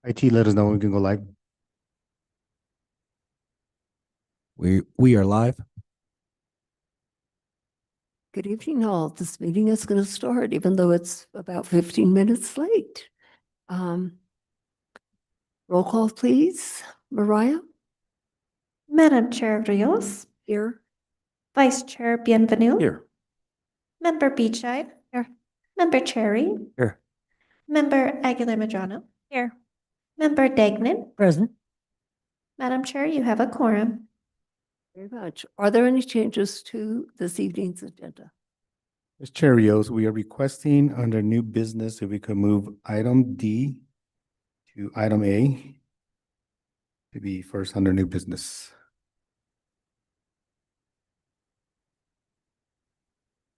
IT, let us know when we can go live. We are live. Good evening, all. This meeting is going to start, even though it's about 15 minutes late. Roll call, please. Mariah? Madam Chair Rios, Here. Vice Chair Bienvenu. Here. Member Beachside. Here. Member Cherry. Here. Member Aguilar Madrano. Here. Member Degnan. Present. Madam Chair, you have a quorum. Very much. Are there any changes to this evening's agenda? Ms. Cherios, we are requesting under new business if we could move item D to item A to be first under new business.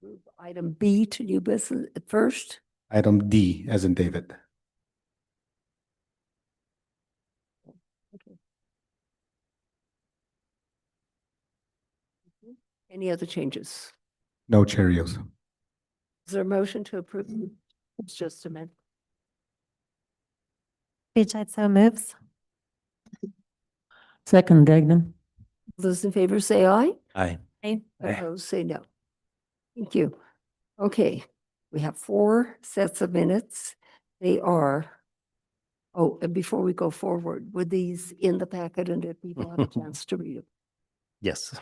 Move item B to new business at first. Item D as in David. Any other changes? No Cherios. Is there a motion to approve? It's just a minute. Beachside so moves. Second, Degnan. Those in favor say aye. Aye. Aye. Opposed, say no. Thank you. Okay, we have 4 sets of minutes. They are, and before we go forward, were these in the packet and did people have a chance to read them? Yes.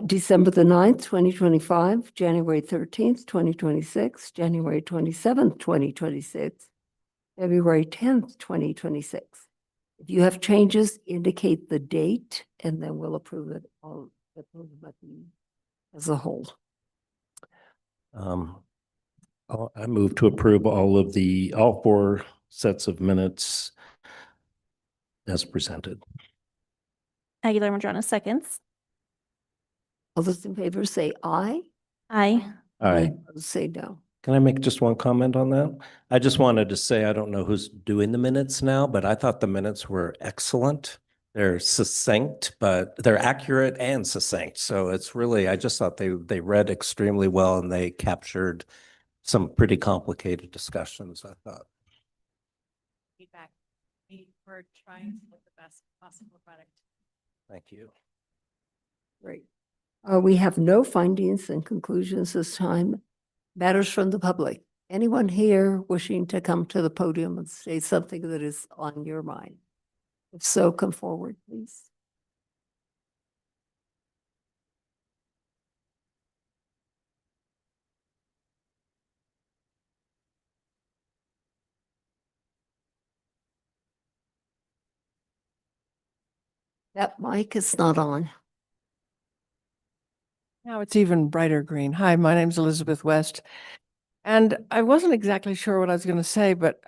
December the 9th, 2025, January 13th, 2026, January 27th, 2026, February 10th, 2026. If you have changes, indicate the date and then we'll approve it all as a whole. I move to approve all 4 sets of minutes as presented. Aguilar Madrano seconds. All those in favor say aye. Aye. All right. Opposed, say no. Can I make just one comment on that? I just wanted to say, I don't know who's doing the minutes now, but I thought the minutes were excellent. They're succinct, but they're accurate and succinct. So it's really, I just thought they read extremely well and they captured some pretty complicated discussions, I thought. Feedback. We're trying to make the best possible product. Thank you. Great. We have no findings and conclusions this time. Matters from the public. Anyone here wishing to come to the podium and say something that is on your mind? If so, come forward, please. That mic is not on. Now it's even brighter green. Hi, my name's Elizabeth West. And I wasn't exactly sure what I was going to say, but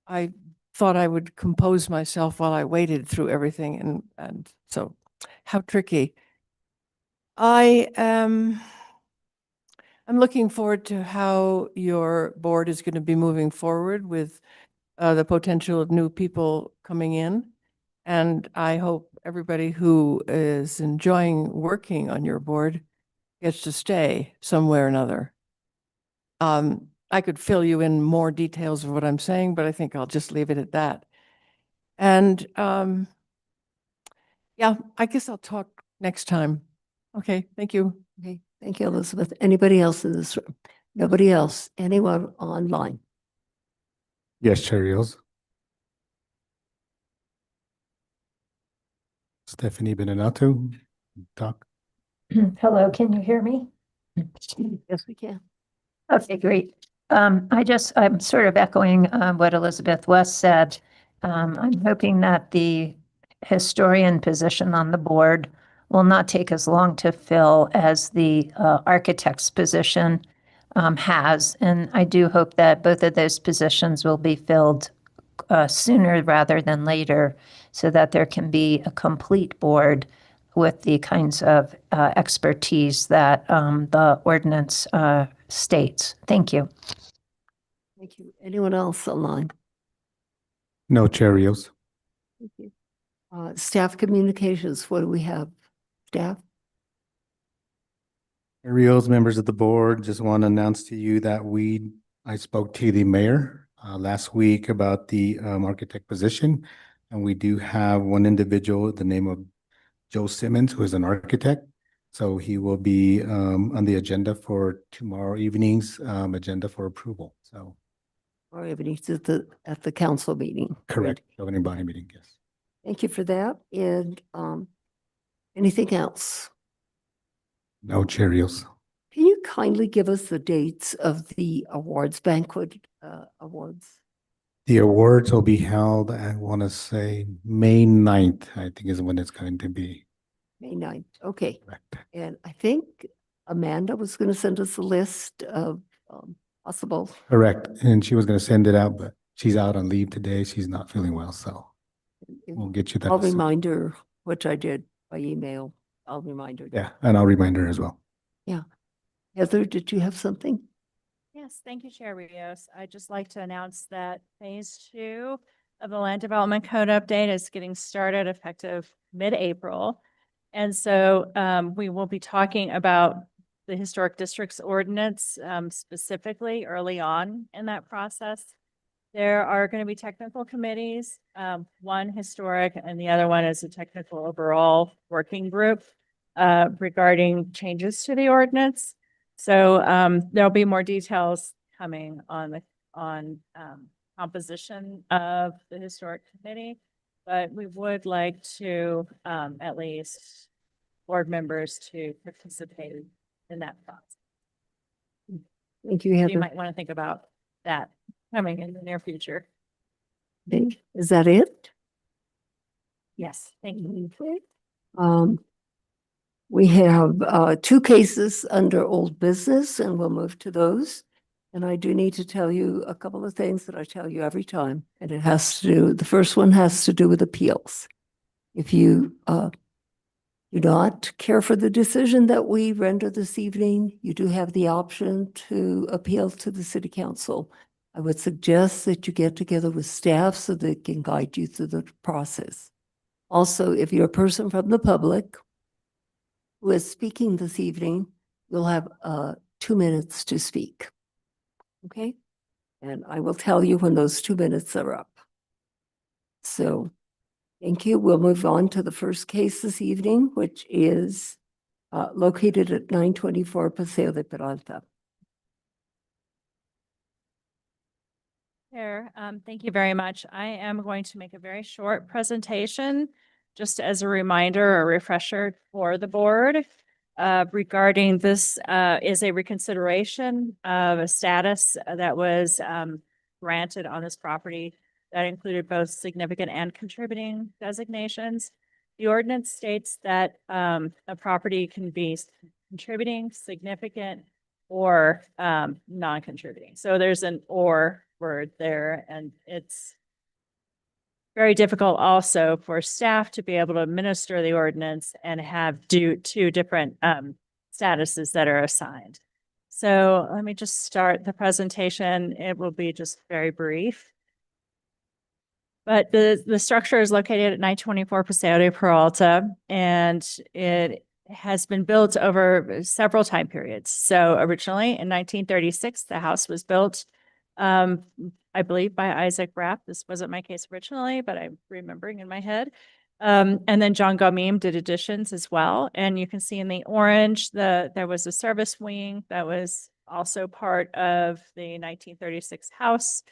I thought I would compose myself while I waited through everything. And so how tricky. I'm looking forward to how your board is going to be moving forward with the potential of new people coming in. And I hope everybody who is enjoying working on your board gets to stay somewhere or another. I could fill you in more details of what I'm saying, but I think I'll just leave it at that. And yeah, I guess I'll talk next time. Okay, thank you. Okay, thank you, Elizabeth. Anybody else in this room? Nobody else? Anyone online? Yes, Cherios. Stephanie Benenato, talk. Hello, can you hear me? Yes, we can. Okay, great. I'm sort of echoing what Elizabeth West said. I'm hoping that the historian position on the board will not take as long to fill as the architect's position has. And I do hope that both of those positions will be filled sooner rather than later so that there can be a complete board with the kinds of expertise that the ordinance states. Thank you. Thank you. Anyone else online? No Cherios. Thank you. Staff communications, what do we have? Staff? Cherios, members of the board, just want to announce to you that I spoke to the mayor last week about the architect position. And we do have one individual, the name of Joe Simmons, who is an architect. So he will be on the agenda for tomorrow evening's agenda for approval. So Or if it's at the council meeting. correct, governing body meeting, yes. Thank you for that. And anything else? No Cheerios. Can you kindly give us the dates of the awards banquet awards? The awards will be held, I want to say, May 9th, I think is when it's going to be. May 9th. Okay. Correct. And I think Amanda was going to send us a list of possible. Correct. And she was going to send it out, but she's out on leave today. She's not feeling well, so we'll get you that. I'll as soon- remind her, which I did by email. I'll remind her. Yeah, and I'll remind her as well. Heather, did you have something? Yes, thank you, Chair Rios. I'd just like to announce that Phase 2 of the Land Development Code update is getting started effective mid-April. And so we will be talking about the Historic Districts Ordinance specifically early on in that process. There are going to be technical committees, one historic and the other one is a technical overall working group regarding changes to the ordinance. So there'll be more details coming on the composition of the historic committee, but we would like to at least board members to participate in that process. Thank you, You Heather. might want to think about that coming in the near future. Is that it? Yes, thank you. We have 2 cases under old business and we'll move to those. And I do need to tell you a couple of things that I tell you every time. And it has to do, the first one has to do with appeals. If you do not care for the decision that we render this evening, you do have the option to appeal to the city council. I would suggest that you get together with staff so they can guide you through the process. Also, if you're a person from the public who is speaking this evening, you'll have 2 minutes to speak. Okay? And I will tell you when those 2 minutes are up. So, thank you. We'll move on to the first case this evening, which is located at 924 Paseo de Peralta. Chair, thank you very much. I am going to make a very short presentation, just as a reminder or refresher for the board regarding this is a reconsideration of a status that was granted on this property that included both significant and contributing designations. The ordinance states that a property can be contributing, significant, or non-contributing. So there's an "or" word there, and it's very difficult also for staff to be able to administer the ordinance and have two different statuses that are assigned. So let me just start the presentation. It will be just very brief. But the structure is located at 924 Paseo de Peralta, and it has been built over several time periods. So originally in 1936, the house was built, I believe, by Isaac Rapp. This wasn't my case originally, but I'm remembering in my head. And then John Gomim did additions as well. And you can see in the orange, there was a service wing that was also part of the 1936 house.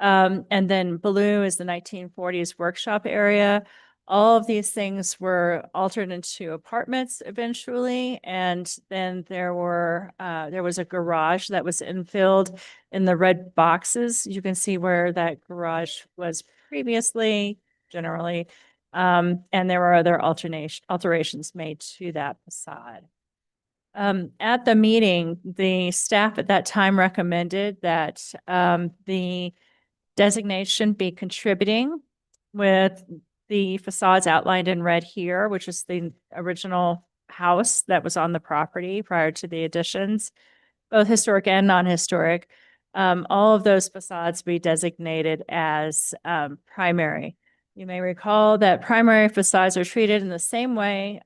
And then blue is the 1940s workshop area. All of these things were altered into apartments eventually. And then there was a garage that was infilled in the red boxes. You can see where that garage was previously, generally. And there were other alterations made to that facade. At the meeting, the staff at that time recommended that the designation be contributing, with the facades outlined in red here, which is the original house that was on the property prior to the additions, both historic and non-historic. All of those facades be designated as primary. You may recall that primary facades are treated in the same way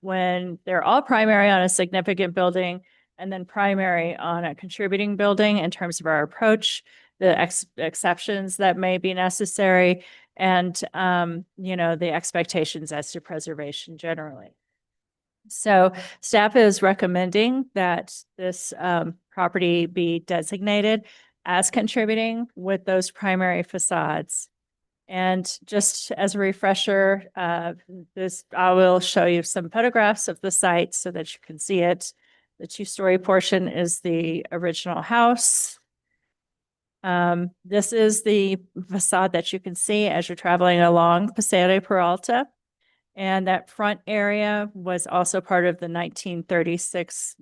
when they're all primary on a significant building and then primary on a contributing building in terms of our approach. the exceptions that may be necessary and, the expectations as to preservation generally. So staff is recommending that this property be designated as contributing with those primary facades. And just as a refresher, I will show you some photographs of the site so that you can see it. The two-story portion is the original house. This is the facade that you can see as you're traveling along Paseo de Peralta. And that front area was also part of the 1936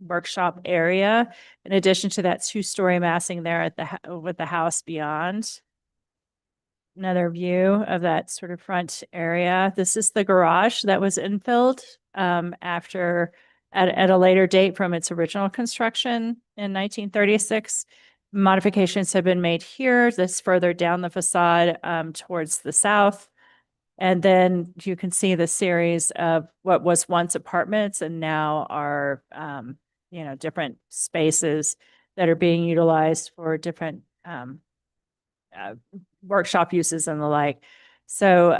workshop area, in addition to that two-story massing there at with the house beyond. Another view of that sort of front area. This is the garage that was infilled at a later date from its original construction in 1936. Modifications have been made here. This further down the facade towards the south. And then you can see the series of what was once apartments and now are, different spaces that are being utilized for different workshop uses and the like. So,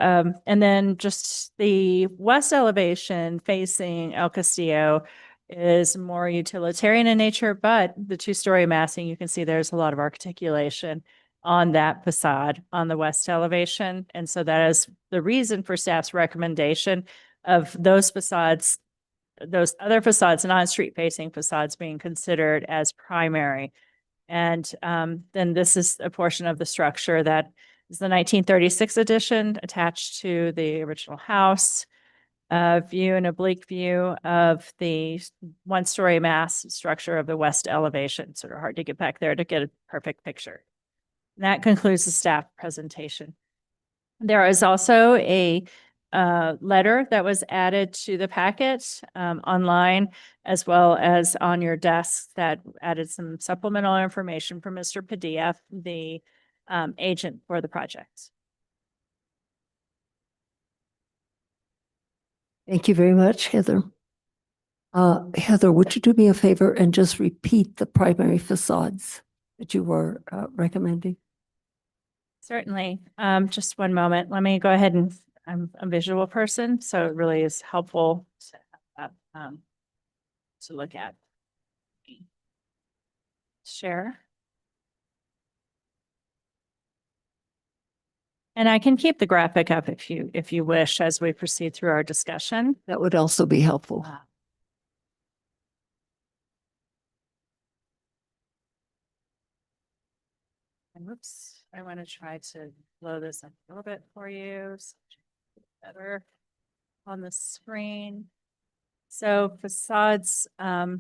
and then just the west elevation facing El Castillo is more utilitarian in nature, but the two-story massing, you can see there's a lot of articulation on that facade on the west elevation. And so that is the reason for staff's recommendation of those facades, those other facades, non-street facing facades being considered as primary. And then this is a portion of the structure that is the 1936 addition attached to the original house. View an oblique view of the one-story mass structure of the west elevation. Sort of hard to get back there to get a perfect picture. And that concludes the staff presentation. There is also a letter that was added to the packet online, as well as on your desk, that added some supplemental information from Mr. Padilla, the agent for the project. Thank you very much, Heather. Heather, would you do me a favor and just repeat the primary facades that you were recommending? Certainly. Just one moment. Let me go ahead and I'm a visual person, so it really is helpful to look at. Share. And I can keep the graphic up if you wish as we proceed through our discussion. That would also be helpful. And whoops, I want to try to blow this up a little bit for you. So better on the screen. So facades, I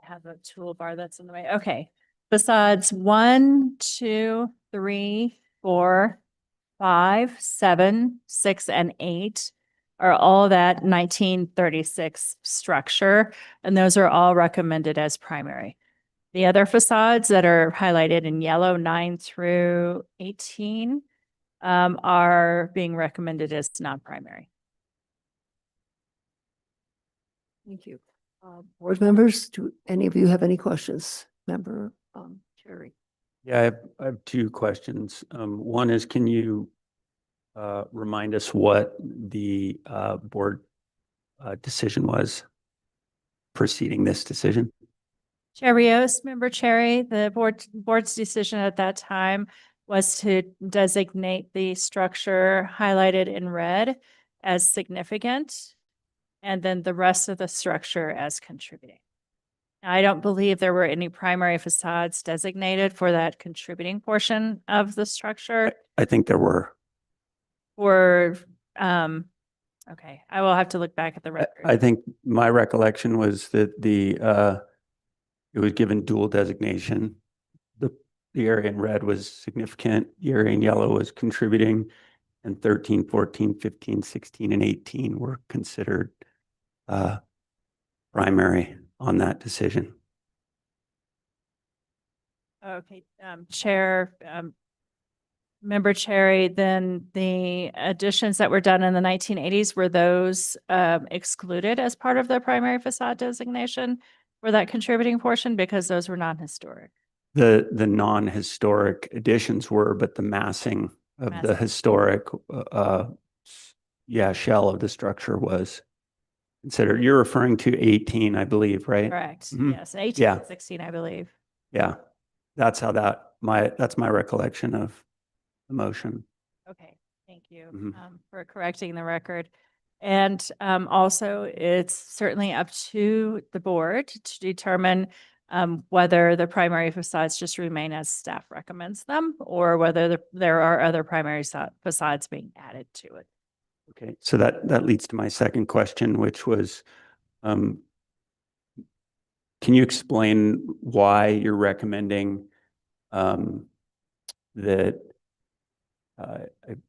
have a toolbar that's in the way. Okay. Facades 1, 2, 3, 4, 5, 7, 6, and 8 are all that 1936 structure, and those are all recommended as primary. The other facades that are highlighted in yellow, 9 through 18, are being recommended as non-primary. Thank you. Board members, do any of you have any questions? Member Cherry. Yeah, I have two questions. One is, can you remind us what the board decision was preceding this decision? Chair Rios, Member Cherry, the board's decision at that time was to designate the structure highlighted in red as significant, and then the rest of the structure as contributing. I don't believe there were any primary facades designated for that contributing portion of the structure. I think there were. Or, okay, I will have to look back at the record. I think my recollection was that it was given dual designation. The area in red was significant, the area in yellow was contributing, and 13, 14, 15, 16, and 18 were considered primary on that decision. Okay, Chair, Member Cherry, then the additions that were done in the 1980s, were those excluded as part of the primary facade designation? for that contributing portion because those were non-historic. The non-historic additions were, but the massing of the Massing. historic, shell of the structure was considered. You're referring to 18, I believe, right? Correct. Mhm. Yes, 18 Yeah. and 16, I believe. Yeah, that's how that's my recollection of the motion. Okay, thank you Mhm. for correcting the record. And also, it's certainly up to the board to determine whether the primary facades just remain as staff recommends them, or whether there are other primary facades being added to it. Okay, so that leads to my second question, which was, can you explain why you're recommending that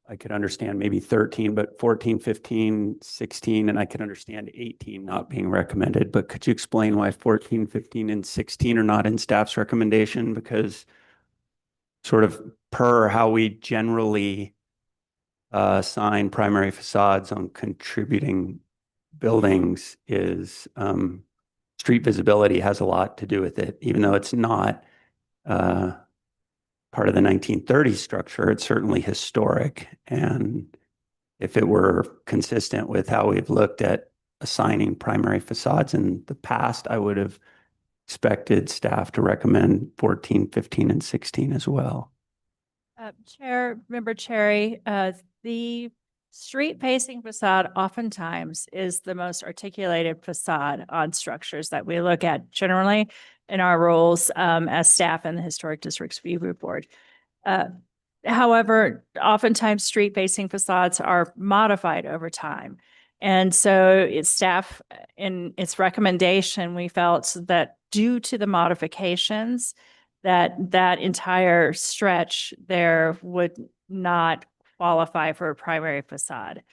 I could understand maybe 13, but 14, 15, 16, and I could understand 18 not being recommended. But could you explain why 14, 15, and 16 are not in staff's recommendation? Because sort of per how we generally assign primary facades on contributing buildings is street visibility has a lot to do with it, even though it's not part of the 1930s structure. It's certainly historic. And if it were consistent with how we've looked at assigning primary facades in the past, I would have expected staff to recommend 14, 15, and 16 as well. Member Cherry, the street-facing facade oftentimes is the most articulated facade on structures that we look at generally in our roles as staff in the Historic Districts Review Board. However, oftentimes street-facing facades are modified over time. And so its staff, in its recommendation, we felt that due to the modifications, that entire stretch there would not qualify for a primary facade.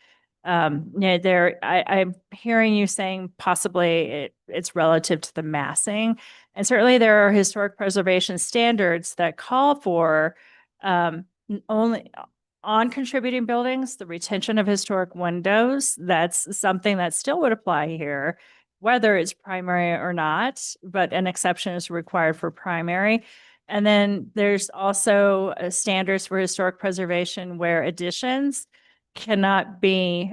I'm hearing you saying possibly it's relative to the massing, and certainly there are historic preservation standards that call for only on contributing buildings, the retention of historic windows. That's something that still would apply here, whether it's primary or not, but an exception is required for primary. And then there's also standards for historic preservation where additions cannot be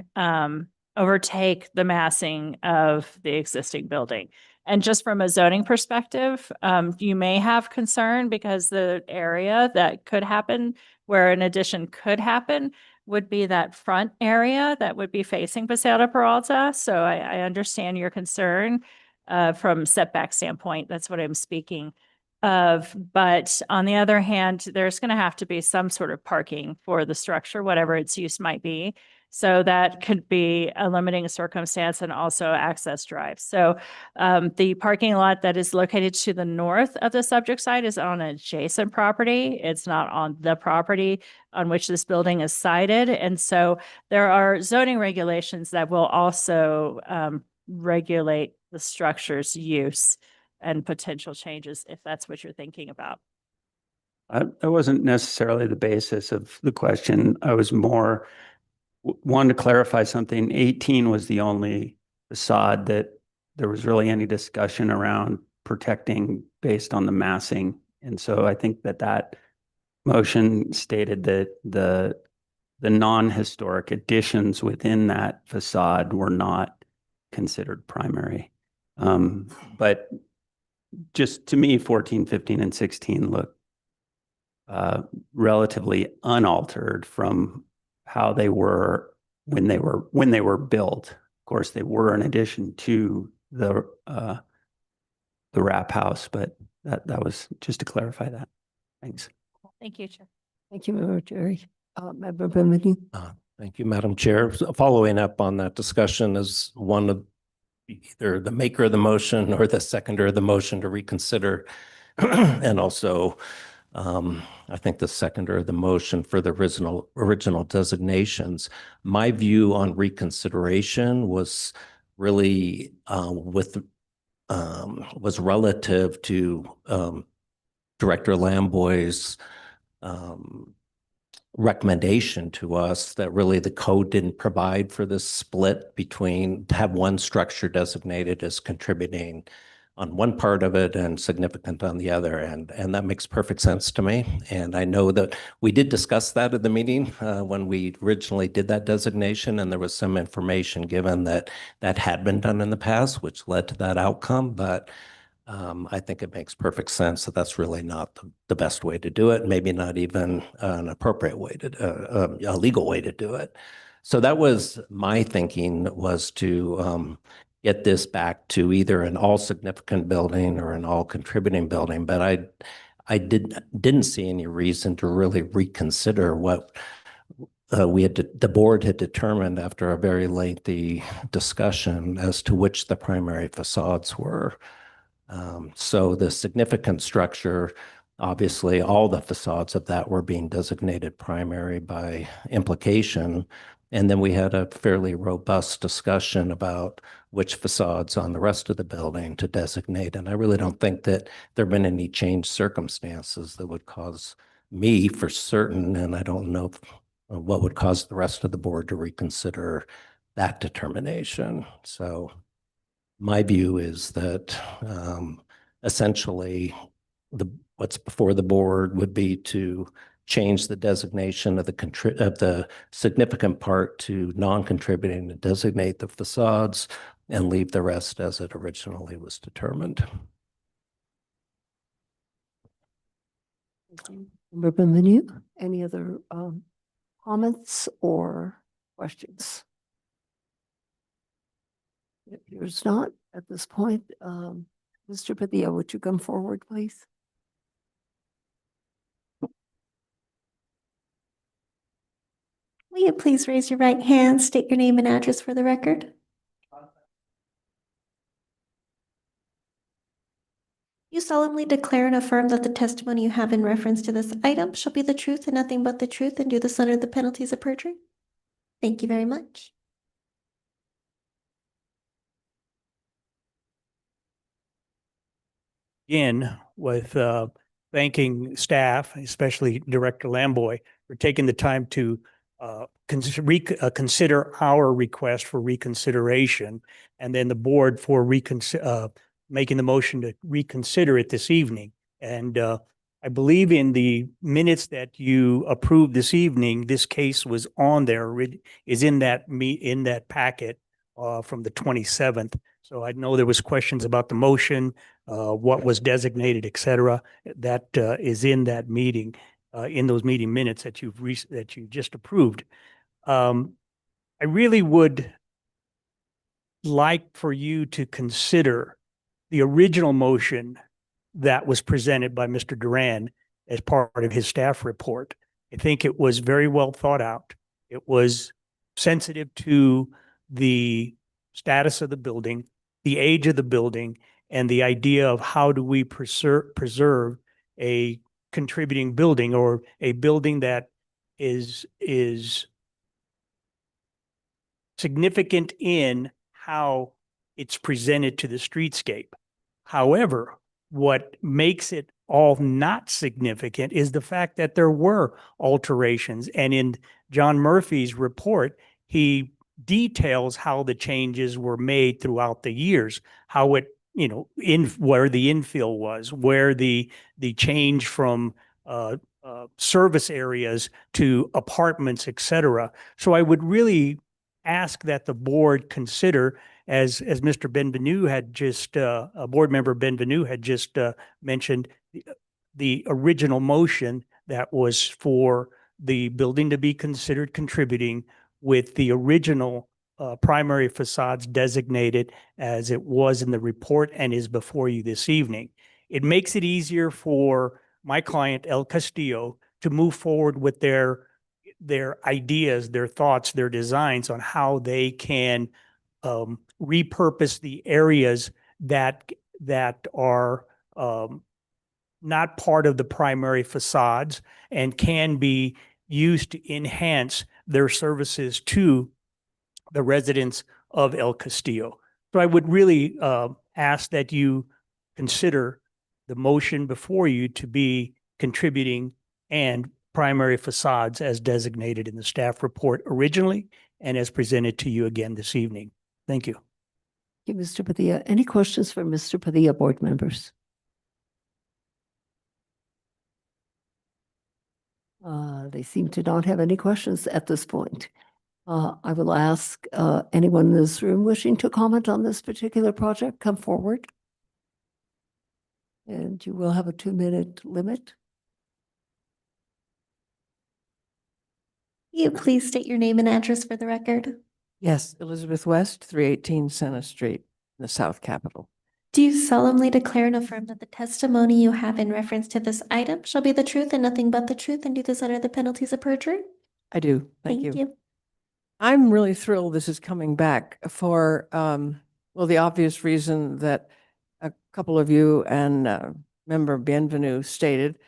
overtake the massing of the existing building. And just from a zoning perspective, you may have concern because the area that could happen where an addition could happen would be that front area that would be facing Paseo Peralta. So I understand your concern from setback standpoint. That's what I'm speaking of. But on the other hand, there's going to have to be some sort of parking for the structure, whatever its use might be. So that could be a limiting circumstance and also access drive. So the parking lot that is located to the north of the subject site is on an adjacent property. It's not on the property on which this building is sited. And so there are zoning regulations that will also regulate the structure's use and potential changes if that's what you're thinking about. That wasn't necessarily the basis of the question. I was more wanted to clarify something. 18 was the only facade that there was really any discussion around protecting based on the massing. And so I think that motion stated that the non-historic additions within that facade were not considered primary. But just to me, 14, 15, and 16 look relatively unaltered from how they were when they were built. Of course, they were an addition to the wrap house, but that was just to clarify that. Thanks. Thank you, Chair. Thank you, Member Cherry. Member Benvenu. Thank you, Madam Chair. So following up on that discussion as one of either the maker of the motion or the seconder of the motion to reconsider, and also I think the seconder of the motion for the original designations. My view on reconsideration was really was relative to Director Lamboy's recommendation to us that really the code didn't provide for this split between to have one structure designated as contributing on one part of it and significant on the other. And that makes perfect sense to me. And I know that we did discuss that at the meeting when we originally did that designation, and there was some information given that that had been done in the past, which led to that outcome. But I think it makes perfect sense that that's really not the best way to do it, maybe not even an appropriate way to, a legal way to do it. So that was my thinking, was to get this back to either an all significant building or an all contributing building. But I didn't see any reason to really reconsider what the board had determined after a very lengthy discussion as to which the primary facades were. So the significant structure, obviously, all the facades of that were being designated primary by implication. And then we had a fairly robust discussion about which facades on the rest of the building to designate. And I really don't think that there have been any changed circumstances that would cause me for certain, and I don't know what would cause the rest of the board to reconsider that determination. So my view is that essentially what's before the board would be to change the designation of the significant part to non-contributing and designate the facades and leave the rest as it originally was determined. Member Benvenu, any other comments or questions? It appears not at this point. Mr. Padilla, would you come forward, please? Will you please raise your right hand, state your name and address for the record? You solemnly declare and affirm that the testimony you have in reference to this item shall be the truth and nothing but the truth, and do this under the penalties of perjury? Thank you very much. Begin with thanking staff, especially Director Lamboy, for taking the time to consider our request for reconsideration, and then the board for making the motion to reconsider it this evening. And I believe in the minutes that you approved this evening, this case was on there, is in that packet from the 27th. So I know there was questions about the motion, what was designated, et cetera. That is in that meeting, in those meeting minutes that you just approved. I really would like for you to consider the original motion that was presented by Mr. Duran as part of his staff report. I think it was very well thought out. It was sensitive to the status of the building, the age of the building, and the idea of how do we preserve a contributing building, or a building that is significant in how it's presented to the streetscape. However, what makes it all not significant is the fact that there were alterations. And in John Murphy's report, he details how the changes were made throughout the years, how it, where the infill was, where the change from service areas to apartments, et cetera. So I would really ask that the board consider, as Mr. Benvenu had just, board member Benvenu had just mentioned, the original motion that was for the building to be considered contributing, with the original primary facades designated as it was in the report and is before you this evening. It makes it easier for my client, El Castillo, to move forward with their ideas, their thoughts, their designs on how they can repurpose the areas that are not part of the primary facades and can be used to enhance their services to the residents of El Castillo. So I would really ask that you consider the motion before you to be contributing and primary facades as designated in the staff report originally and as presented to you again this evening. Thank you. you, Mr. Padilla. Any questions for Mr. Padilla, board members? They seem to not have any questions at this point. I will ask anyone in this room wishing to comment on this particular project, come forward. And you will have a 2-minute limit. You please state your name and address for the record. Yes, Elizabeth West, 318 Center Street, in the South Capitol. Do you solemnly declare and affirm that the testimony you have in reference to this item shall be the truth and nothing but the truth, and do this under the penalties of perjury? I do. Thank you. I'm really thrilled this is coming back for, well, the obvious reason that a couple of you and Member Bienvenue stated,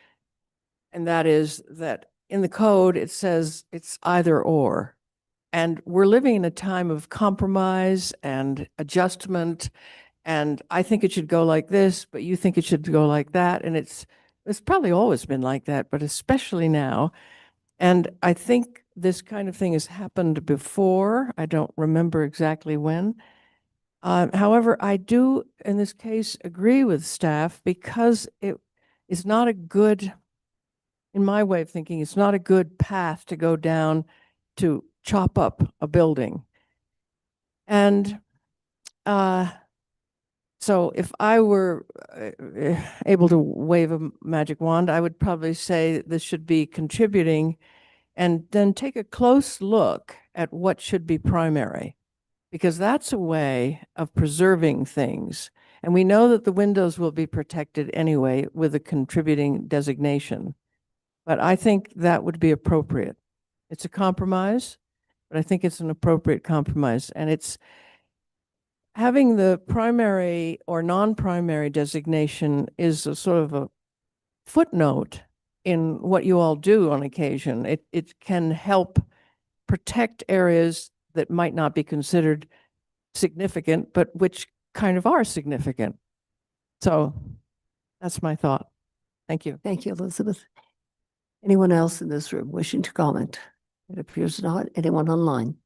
and that is that in the code, it says it's either or. And we're living in a time of compromise and adjustment. And I think it should go like this, but you think it should go like that. And it's probably always been like that, but especially now. And I think this kind of thing has happened before. I don't remember exactly when. However, I do, in this case, agree with staff because it is not a good, in my way of thinking, it's not a good path to go down to chop up a building. And so if I were able to wave a magic wand, I would probably say this should be contributing, and then take a close look at what should be primary, because that's a way of preserving things. And we know that the windows will be protected anyway with a contributing designation. But I think that would be appropriate. It's a compromise, but I think it's an appropriate compromise. And it's having the primary or non-primary designation is a sort of a footnote in what you all do on occasion. It can help protect areas that might not be considered significant, but which kind of are significant. So that's my thought. Thank you. Thank you, Elizabeth. Anyone else in this room wishing to comment? It appears not. Anyone online?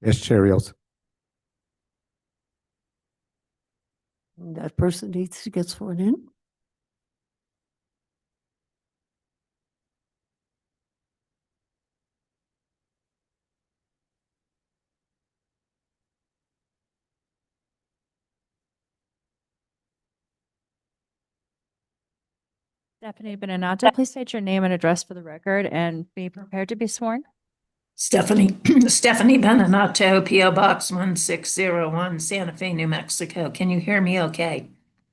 Yes, Chair Rios. That person needs to get sworn in. Stephanie Beninata, please state your name and address for the record and be prepared to be sworn. Stephanie Beninata, P.O. Box 1601, Santa Fe, New Mexico. Can you hear me okay?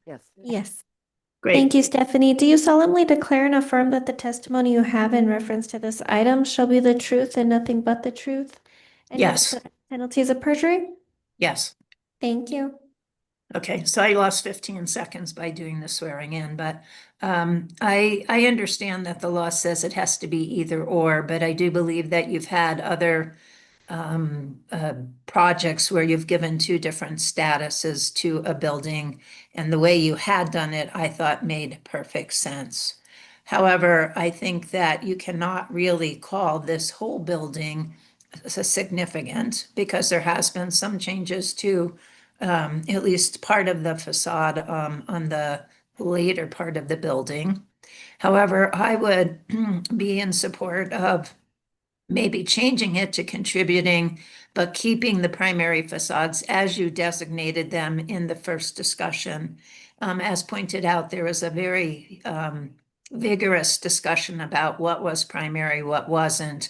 Yes. Yes. Great. Thank you, Stephanie. Do you solemnly declare and affirm that the testimony you have in reference to this item shall be the truth and nothing but the truth? And Yes. the penalties of perjury? Yes. Thank you. Okay, so I lost 15 seconds by doing the swearing in, but I understand that the law says it has to be either or, but I do believe that you've had other projects where you've given two different statuses to a building, and the way you had done it, I thought made perfect sense. However, I think that you cannot really call this whole building significant because there has been some changes to at least part of the facade on the later part of the building. However, I would be in support of maybe changing it to contributing, but keeping the primary facades as you designated them in the first discussion. As pointed out, there was a very vigorous discussion about what was primary, what wasn't.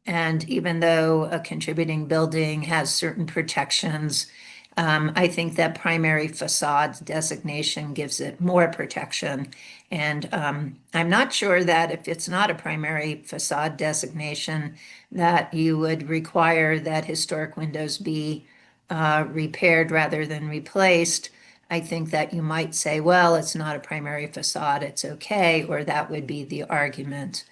And even though a contributing building has certain protections, I think that primary facade designation gives it more protection. And I'm not sure that if it's not a primary facade designation, that you would require that historic windows be repaired rather than replaced. I think that you might say, well, it's not a primary facade, it's okay, or that would be the argument.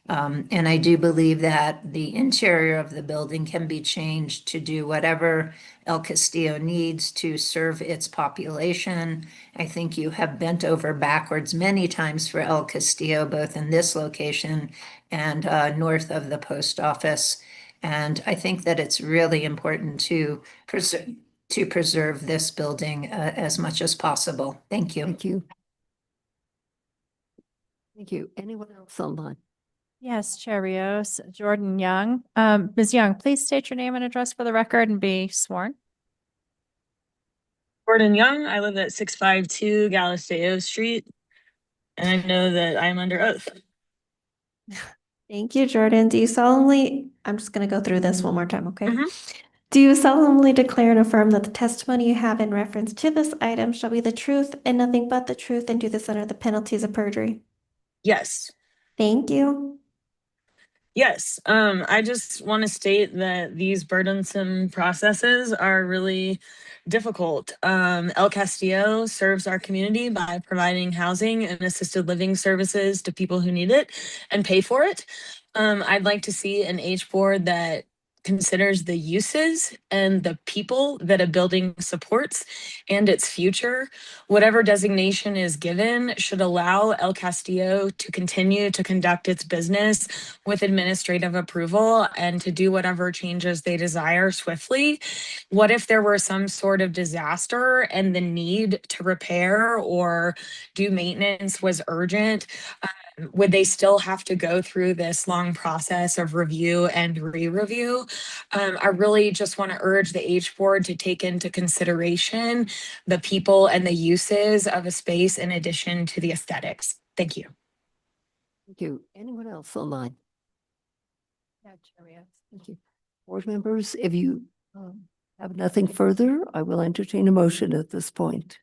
And I do believe that the interior of the building can be changed to do whatever El Castillo needs to serve its population. I think you have bent over backwards many times for El Castillo, both in this location and north of the post office. And I think that it's really important to to preserve this building as much as possible. Thank you. Thank you. Thank you. Anyone else online? Yes, Chair Rios, Jordan Young. Ms. Young, please state your name and address for the record and be sworn. Gordon Young. I live at 652 Galisteo Street, and I know that I'm under oath. Thank you, Jordan. Do you solemnly, I'm just going to go through this one more time, okay? Mhm. Do you solemnly declare and affirm that the testimony you have in reference to this item shall be the truth and nothing but the truth, and do this under the penalties of perjury? Yes. Thank you. Yes. I just want to state that these burdensome processes are really difficult. El Castillo serves our community by providing housing and assisted living services to people who need it and pay for it. I'd like to see an H board that considers the uses and the people that a building supports and its future. Whatever designation is given should allow El Castillo to continue to conduct its business with administrative approval and to do whatever changes they desire swiftly. What if there were some sort of disaster and the need to repair or do maintenance was urgent? Would they still have to go through this long process of review and re-review? I really just want to urge the H board to take into consideration the people and the uses of a space in addition to the aesthetics. Thank you. Thank you. Anyone else online? Yeah, Chair Rios. Thank you. Board members, if you have nothing further, I will entertain a motion at this point.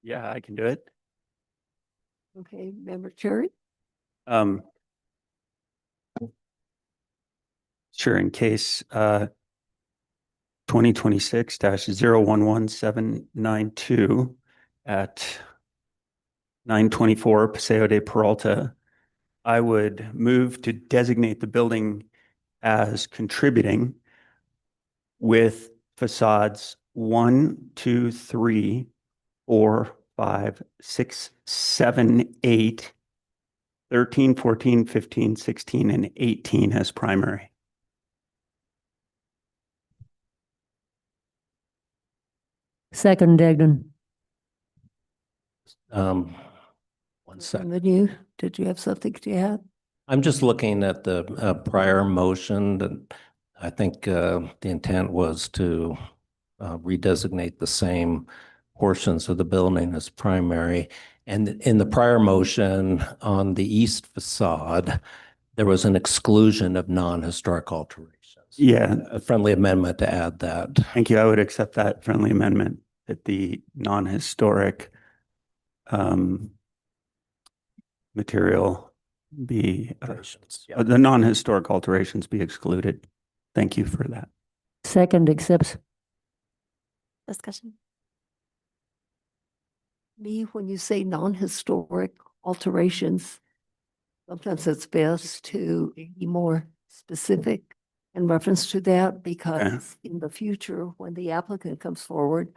Yeah, I can do it. Okay, Member Cherry? Sure, in case 2026-011792 at 924 Paseo de Peralta, I would move to designate the building as contributing with facades 1, 2, 3, 4, 5, 6, 7, 8, 13, 14, 15, 16, and 18 as primary. Second, Degnan. One second. And then you, did you have something to add? I'm just looking at the prior motion, and I think the intent was to redesignate the same portions of the building as primary. And in the prior motion on the east facade, there was an exclusion of non-historic alterations. Yeah, A friendly amendment to add that. thank you. I would accept that friendly amendment that the non-historic material be, Alterations. Yeah. the non-historic alterations be excluded. Thank you for that. Second accepts. Discussion. Me, when you say non-historic alterations, sometimes it's best to be more specific in reference to that, because in the future, when the applicant comes forward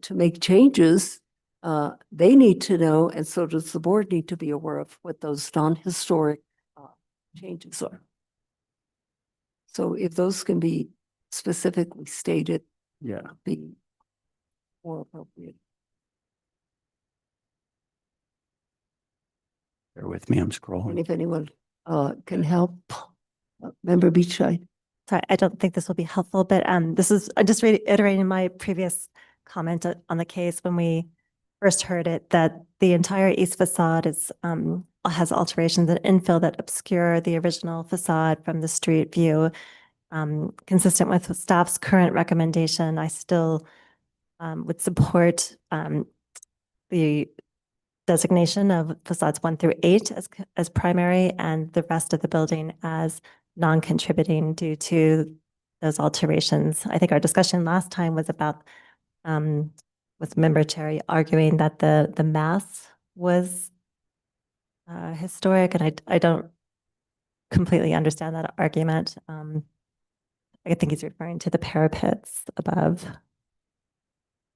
to make changes, they need to know, and so does the board need to be aware of what those non-historic changes are. So if those can be specifically stated, Yeah. be more appropriate. Bear with me, I'm And scrolling. if anyone can help, Member Beachside. Sorry, I don't think this will be helpful, but this is, I'm just reiterating my previous comment on the case when we first heard it, that the entire east facade is has alterations and infill that obscure the original facade from the street view. Consistent with staff's current recommendation, I still would support the designation of facades 1 through 8 as primary, and the rest of the building as non-contributing due to those alterations. I think our discussion last time was about with Member Cherry arguing that the mass was historic, and I don't completely understand that argument. I think he's referring to the parapets above.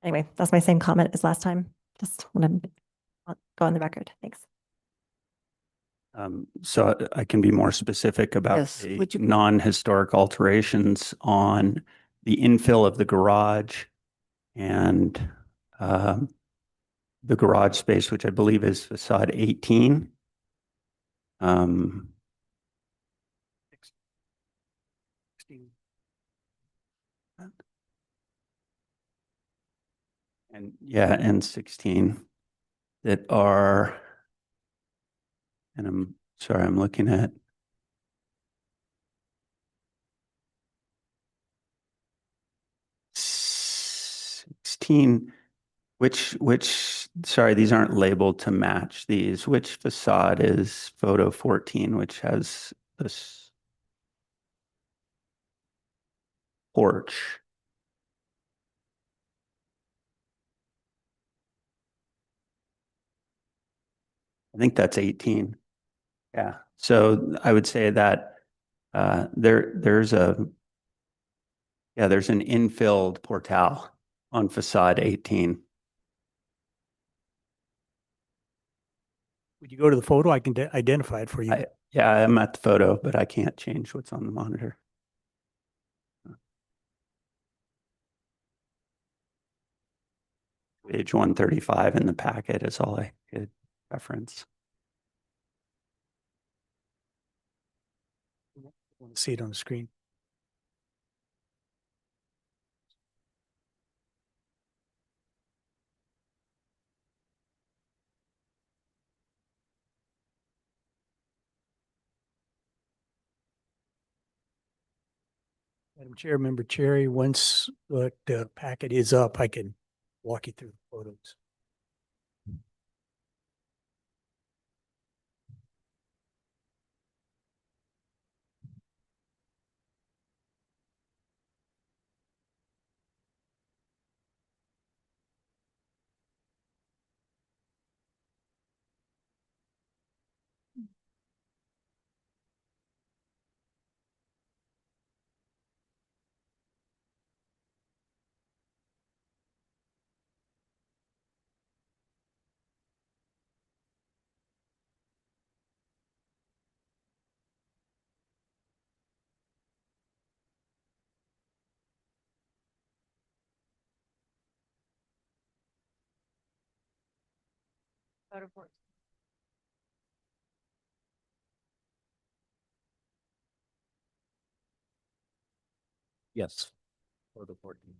Anyway, that's my same comment as last time. Just want to go on the record. Thanks. So I can be more specific about Yes, the would you- non-historic alterations on the infill of the garage and the garage space, which I believe is facade 18. Um, 16. and yeah, and 16 that are, and I'm sorry, I'm looking at sorry, these aren't labeled to match these. Which facade is photo 14, which has this porch? I think that's 18. Yeah. So I would say that there's an infilled portal on facade 18. Would you go to the photo? I can identify it for you. Yeah, I'm at the photo, but I can't change what's on the monitor. Page 135 in the packet is all I could reference. I want to see it on the screen. Madam Chair, Member Cherry, once the packet is up, I can walk you through the photos. Photo 14. Yes. Photo 14.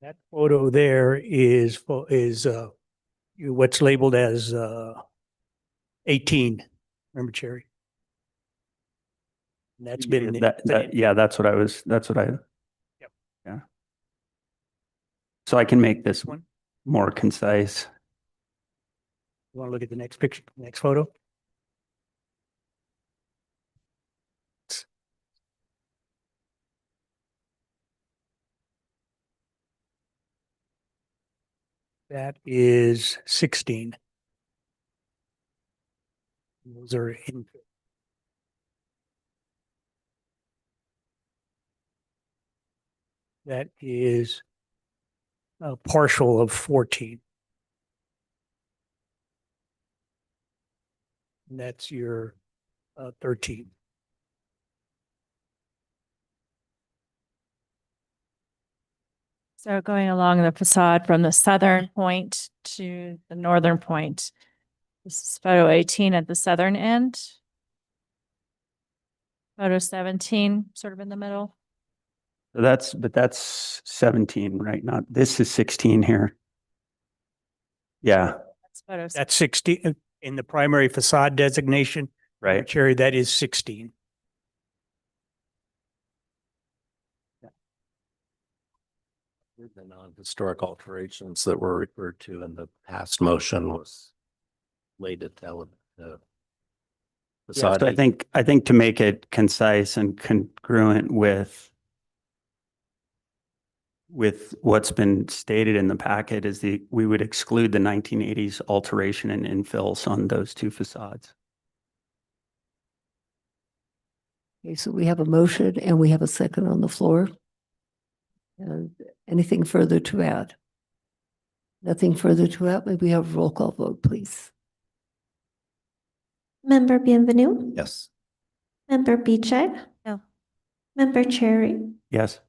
That photo there is what's labeled as 18, Member Cherry. And that's been Yeah, that's what I. Yep. Yeah. So I can make this one. more concise. You want to look at the next picture, next photo? That is 16. Those are in. That is a partial of 14. And that's your 13. So going along the facade from the southern point to the northern point. This is photo 18 at the southern end. Photo 17, sort of in the middle. So that's 17, right? Not, this is 16 here. Yeah, That's photo. That's 16 in the primary facade designation. right. Cherry, that is 16. The non-historic alterations that were referred to in the past motion was related to the Yes, but I facade. think to make it concise and congruent with what's been stated in the packet is we would exclude the 1980s alteration and infills on those two facades. Okay, so we have a motion and we have a second on the floor. And anything further to add? Nothing further to add. May we have a roll call vote, please? Member Bienvenu? Yes. Member Bichette? No. Member Cherry? Yes.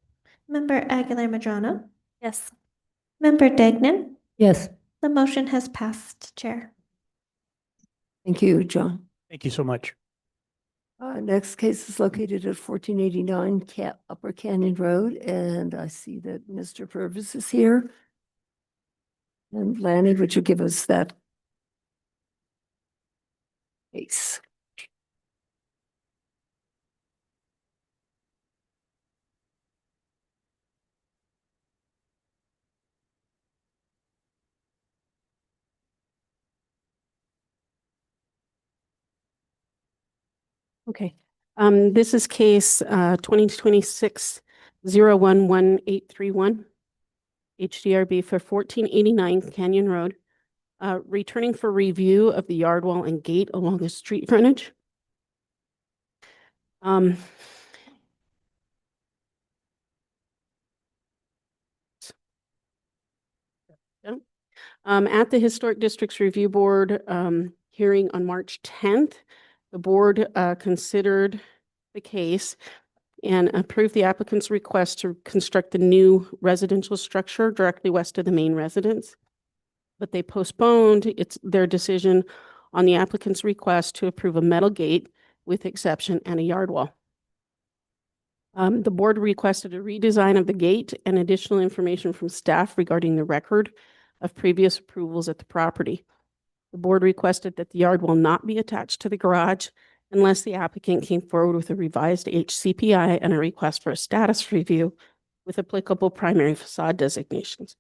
Member Aguilar Madrano? Yes. Member Degnan? Yes. The motion has passed, Chair. Thank you, John. Thank you so much. Next case is located at 1489 Upper Canyon Road, and I see that Mr. Purvis is here. And Lanny, would you give us that case? Okay, this is case 2026-011831, HDRB for 1489 Canyon Road, returning for review of the yard wall and gate along the street frontage. At the Historic Districts Review Board hearing on March 10th, the board considered the case and approved the applicant's request to construct the new residential structure directly west of the main residence. But they postponed their decision on the applicant's request to approve a metal gate with exception and a yard wall. The board requested a redesign of the gate and additional information from staff regarding the record of previous approvals at the property. The board requested that the yard wall not be attached to the garage unless the applicant came forward with a revised HCPI and a request for a status review with applicable primary facade designations.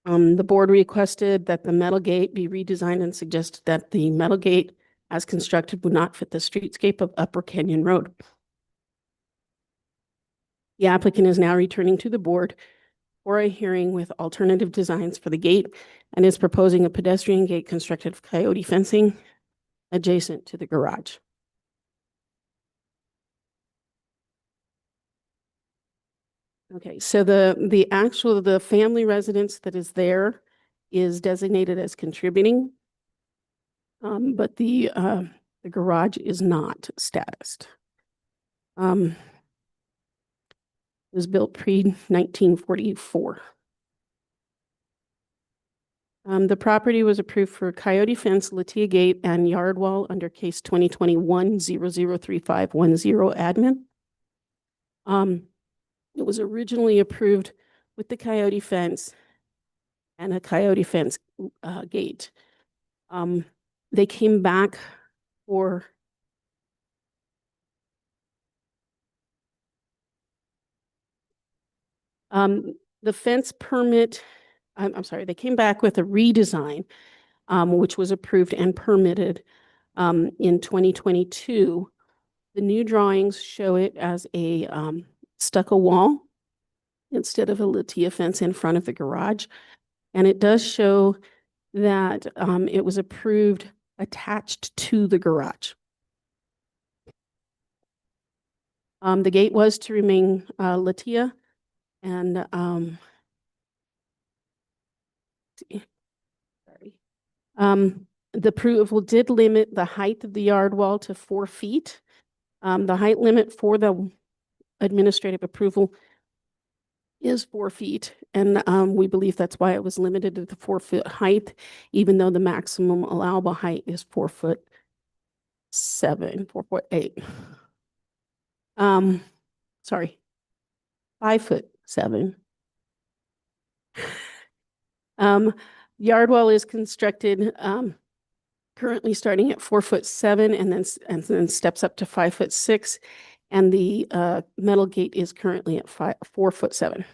The board requested that the metal gate be redesigned and suggested that the metal gate as constructed would not fit the streetscape of Upper Canyon Road. The applicant is now returning to the board for a hearing with alternative designs for the gate and is proposing a pedestrian gate constructed of coyote fencing adjacent to the garage. Okay, so the family residence that is there is designated as contributing, but the garage is not statused. It was built pre-1944. The property was approved for coyote fence, Latia gate, and yard wall under case 2021-003510 admin. It was originally approved with the coyote fence and a coyote fence gate. They came back for the fence permit. I'm sorry, they came back with a redesign, which was approved and permitted in 2022. The new drawings show it as a stucco wall instead of a Latia fence in front of the garage. And it does show that it was approved attached to the garage. The gate was to remain Latia, and the approval did limit the height of the yard wall to 4 feet. The height limit for the administrative approval is 4 feet, and we believe that's why it was limited to the 4-foot height, even though the maximum allowable height is 4'7", 4'8". Sorry, 5'7". Yard wall is constructed currently starting at 4'7" and then steps up to 5'6", and the metal gate is currently at 4'7".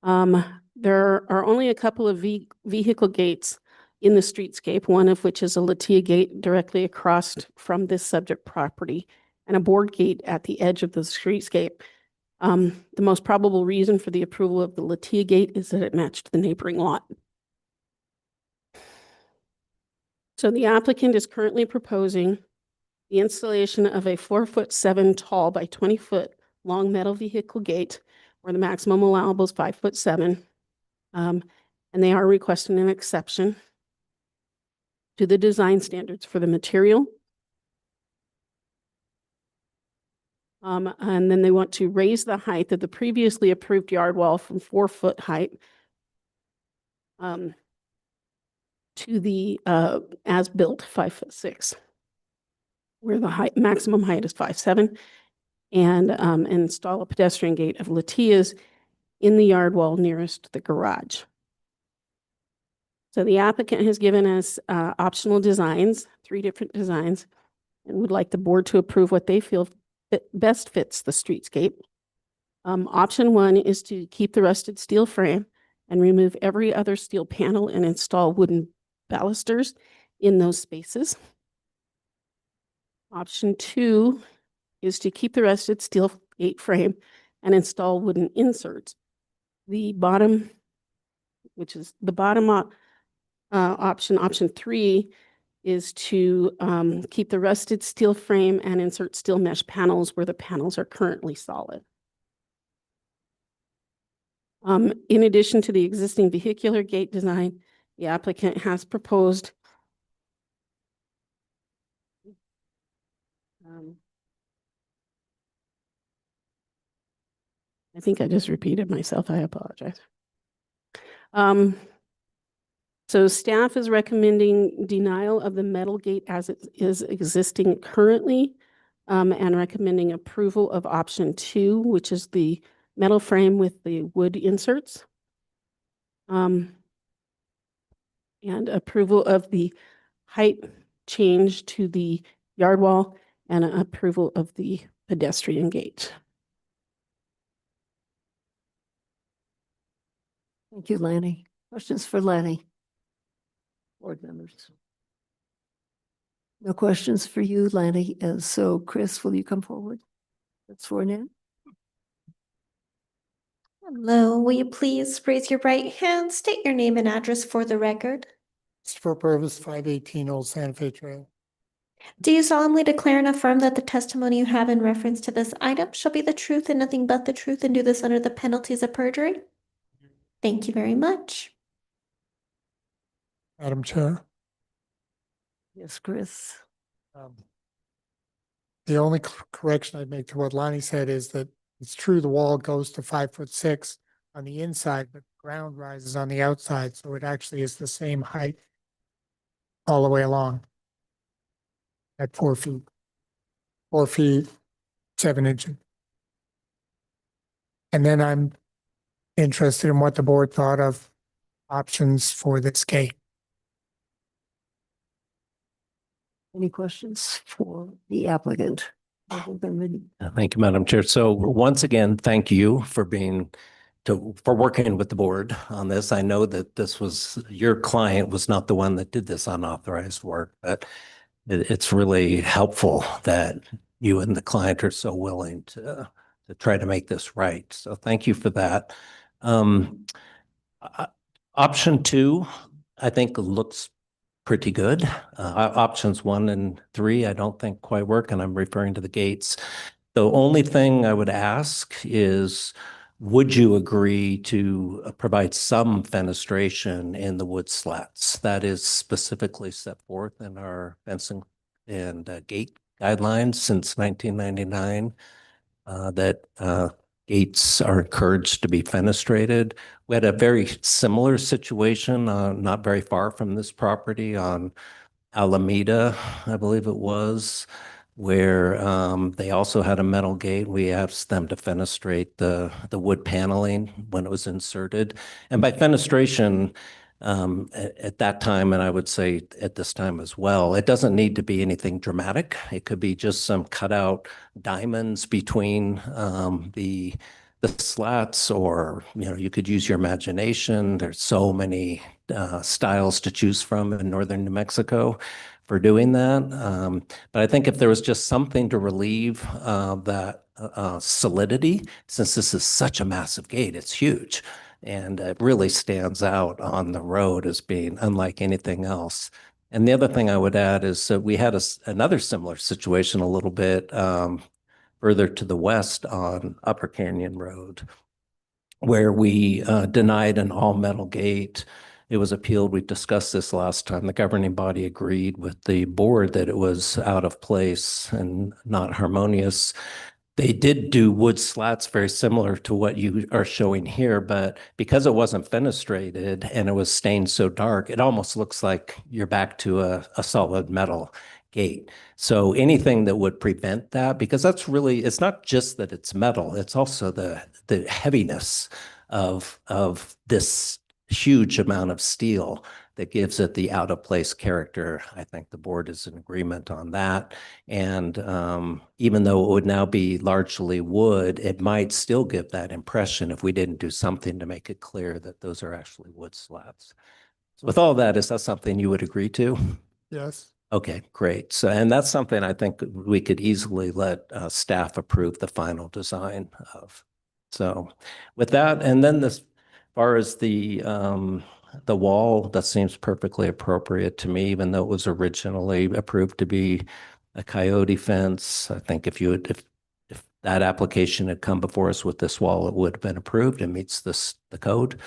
There are only a couple of vehicle gates in the streetscape, one of which is a Latia gate directly across from this subject property and a board gate at the edge of the streetscape. The most probable reason for the approval of the Latia gate is that it matched the neighboring lot. So the applicant is currently proposing the installation of a 4'7" tall by 20-foot long metal vehicle gate where the maximum allowable is 5'7". And they are requesting an exception to the design standards for the material. And then they want to raise the height of the previously approved yard wall from 4-foot height to the as-built 5'6", where the maximum height is 5'7", and install a pedestrian gate of Latia's in the yard wall nearest the garage. So the applicant has given us optional designs, 3 different designs, and would like the board to approve what they feel best fits the streetscape. Option 1 is to keep the rusted steel frame and remove every other steel panel and install wooden balusters in those spaces. Option 2 is to keep the rusted steel gate frame and install wooden inserts. The bottom, which is the bottom option 3, is to keep the rusted steel frame and insert steel mesh panels where the panels are currently solid. In addition to the existing vehicular gate design, the applicant has proposed I think I just repeated myself. I apologize. So staff is recommending denial of the metal gate as it is existing currently, and recommending approval of option 2, which is the metal frame with the wood inserts. And approval of the height change to the yard wall and approval of the pedestrian gate. Thank you, Lanny. Questions for Lanny? Board members? No questions for you, Lanny. So Chris, will you come forward? That's sworn in. Hello, will you please raise your right hand, state your name and address for the record? Christopher Purvis, 518 Old Santa Fe Trail. Do you solemnly declare and affirm that the testimony you have in reference to this item shall be the truth and nothing but the truth, and do this under the penalties of perjury? Thank you very much. Madam Chair. Yes, Chris. The only correction I'd make to what Lonnie said is that it's true the wall goes to 5'6" on the inside, but ground rises on the outside, so it actually is the same height all the way along at 4 feet. 4 feet, 7 inches. And then I'm interested in what the board thought of options for this gate. Any questions for the applicant? Thank you, Madam Chair. So once again, thank you for working with the board on this. I know that this was, your client was not the one that did this unauthorized work, but it's really helpful that you and the client are so willing to try to make this right. So thank you for that. Option 2, I think looks pretty good. Options 1 and 3, I don't think quite work, and I'm referring to the gates. The only thing I would ask is, would you agree to provide some fenestration in the wood slats? That is specifically set forth in our fencing and gate guidelines since 1999, that gates are encouraged to be fenestrated. We had a very similar situation not very far from this property on Alameda, I believe it was, where they also had a metal gate. We asked them to fenestrate the wood paneling when it was inserted. And by fenestration, at that time, and I would say at this time as well, it doesn't need to be anything dramatic. It could be just some cutout diamonds between the the slats, or, you know, you could use your imagination. There's so many styles to choose from in northern New Mexico for doing that. But I think if there was just something to relieve that solidity, since this is such a massive gate, it's huge. And it really stands out on the road as being unlike anything else. And the other thing I would add is that we had another similar situation a little bit further to the west on Upper Canyon Road, where we denied an all-metal gate. It was appealed. We discussed this last time. The governing body agreed with the board that it was out of place and not harmonious. They did do wood slats very similar to what you are showing here, but because it wasn't fenestrated and it was stained so dark, it almost looks like you're back to a solid metal gate. So anything that would prevent that, because that's really, it's not just that it's metal, it's also the heaviness of this huge amount of steel that gives it the out of place character. I think the board is in agreement on that. And even though it would now be largely wood, it might still give that impression if we didn't do something to make it clear that those are actually wood slats. So with all that, is that something you would agree to? Yes. Okay, great. So, and that's something I think we could easily let staff approve the final design of. So with that, and then as far as the wall, that seems perfectly appropriate to me, even though it was originally approved to be a coyote fence. I think if that application had come before us with this wall, it would have been approved and meets the code.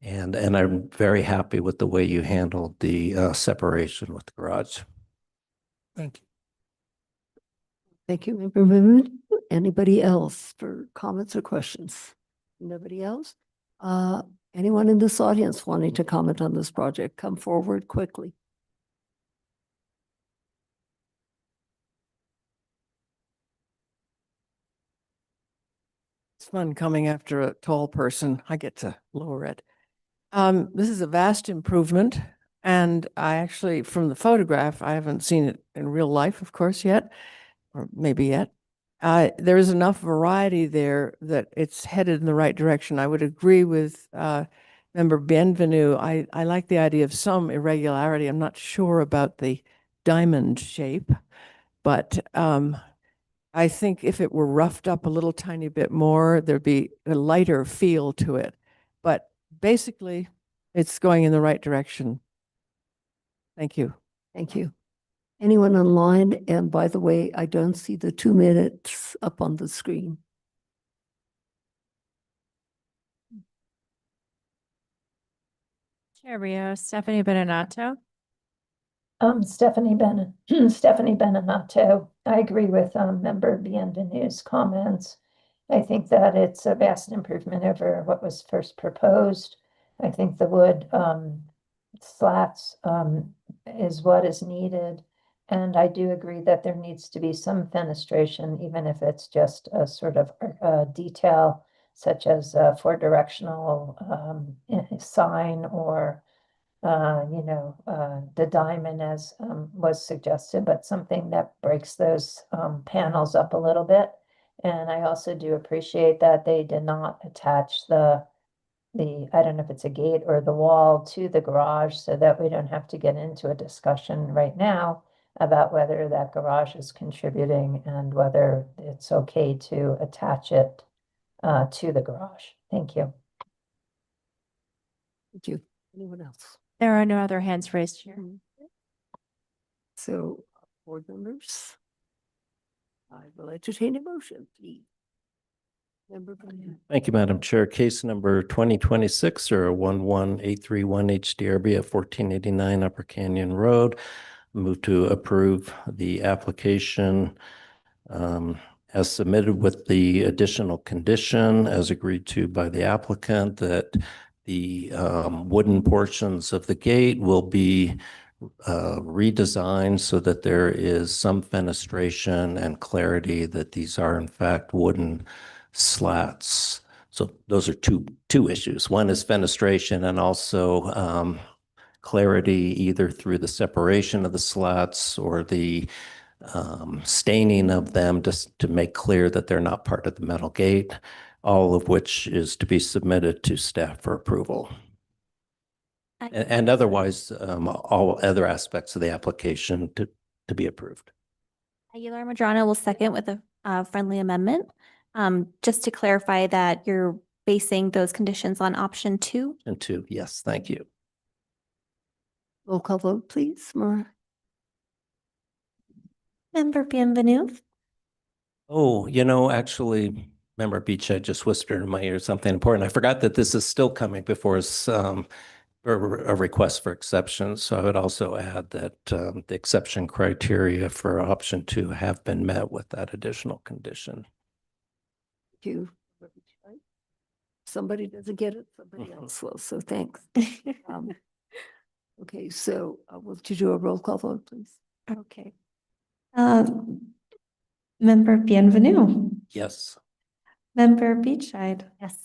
And I'm very happy with the way you handled the separation with the garage. Thank you. Thank you, Member Moon. Anybody else for comments or questions? Nobody else? Anyone in this audience wanting to comment on this project, come forward quickly. It's fun coming after a tall person. I get to lower it. This is a vast improvement. And I actually, from the photograph, I haven't seen it in real life, of course, yet, or maybe yet. There is enough variety there that it's headed in the right direction. I would agree with Member Bienvenue. I like the idea of some irregularity. I'm not sure about the diamond shape, but I think if it were roughed up a little tiny bit more, there'd be a lighter feel to it. But basically, it's going in the right direction. Thank you. Thank you. Anyone online? And by the way, I don't see the 2 minutes up on the screen. Chair Rio, Stephanie Benenato. Stephanie Benenato. I agree with Member Bienvenue's comments. I think that it's a vast improvement over what was first proposed. I think the wood slats is what is needed. And I do agree that there needs to be some fenestration, even if it's just a sort of detail, such as a 4-directional sign, or the diamond as was suggested, but something that breaks those panels up a little bit. And I also do appreciate that they did not attach the I don't know if it's a gate or the wall to the garage, so that we don't have to get into a discussion right now about whether that garage is contributing and whether it's okay to attach it to the garage. Thank you. Thank you. Anyone else? There are no other hands raised here. So, board members, I will entertain a motion, please. Member Brennan. Thank you, Madam Chair. Case number 2026 or 11831 HDRB at 1489 Upper Canyon Road. Move to approve the application as submitted with the additional condition as agreed to by the applicant that the wooden portions of the gate will be redesigned so that there is some fenestration and clarity that these are in fact wooden slats. So those are two issues. One is fenestration and also clarity either through the separation of the slats or the staining of them just to make clear that they're not part of the metal gate. all of which is to be submitted to staff for approval. And otherwise, all other aspects of the application to be approved. Aguilar Madrano will second with a friendly amendment. Just to clarify that you're basing those conditions on option 2. And two, yes, thank you. Roll call vote, please, Maura. Member Bienvenue? Oh, actually, Member Beach just whispered in my ear something important. I forgot that this is still coming before us, for a request for exceptions. So I would also add that the exception criteria for option 2 have been met with that additional condition. Thank you. Somebody doesn't get it, somebody else will, so thanks. Okay, so will you do a roll call vote, please? Okay. Member Bienvenue? Yes. Member Beachside? Yes.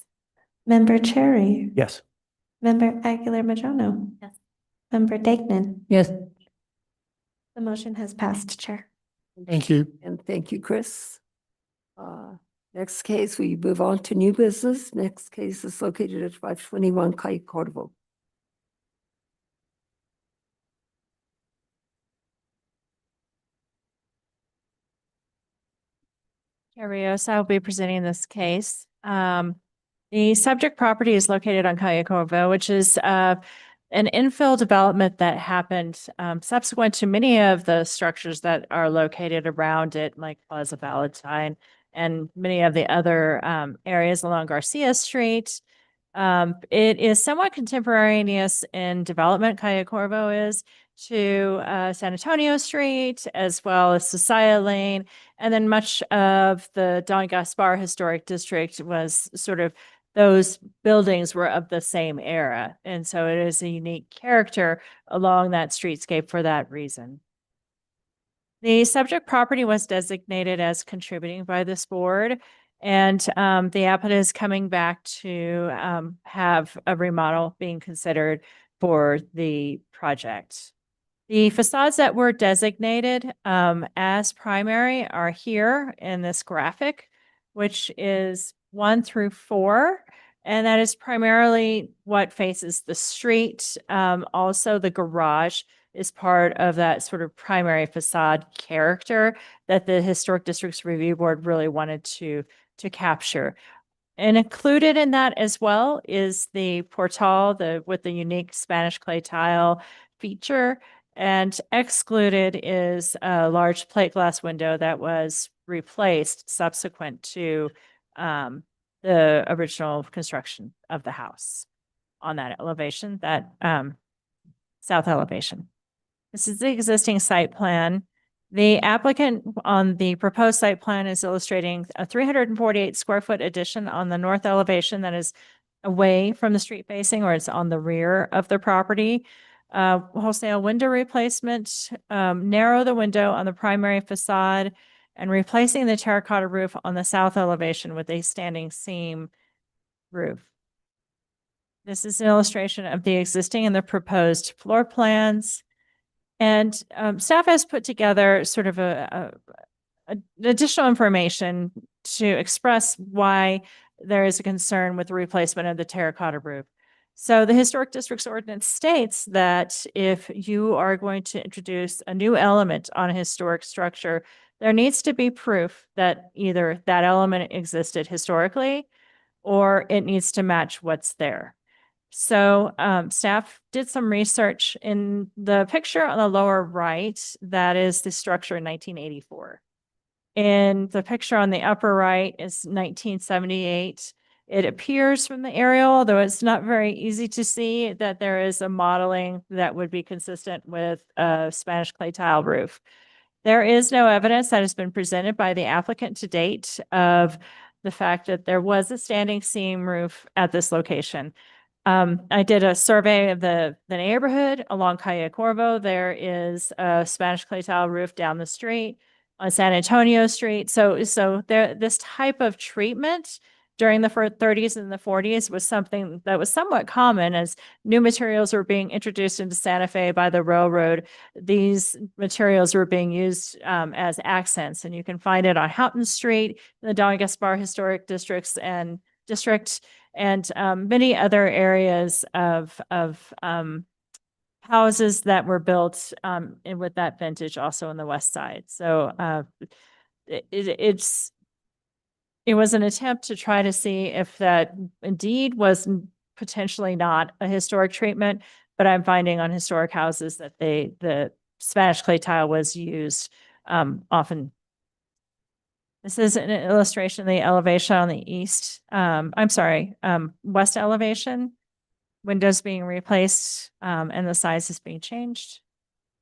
Member Cherry? Yes. Member Aguilar Madrano? Yes. Member Degnan? Yes. The motion has passed, Chair. Thank you. And thank you, Chris. Next case, we move on to new business. Next case is located at 521 Calle Corvo. Rios, I'll be presenting this case. The subject property is located on Calle Corvo, which is an infill development that happened subsequent to many of the structures that are located around it, like Plaza Valentine and many of the other areas along Garcia Street. It is somewhat contemporaneous in development, Calle Corvo is, to San Antonio Street, as well as Society Lane. And then much of the Don Gaspar Historic District was sort of, those buildings were of the same era. And so it is a unique character along that streetscape for that reason. The subject property was designated as contributing by this board, and the applicant is coming back to have a remodel being considered for the project. The facades that were designated as primary are here in this graphic, which is 1 through 4. And that is primarily what faces the street. Also, the garage is part of that sort of primary facade character that the Historic Districts Review Board really wanted to capture. And included in that as well is the portal with the unique Spanish clay tile feature. And excluded is a large plate glass window that was replaced subsequent to the original construction of the house on that elevation, that south elevation. This is the existing site plan. The applicant on the proposed site plan is illustrating a 348 square foot addition on the north elevation that is away from the street facing, or it's on the rear of the property. Wholesale window replacement, narrow the window on the primary facade, and replacing the terracotta roof on the south elevation with a standing seam roof. This is an illustration of the existing and the proposed floor plans. And staff has put together sort of additional information to express why there is a concern with the replacement of the terracotta roof. So the Historic Districts Ordinance states that if you are going to introduce a new element on a historic structure, there needs to be proof that either that element existed historically or it needs to match what's there. So staff did some research. In the picture on the lower right, that is the structure in 1984. In the picture on the upper right is 1978. It appears from the aerial, although it's not very easy to see, that there is a modeling that would be consistent with a Spanish clay tile roof. There is no evidence that has been presented by the applicant to date of the fact that there was a standing seam roof at this location. I did a survey of the neighborhood along Calle Corvo. There is a Spanish clay tile roof down the street on San Antonio Street. So there, this type of treatment during the 30s and the 40s was something that was somewhat common as new materials were being introduced into Santa Fe by the railroad. These materials were being used as accents, and you can find it on Houghton Street, in the Don Gaspar Historic Districts, and district and many other areas of houses that were built and with that vintage also on the west side. So it was an attempt to try to see if that indeed was potentially not a historic treatment, but I'm finding on historic houses that the Spanish clay tile was used often. This is an illustration of the elevation on the east, west elevation. Windows being replaced and the size is being changed,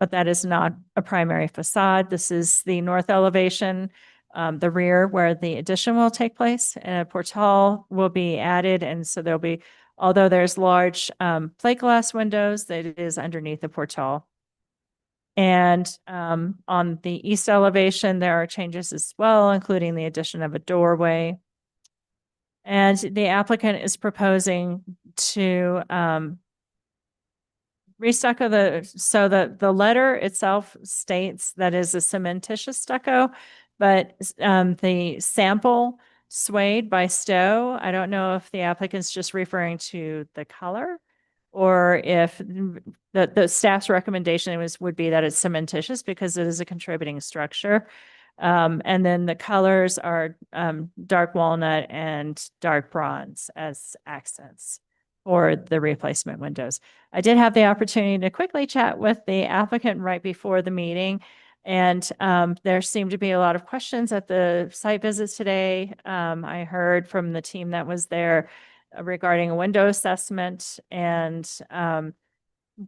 but that is not a primary facade. This is the north elevation, the rear where the addition will take place, and a portal will be added. And so there'll be, although there's large plate glass windows, that it is underneath the portal. And on the east elevation, there are changes as well, including the addition of a doorway. And the applicant is proposing to restucco the letter itself states that is a cementitious stucco, but the sample suede by Stowe, I don't know if the applicant's just referring to the color or if the staff's recommendation would be that it's cementitious because it is a contributing structure. And then the colors are dark walnut and dark bronze as accents for the replacement windows. I did have the opportunity to quickly chat with the applicant right before the meeting, and there seemed to be a lot of questions at the site visits today. I heard from the team that was there regarding a window assessment, and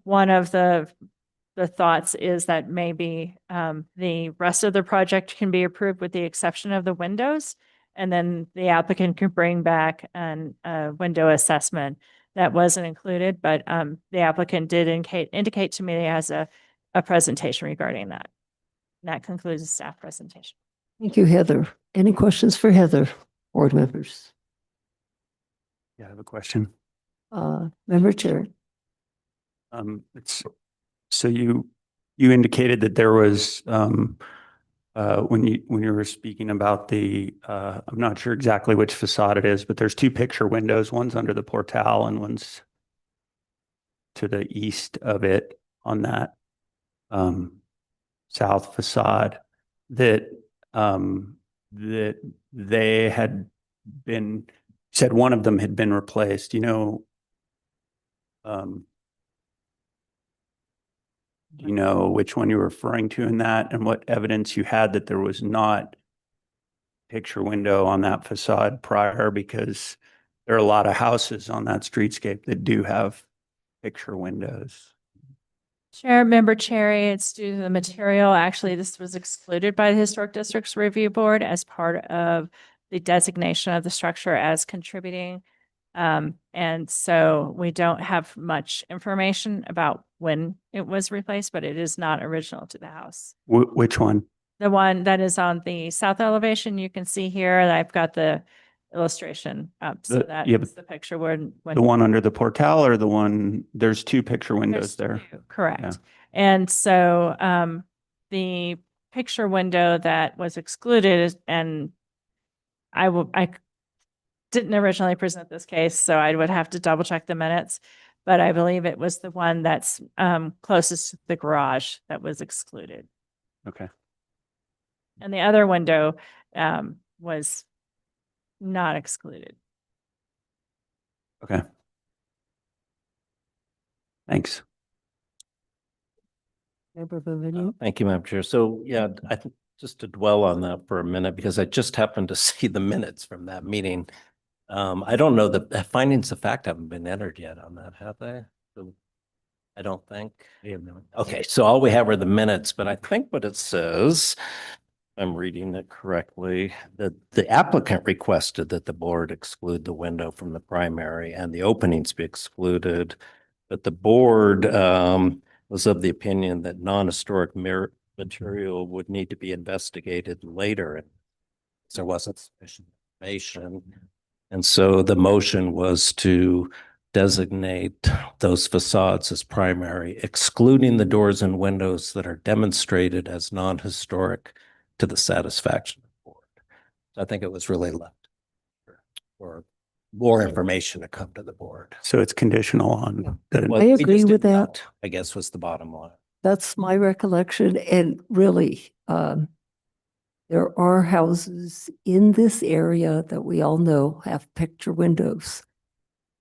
one of the thoughts is that maybe the rest of the project can be approved with the exception of the windows, and then the applicant could bring back a window assessment that wasn't included, but the applicant did indicate to me he has a presentation regarding that. And that concludes the staff presentation. Thank you, Heather. Any questions for Heather, board members? Yeah, I have a question. Member Chair. So you indicated that there was when you were speaking about the I'm not sure exactly which facade it is, but there's two picture windows. One's under the portal and one's to the east of it on that south facade that they had been said one of them had been replaced. Do you know which one you're referring to in that and what evidence you had that there was not picture window on that facade prior? Because there are a lot of houses on that streetscape that do have picture windows. Chair, Member Cherry, it's due to the material. Actually, this was excluded by the Historic Districts Review Board as part of the designation of the structure as contributing. And so we don't have much information about when it was replaced, but it is not original to the house. Which one? The one that is on the south elevation, you can see here, that I've got the illustration up. So that is the picture when the one under the portal or the one, there's two picture windows there. Correct. Yeah. And so the picture window that was excluded, and I didn't originally present this case, so I would have to double check the minutes, but I believe it was the one that's closest to the garage that was excluded. Okay. And the other window was not excluded. Okay. Thanks. Member Benvenu. Thank you, Madam Chair. So yeah, I think just to dwell on that for a minute, because I just happened to see the minutes from that meeting. I don't know, the findings of fact haven't been entered yet on that, have they? So, I don't think. Okay, so all we have are the minutes, but I think what it says, if I'm reading it correctly, that the applicant requested that the board exclude the window from the primary and the openings be excluded. But the board was of the opinion that non-historic material would need to be investigated later. There wasn't sufficient information. And so the motion was to designate those facades as primary, excluding the doors and windows that are demonstrated as non-historic to the satisfaction of the board. So I think it was really left for more information to come to the board. So it's conditional on the, Well, I we agree just with didn't know, that. I guess was the bottom line. That's my recollection. And really, there are houses in this area that we all know have picture windows.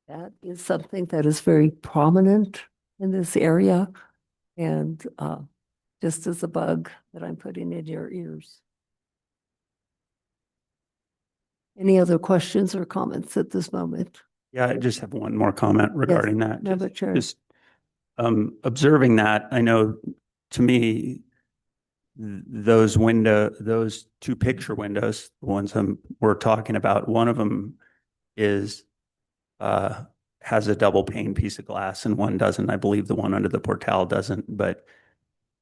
That is something that is very prominent in this area. And just as a bug that I'm putting in your ears. Any other questions or comments at this moment? yeah, I just have one more comment regarding that. Member Chair. Just observing that, I know to me, those two picture windows, the ones we're talking about, one of them is has a double pane piece of glass and one doesn't. I believe the one under the portal doesn't, but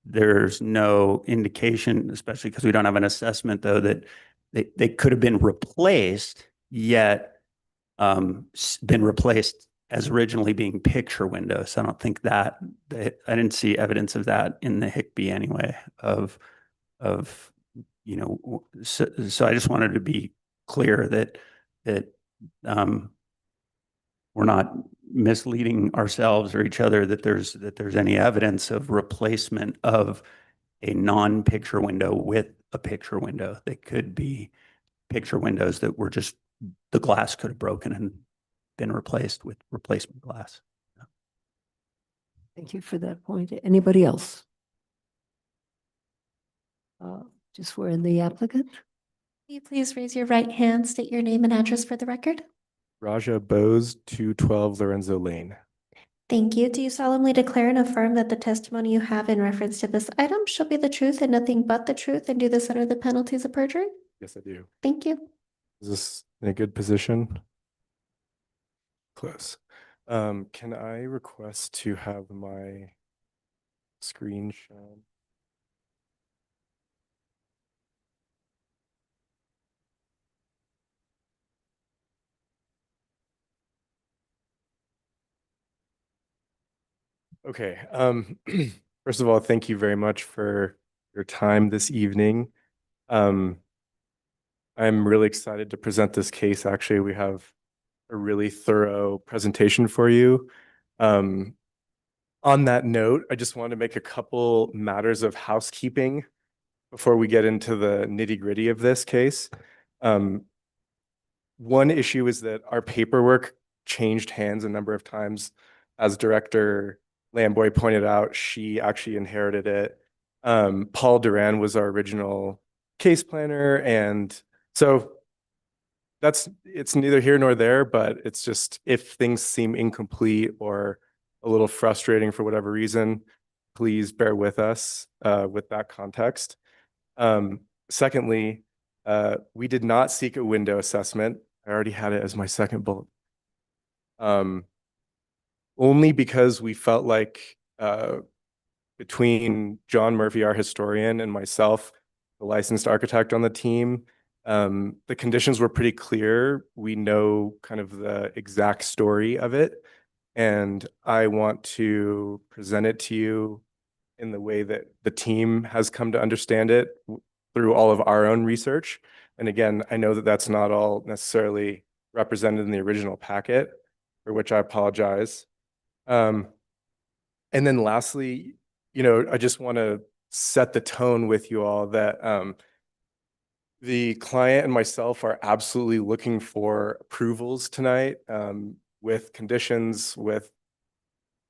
there's no indication, especially because we don't have an assessment though, that they could have been replaced, yet been replaced as originally being picture windows. I don't think I didn't see evidence of that in the Hickby anyway, so I just wanted to be clear that we're not misleading ourselves or each other, that there's any evidence of replacement of a non-picture window with a picture window. They could be picture windows that were just, the glass could have broken and been replaced with replacement glass. Thank you for that point. Anybody else? Just swear in the applicant. Will you please raise your right hand, state your name and address for the record? Raja Bose, 212 Lorenzo Lane. Thank you. Do you solemnly declare and affirm that the testimony you have in reference to this item shall be the truth and nothing but the truth, and do this under the penalties of perjury? Yes, I do. Thank you. Is this in a good position? Close. Can I request to have my screen shown? Okay. First of all, thank you very much for your time this evening. I'm really excited to present this case. Actually, we have a really thorough presentation for you. On that note, I just want to make a couple matters of housekeeping before we get into the nitty-gritty of this case. One issue is that our paperwork changed hands a number of times. As Director Lamboy pointed out, she actually inherited it. Paul Duran was our original case planner, and so it's neither here nor there, but it's just, if things seem incomplete or a little frustrating for whatever reason, please bear with us with that context. Secondly, we did not seek a window assessment. I already had it as my second bullet. Only because we felt like between John Murphy, our historian, and myself, the licensed architect on the team, the conditions were pretty clear. We know kind of the exact story of it, and I want to present it to you in the way that the team has come to understand it through all of our own research. And again, I know that that's not all necessarily represented in the original packet, for which I apologize. And then lastly, I just want to set the tone with you all that the client and myself are absolutely looking for approvals tonight, with conditions, with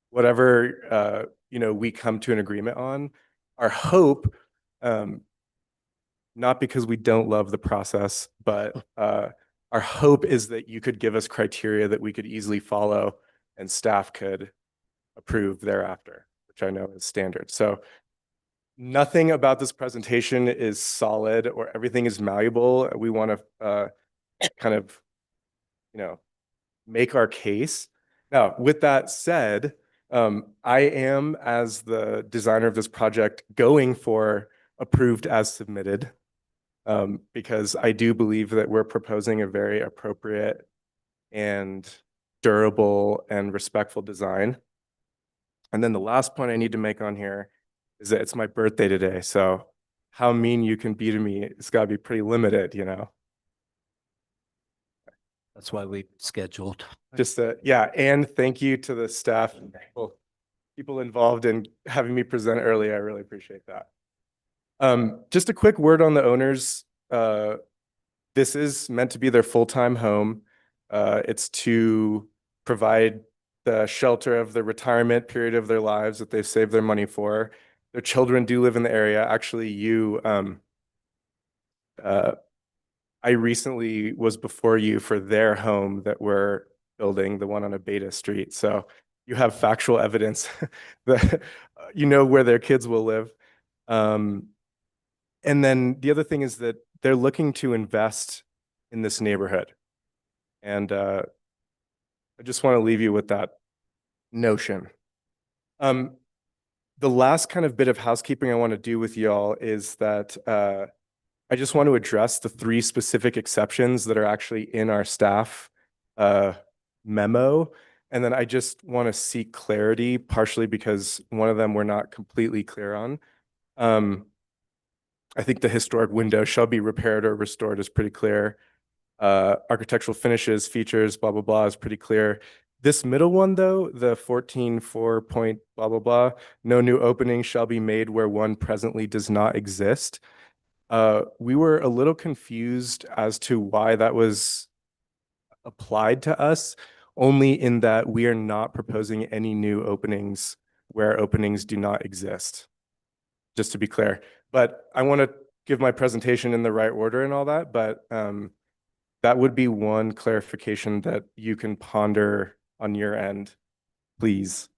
whatever we come to an agreement on. Our hope, not because we don't love the process, but our hope is that you could give us criteria that we could easily follow and staff could approve thereafter, which I know is standard. So nothing about this presentation is solid or everything is malleable. We want to kind of, make our case. Now, with that said, I am, as the designer of this project, going for approved as submitted, because I do believe that we're proposing a very appropriate and durable and respectful design. And then the last point I need to make on here is that it's my birthday today. So how mean you can be to me, it's got to be pretty limited, That's why we scheduled. Just yeah, and thank you to the staff and people involved in having me present early. I really appreciate that. Just a quick word on the owners. This is meant to be their full-time home. It's to provide the shelter of the retirement period of their lives that they've saved their money for. Their children do live in the area. Actually, I recently was before you for their home that we're building, the one on Abeta Street. So you have factual evidence that you know where their kids will live. And then the other thing is that they're looking to invest in this neighborhood. And I just want to leave you with that notion. The last kind of bit of housekeeping I want to do with y'all is that I just want to address the 3 specific exceptions that are actually in our staff memo. And then I just want to seek clarity, partially because one of them we're not completely clear on. I think the historic window shall be repaired or restored is pretty clear. Architectural finishes, features, blah, blah, blah is pretty clear. This middle one though, the 14.4 point blah, blah, blah, no new opening shall be made where one presently does not exist. We were a little confused as to why that was applied to us, only in that we are not proposing any new openings where openings do not exist, just to be clear. But I want to give my presentation in the right order and all that, but that would be one clarification that you can ponder on your end, please.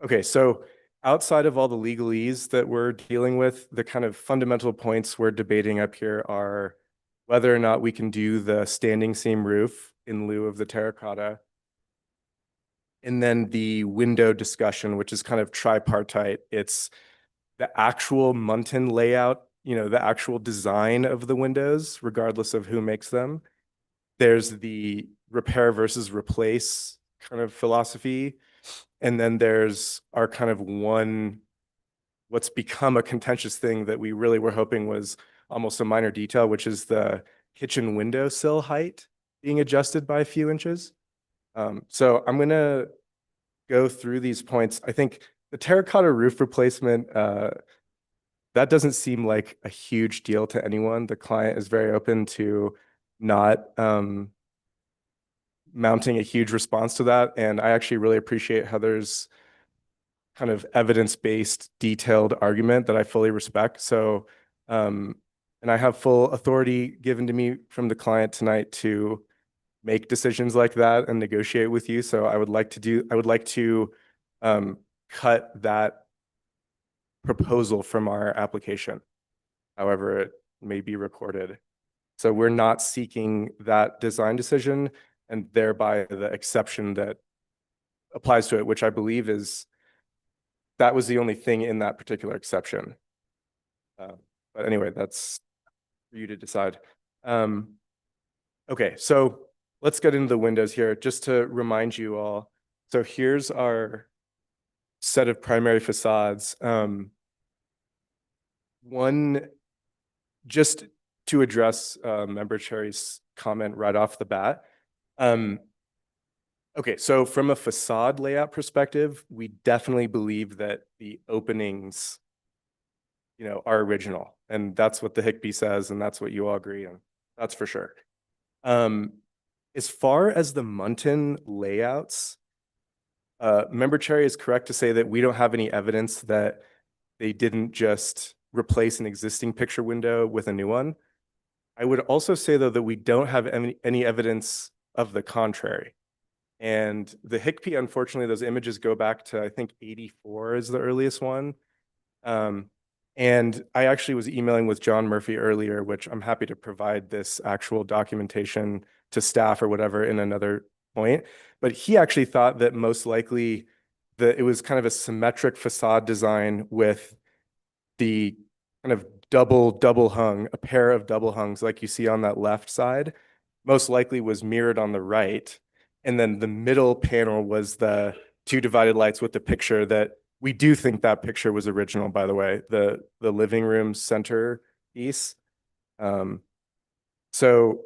Okay, so outside of all the legalese that we're dealing with, the kind of fundamental points we're debating up here are whether or not we can do the standing seam roof in lieu of the terracotta. And then the window discussion, which is kind of tripartite. It's the actual Muntin layout, you know, the actual design of the windows, regardless of who makes them. There's the repair versus replace kind of philosophy. And then there's our kind of what's become a contentious thing that we really were hoping was almost a minor detail, which is the kitchen window sill height being adjusted by a few inches. So I'm going to go through these points. I think the terracotta roof replacement, that doesn't seem like a huge deal to anyone. The client is very open to not mounting a huge response to that. And I actually really appreciate Heather's kind of evidence-based, detailed argument that I fully respect. So, and I have full authority given to me from the client tonight to make decisions like that and negotiate with you. So I would like to cut that proposal from our application, however it may be recorded. So we're not seeking that design decision and thereby the exception that applies to it, which I believe is, that was the only thing in that particular exception. But anyway, that's for you to decide. Okay, so let's get into the windows here, just to remind you all. So here's our set of primary facades. One, just to address Member Cherry's comment right off the bat. Okay, so from a facade layout perspective, we definitely believe that the openings, you know, are original, and that's what the HICP says, and that's what you all agree on. That's for sure. As far as the Muntin layouts, Member Cherry is correct to say that we don't have any evidence that they didn't just replace an existing picture window with a new one. I would also say, though, that we don't have any evidence of the contrary. And the HICP, unfortunately, those images go back to, I think, 84 is the earliest one. And I actually was emailing with John Murphy earlier, which I'm happy to provide this actual documentation to staff or whatever in another point. But he actually thought that most likely that it was kind of a symmetric facade design with the kind of double hung, a pair of double hungs like you see on that left side, most likely was mirrored on the right. And then the middle panel was the 2 divided lights with the picture that we do think that picture was original, by the way, the living room center piece. So,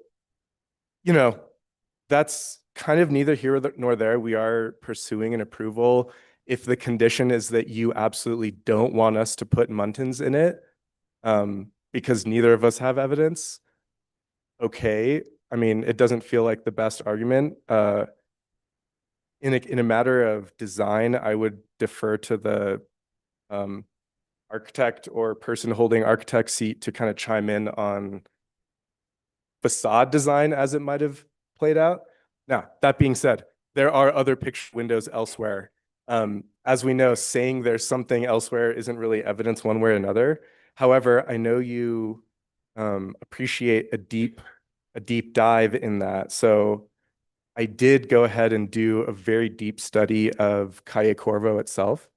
you know, that's kind of neither here nor there. We are pursuing an approval. If the condition is that you absolutely don't want us to put Muntins in it, because neither of us have evidence, okay. I mean, it doesn't feel like the best argument. In a matter of design, I would defer to the architect or person holding architect seat to kind of chime in on facade design as it might have played out. Now, that being said, there are other picture windows elsewhere. As we know, saying there's something elsewhere isn't really evidence one way or another. However, I know you appreciate a deep dive in that. So I did go ahead and do a very deep study of Calle Corvo itself.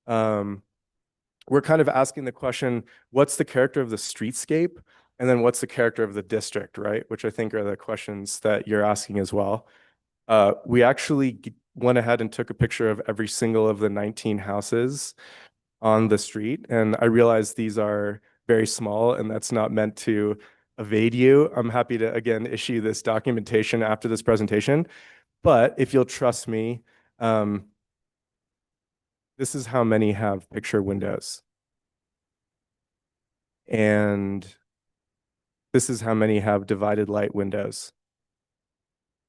We're kind of asking the question, what's the character of the streetscape? And then what's the character of the district, right? Which I think are the questions that you're asking as well. We actually went ahead and took a picture of every single of the 19 houses on the street. And I realize these are very small and that's not meant to evade you. I'm happy to, again, issue this documentation after this presentation. But if you'll trust me, this is how many have picture windows. And this is how many have divided light windows.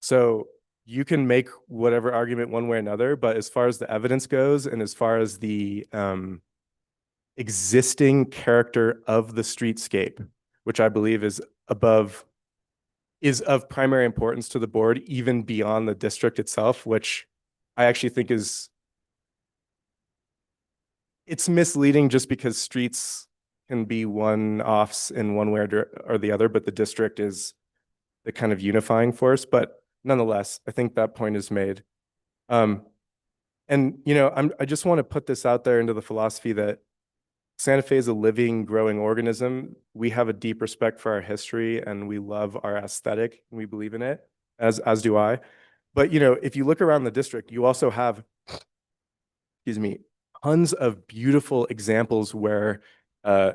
So you can make whatever argument one way or another, but as far as the evidence goes and as far as the existing character of the streetscape, which I believe is of primary importance to the board, even beyond the district itself, which I actually think it's misleading just because streets can be one-offs in one way or the other, but the district is the kind of unifying force. But nonetheless, I think that point is made. And you know, I just want to put this out there into the philosophy that Santa Fe is a living, growing organism. We have a deep respect for our history and we love our aesthetic and we believe in it, as do I. But you know, if you look around the district, you also have, excuse me, tons of beautiful examples where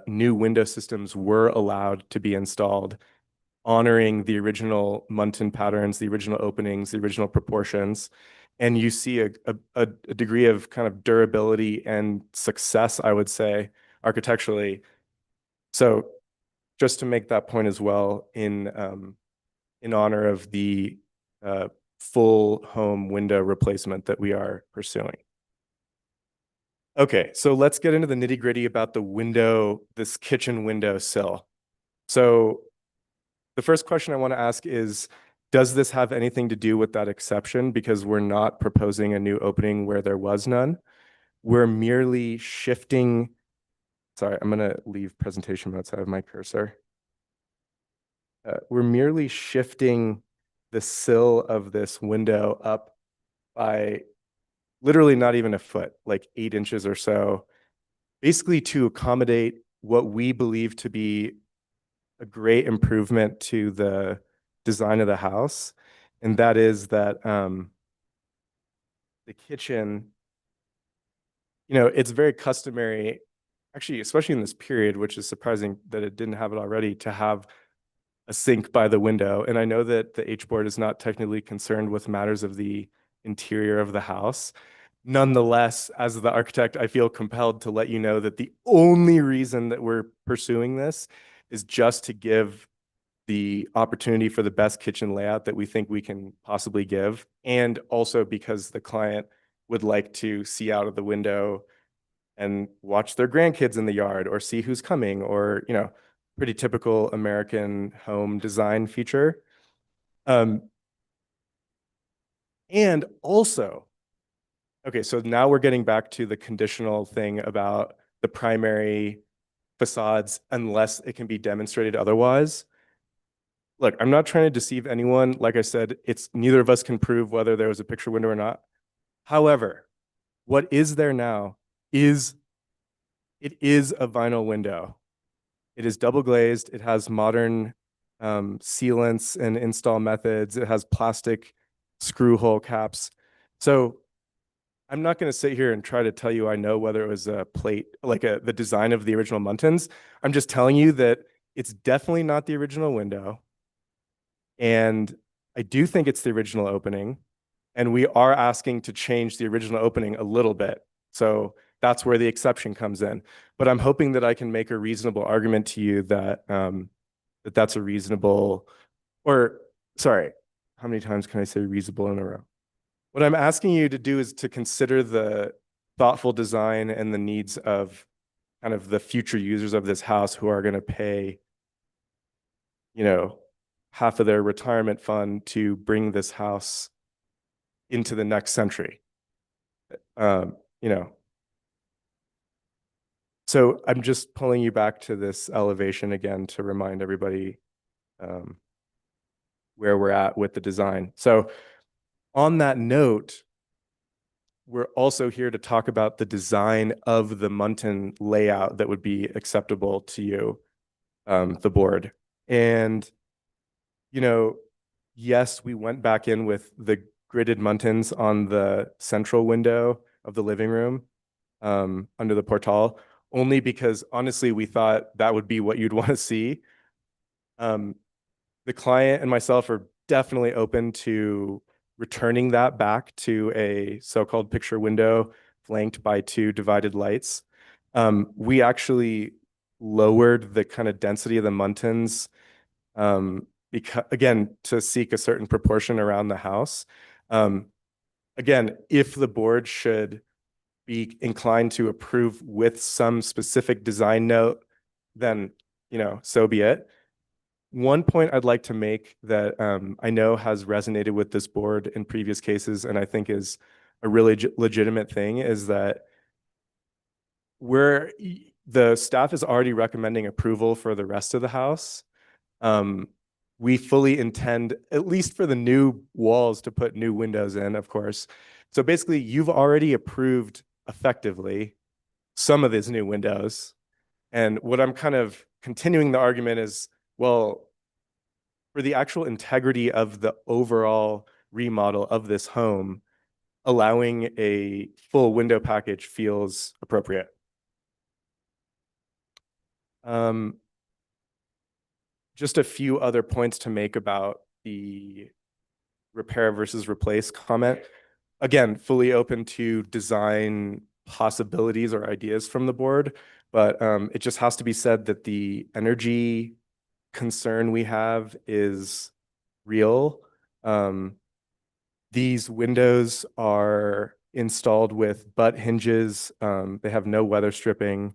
new window systems were allowed to be installed, honoring the original Muntin patterns, the original openings, the original proportions. And you see a degree of kind of durability and success, I would say, architecturally. So just to make that point as well, in honor of the full home window replacement that we are pursuing. Okay, so let's get into the nitty gritty about the window, this kitchen window sill. So the first question I want to ask is, does this have anything to do with that exception? Because we're not proposing a new opening where there was none. We're merely shifting, sorry, I'm going to leave presentation mode so I have my cursor. We're merely shifting the sill of this window up by literally not even a foot, like 8 inches or so, basically to accommodate what we believe to be a great improvement to the design of the house. And that is that the kitchen, you know, it's very customary, actually, especially in this period, which is surprising that it didn't have it already, to have a sink by the window. And I know that the H board is not technically concerned with matters of the interior of the house. Nonetheless, as the architect, I feel compelled to let you know that the only reason that we're pursuing this is just to give the opportunity for the best kitchen layout that we think we can possibly give. And also because the client would like to see out of the window and watch their grandkids in the yard or see who's coming, or, you know, pretty typical American home design feature. And also, okay, so now we're getting back to the conditional thing about the primary facades unless it can be demonstrated otherwise. Look, I'm not trying to deceive anyone. Like I said, it's neither of us can prove whether there was a picture window or not. However, what is there now is it is a vinyl window. It is double glazed. It has modern sealants and install methods. It has plastic screw hole caps. So I'm not going to sit here and try to tell you I know whether it was a plate, like the design of the original Muntins. I'm just telling you that it's definitely not the original window. And I do think it's the original opening. And we are asking to change the original opening a little bit. So that's where the exception comes in. But I'm hoping that I can make a reasonable argument to you that that's a reasonable, or sorry, how many times can I say reasonable in a row? What I'm asking you to do is to consider the thoughtful design and the needs of kind of the future users of this house who are going to pay, you know, half of their retirement fund to bring this house into the next century. You know, so I'm just pulling you back to this elevation again to remind everybody where we're at with the design. So on that note, we're also here to talk about the design of the Muntin layout that would be acceptable to you, the board. And, you know, yes, we went back in with the gridded Muntins on the central window of the living room under the portal, only because honestly, we thought that would be what you'd want to see. The client and myself are definitely open to returning that back to a so-called picture window flanked by 2 divided lights. We actually lowered the kind of density of the Muntins because, again, to seek a certain proportion around the house. Again, if the board should be inclined to approve with some specific design note, then, you know, so be it. One point I'd like to make that I know has resonated with this board in previous cases, and I think is a really legitimate thing, is that the staff is already recommending approval for the rest of the house. We fully intend, at least for the new walls, to put new windows in, of course. So basically, you've already approved effectively some of these new windows. And what I'm kind of continuing the argument is, well, for the actual integrity of the overall remodel of this home, allowing a full window package feels appropriate. Just a few other points to make about the repair versus replace comment. Again, fully open to design possibilities or ideas from the board, but it just has to be said that the energy concern we have is real. These windows are installed with butt hinges. They have no weather stripping,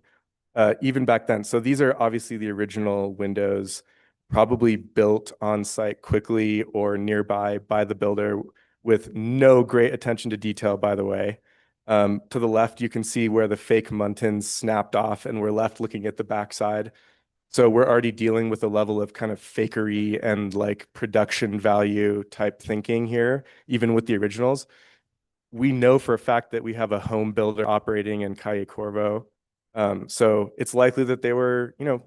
even back then. So these are obviously the original windows, probably built on site quickly or nearby by the builder with no great attention to detail, by the way. To the left, you can see where the fake Muntins snapped off, and we're left looking at the backside. So we're already dealing with a level of kind of fakery and like production value type thinking here, even with the originals. We know for a fact that we have a home builder operating in Calle Corvo. So it's likely that they were, you know,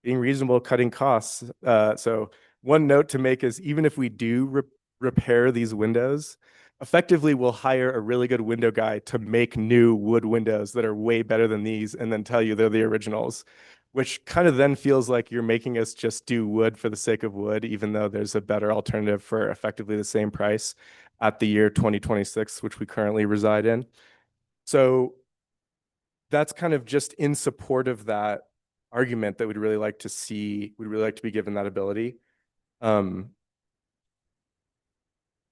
being reasonable, cutting costs. So one note to make is, even if we do repair these windows, effectively we'll hire a really good window guy to make new wood windows that are way better than these, and then tell you they're the originals, which kind of then feels like you're making us just do wood for the sake of wood, even though there's a better alternative for effectively the same price at the year 2026, which we currently reside in. So that's kind of just in support of that argument that we'd really like to see, we'd really like to be given that ability.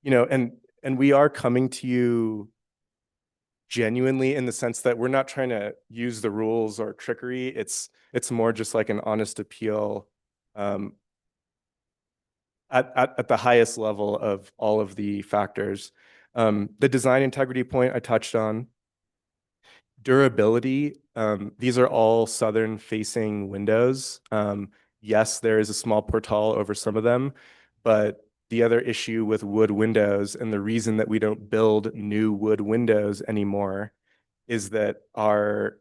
You know, and we are coming to you genuinely in the sense that we're not trying to use the rules or trickery. It's more just like an honest appeal at the highest level of all of the factors. The design integrity point I touched on. Durability, these are all southern facing windows. Yes, there is a small portal over some of them, but the other issue with wood windows, and the reason that we don't build new wood windows anymore, is that our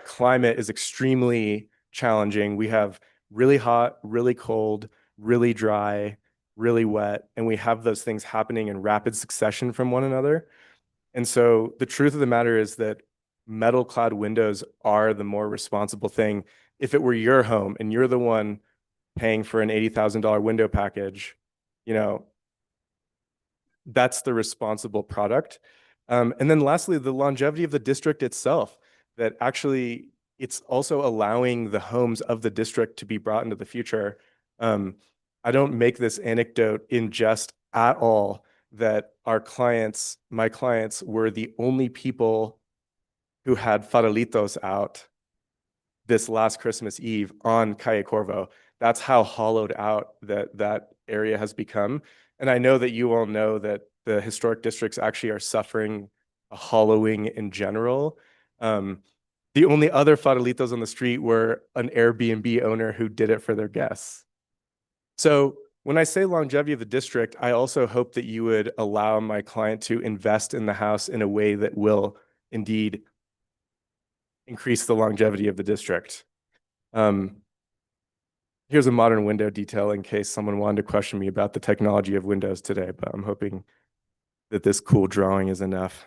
climate is extremely challenging. We have really hot, really cold, really dry, really wet, and we have those things happening in rapid succession from one another. And so the truth of the matter is that metal clad windows are the more responsible thing. If it were your home and you're the one paying for an $80,000 window package, you know, that's the responsible product. And then lastly, the longevity of the district itself, that actually it's also allowing the homes of the district to be brought into the future. I don't make this anecdote in jest at all that our clients, my clients, were the only people who had farolitos out this last Christmas Eve on Calle Corvo. That's how hollowed out that area has become. And I know that you all know that the historic districts actually are suffering a hollowing in general. The only other farolitos on the street were an Airbnb owner who did it for their guests. So when I say longevity of the district, I also hope that you would allow my client to invest in the house in a way that will indeed increase the longevity of the district. Here's a modern window detail in case someone wanted to question me about the technology of windows today, but I'm hoping that this cool drawing is enough.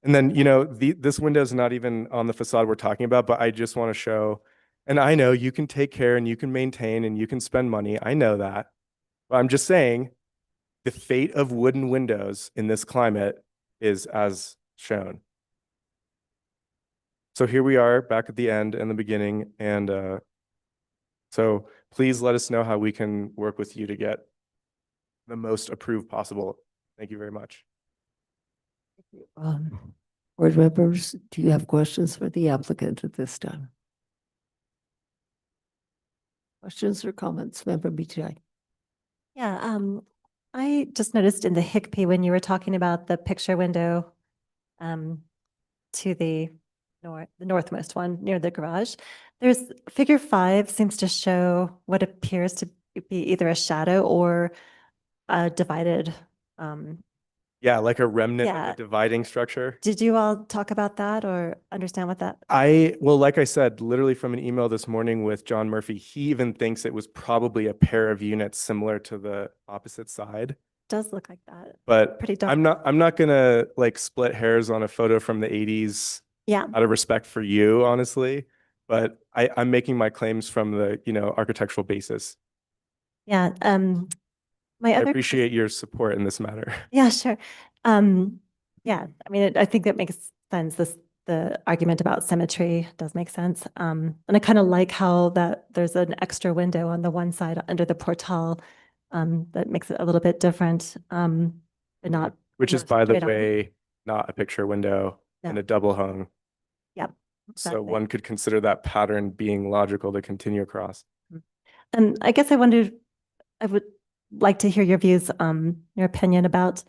And then, you know, this window is not even on the facade we're talking about, but I just want to show, and I know you can take care and you can maintain and you can spend money. I know that, but I'm just saying the fate of wooden windows in this climate is as shown. So here we are back at the end and the beginning. And so please let us know how we can work with you to get the most approved possible. Thank you very much. Board members, do you have questions for the applicant at this time? Questions or comments, Member BTI? Yeah, I just noticed in the HICP when you were talking about the picture window to the northmost one near the garage, there's figure 5 seems to show what appears to be either a shadow or a divided. Yeah, like a remnant Yeah. of a dividing structure. Did you all talk about that or understand what that? Well, like I said, literally from an email this morning with John Murphy, he even thinks it was probably a pair of units similar to the opposite side. Does look like that. But Pretty dark. I'm not gonna like split hairs on a photo from the 80s Yeah. out of respect for you, honestly. But I'm making my claims from the, you know, architectural basis. Yeah. My I other. appreciate your support in this matter. Yeah, sure. Yeah, I mean, I think that makes sense. The argument about symmetry does make sense. And I kind of like how that there's an extra window on the one side under the portal that makes it a little bit different, but not. Which is, not by the straight on. way, not a picture window and No. a double hung. Yep. So exactly. one could consider that pattern being logical to continue across. And I guess I would like to hear your views, your opinion about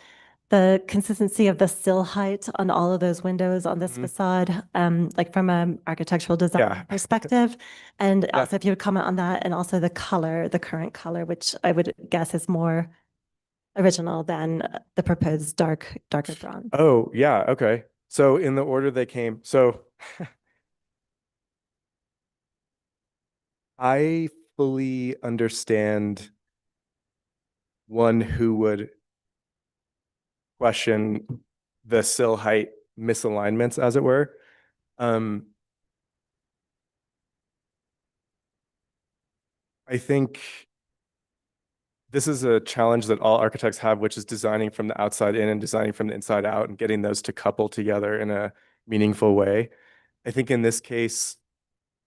the consistency of the sill height on all of those windows on this facade, like from an architectural design Yeah. perspective. And also if you would comment on that, and also the color, the current color, which I would guess is more original than the proposed darker bronze. Oh, yeah. Okay. So in the order they came, so I fully understand one who would question the sill height misalignments, as it were. I think this is a challenge that all architects have, which is designing from the outside in and designing from the inside out and getting those to couple together in a meaningful way. I think in this case,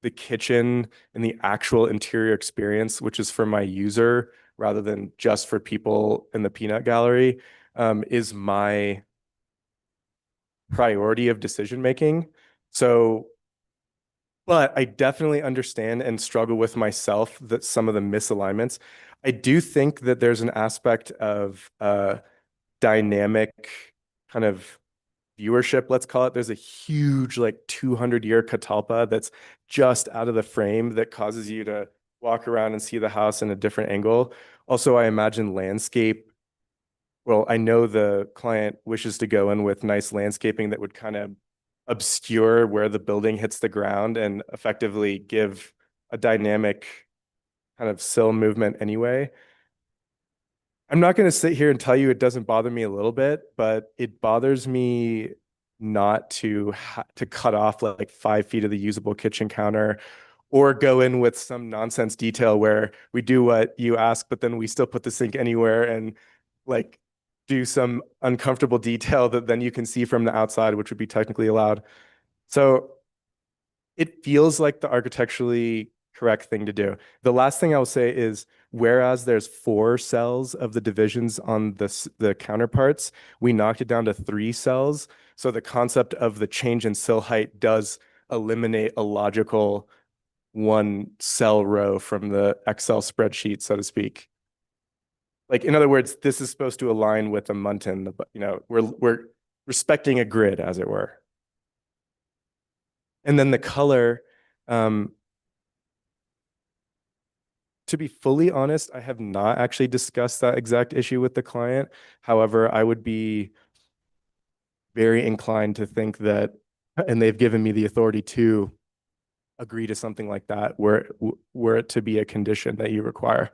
the kitchen and the actual interior experience, which is for my user rather than just for people in the peanut gallery, is my priority of decision making. So, but I definitely understand and struggle with myself that some of the misalignments. I do think that there's an aspect of dynamic kind of viewership, let's call it. There's a huge like 200-year catalpa that's just out of the frame that causes you to walk around and see the house in a different angle. Also, I imagine landscape. Well, I know the client wishes to go in with nice landscaping that would kind of obscure where the building hits the ground and effectively give a dynamic kind of sill movement anyway. I'm not going to sit here and tell you it doesn't bother me a little bit, but it bothers me not to cut off like 5 feet of the usable kitchen counter, or go in with some nonsense detail where we do what you ask, but then we still put the sink anywhere and like do some uncomfortable detail that then you can see from the outside, which would be technically allowed. So it feels like the architecturally correct thing to do. The last thing I'll say is, whereas there's 4 cells of the divisions on the counterparts, we knocked it down to 3 cells. So the concept of the change in sill height does eliminate a logical 1 cell row from the Excel spreadsheet, so to speak. Like, in other words, this is supposed to align with a Muntin, but we're respecting a grid, as it were. And then the color, to be fully honest, I have not actually discussed that exact issue with the client. However, I would be very inclined to think that, and they've given me the authority to agree to something like that, were it to be a condition that you require.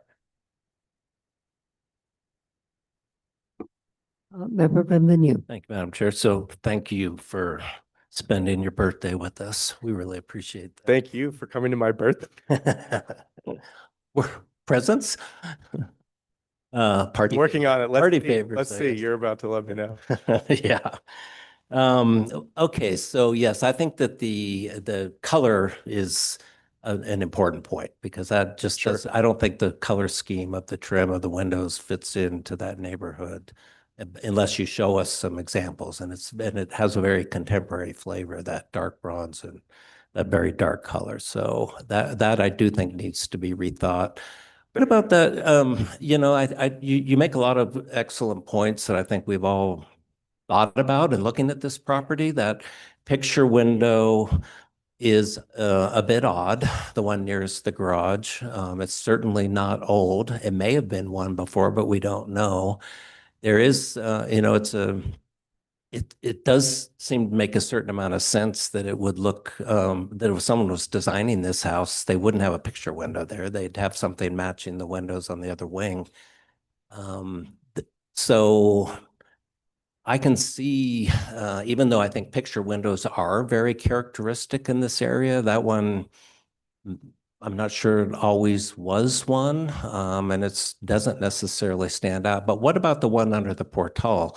Member Benvenu. Thank you, Madam Chair. So thank you for spending your birthday with us. We really appreciate that. Thank you for coming to my birthday. Presents? Party. Working on it. Party see. favors, Let's I see. guess. You're about to let me know. Yeah. Okay, so yes, I think that the color is an important point, because that just Sure. does, I don't think the color scheme of the trim of the windows fits into that neighborhood unless you show us some examples, and it has a very contemporary flavor, that dark bronze and that very dark color. So that I do think needs to be rethought. What about that? You make a lot of excellent points that I think we've all thought about in looking at this property. That picture window is a bit odd, the one nearest the garage. It's certainly not old. It may have been one before, but we don't know. There is, it does seem to make a certain amount of sense that it would look, that if someone was designing this house, they wouldn't have a picture window there. They'd have something matching the windows on the other wing. So I can see, even though I think picture windows are very characteristic in this area, that one, I'm not sure it always was one, and it doesn't necessarily stand out. But what about the one under the portal?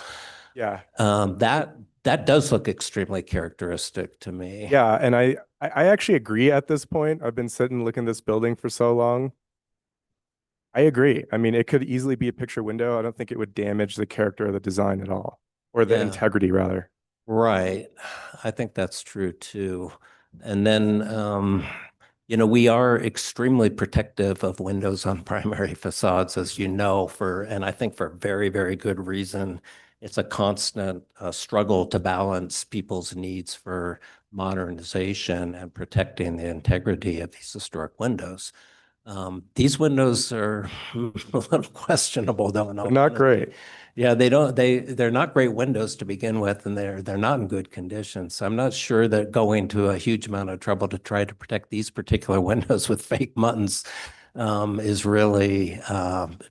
Yeah. That does look extremely characteristic to me. Yeah, and I actually agree at this point. I've been sitting looking at this building for so long. I agree. I mean, it could easily be a picture window. I don't think it would damage the character of the design at all, or the integrity rather. Right. I think that's true too. And then, we are extremely protective of windows on primary facades, as you know, and I think for very, very good reason. It's a constant struggle to balance people's needs for modernization and protecting the integrity of these historic windows. These windows are a little questionable, though. They're not great. Yeah, they're not great windows to begin with, and they're not in good condition. So I'm not sure that going to a huge amount of trouble to try to protect these particular windows with fake muttons is really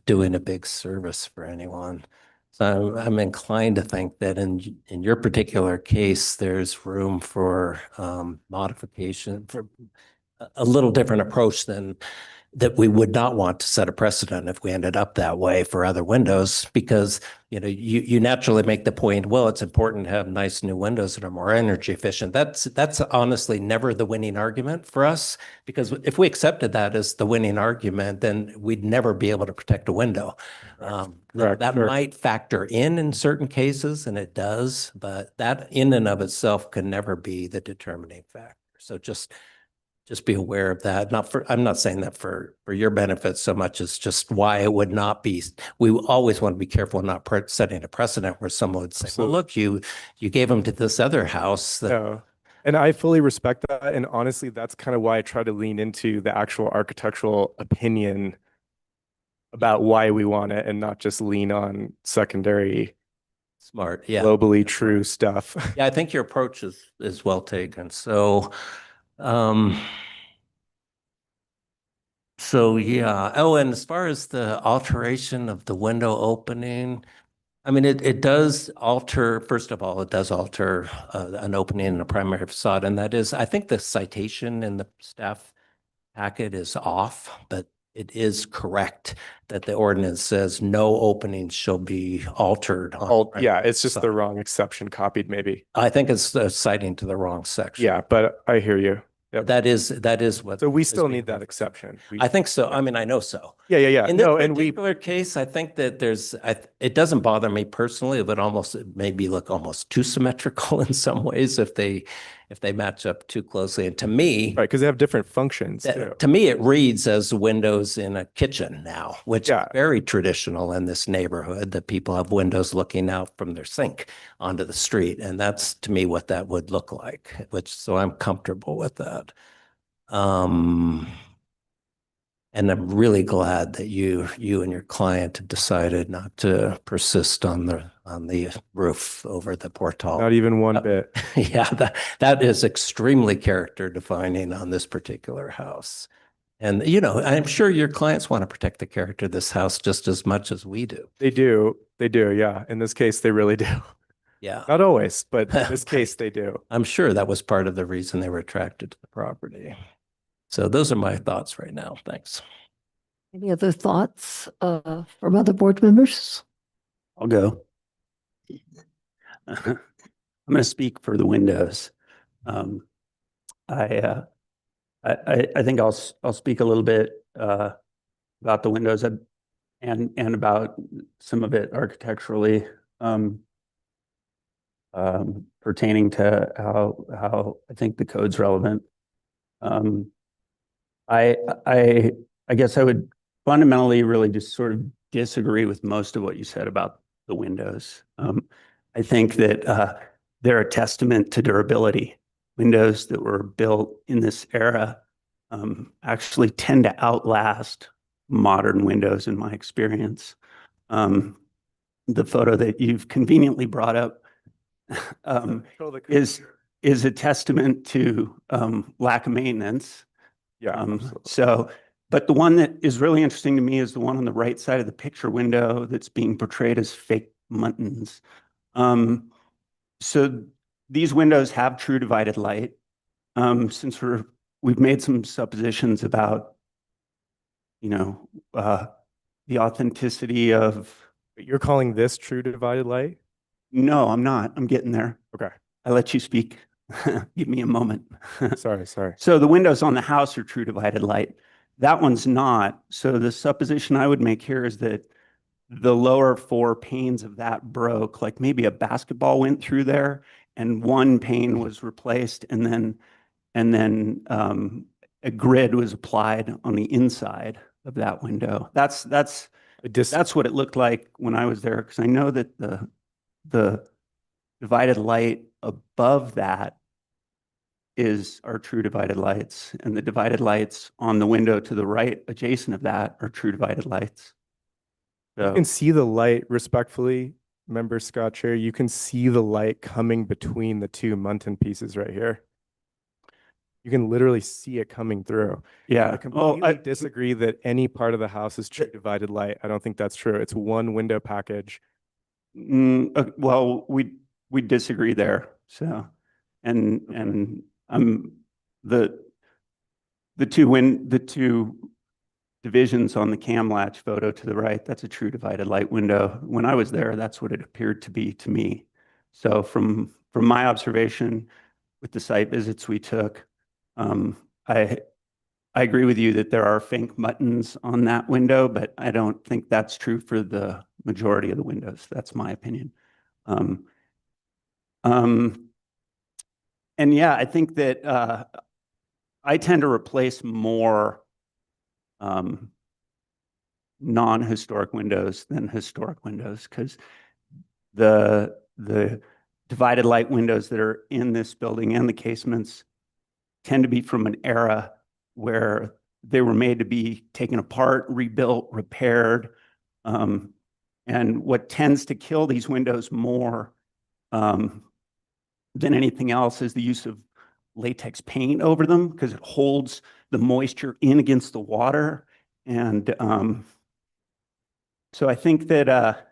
doing a big service for anyone. So I'm inclined to think that in your particular case, there's room for modification, for a little different approach than that we would not want to set a precedent if we ended up that way for other windows, because you naturally make the point, well, it's important to have nice new windows that are more energy efficient. That's honestly never the winning argument for us, because if we accepted that as the winning argument, then we'd never be able to protect a window. That might factor in certain cases, and it does, but that in and of itself can never be the determining factor. So just be aware of that. I'm not saying that for your benefit so much as just why it would not be. We always want to be careful not setting a precedent where someone would say, well, look, you gave them to this other house. No. And I fully respect that. And honestly, that's kind of why I try to lean into the actual architectural opinion about why we want it, and not just lean on secondary, smart, yeah, globally true stuff. Yeah, I think your approach is well taken. So yeah. Oh, and as far as the alteration of the window opening, I mean, it does alter, first of all, it does alter an opening in a primary facade. And that is, I think the citation in the staff packet is off, but it is correct that the ordinance says no openings shall be altered. Yeah, it's just the wrong exception copied maybe. I think it's citing to the wrong section. Yeah, but I hear you. Yep. That is what. So we is still being need that referenced. exception. I think so. I mean, I know so. Yeah. In this No, and we, particular case, I think that it doesn't bother me personally, but it maybe look almost too symmetrical in some ways if they match up too closely. And to me, right, because they have different functions too. to me, it reads as windows in a kitchen now, which Yeah. is very traditional in this neighborhood, that people have windows looking out from their sink onto the street. And that's to me what that would look like, so I'm comfortable with that. And I'm really glad that you and your client decided not to persist on the roof over the portal. Not even one bit. Yeah, that is extremely character defining on this particular house. And, I'm sure your clients want to protect the character of this house just as much as we do. They do. Yeah. In this case, they really do. Yeah. Not always, but in this case, they do. I'm sure that was part of the reason they were attracted to the property. So those are my thoughts right now. Thanks. Any other thoughts from other board members? I'll go. I'm going to speak for the windows. I think I'll speak a little bit about the windows and about some of it architecturally, pertaining to how I think the code's relevant. I guess I would fundamentally really just sort of disagree with most of what you said about the windows. I think that they're a testament to durability. Windows that were built in this era actually tend to outlast modern windows in my experience. The photo that you've conveniently brought up is a testament to lack of maintenance. Yeah. But the one that is really interesting to me is the one on the right side of the picture window that's being portrayed as fake muntins. So these windows have true divided light. Since we've made some suppositions about, the authenticity of. You're calling this true divided light? No, I'm not. I'm getting there. Okay. I let you speak. Give me a moment. Sorry. So the windows on the house are true divided light. That one's not. So the supposition I would make here is that the lower 4 panes of that broke, like maybe a basketball went through there and one pane was replaced and then a grid was applied on the inside of that window. That's what it looked like when I was there, because I know that the divided light above that are true divided lights, and the divided lights on the window to the right adjacent of that are true divided lights. So you can see the light, respectfully, Member Scott Chair, you can see the light coming between the two Muntin pieces right here. You can literally see it coming through. Yeah. I completely disagree that any part of the house is true divided light. I don't think that's true. It's one window package. Well, we disagree there. So, and the two divisions on the cam latch photo to the right, that's a true divided light window. When I was there, that's what it appeared to be to me. So from my observation with the site visits we took, I agree with you that there are fake muttons on that window, but I don't think that's true for the majority of the windows. That's my opinion. And yeah, I think that I tend to replace more non-historic windows than historic windows, because the divided light windows that are in this building and the casements tend to be from an era where they were made to be taken apart, rebuilt, repaired. And what tends to kill these windows more than anything else is the use of latex paint over them, because it holds the moisture in against the water. And so I think that,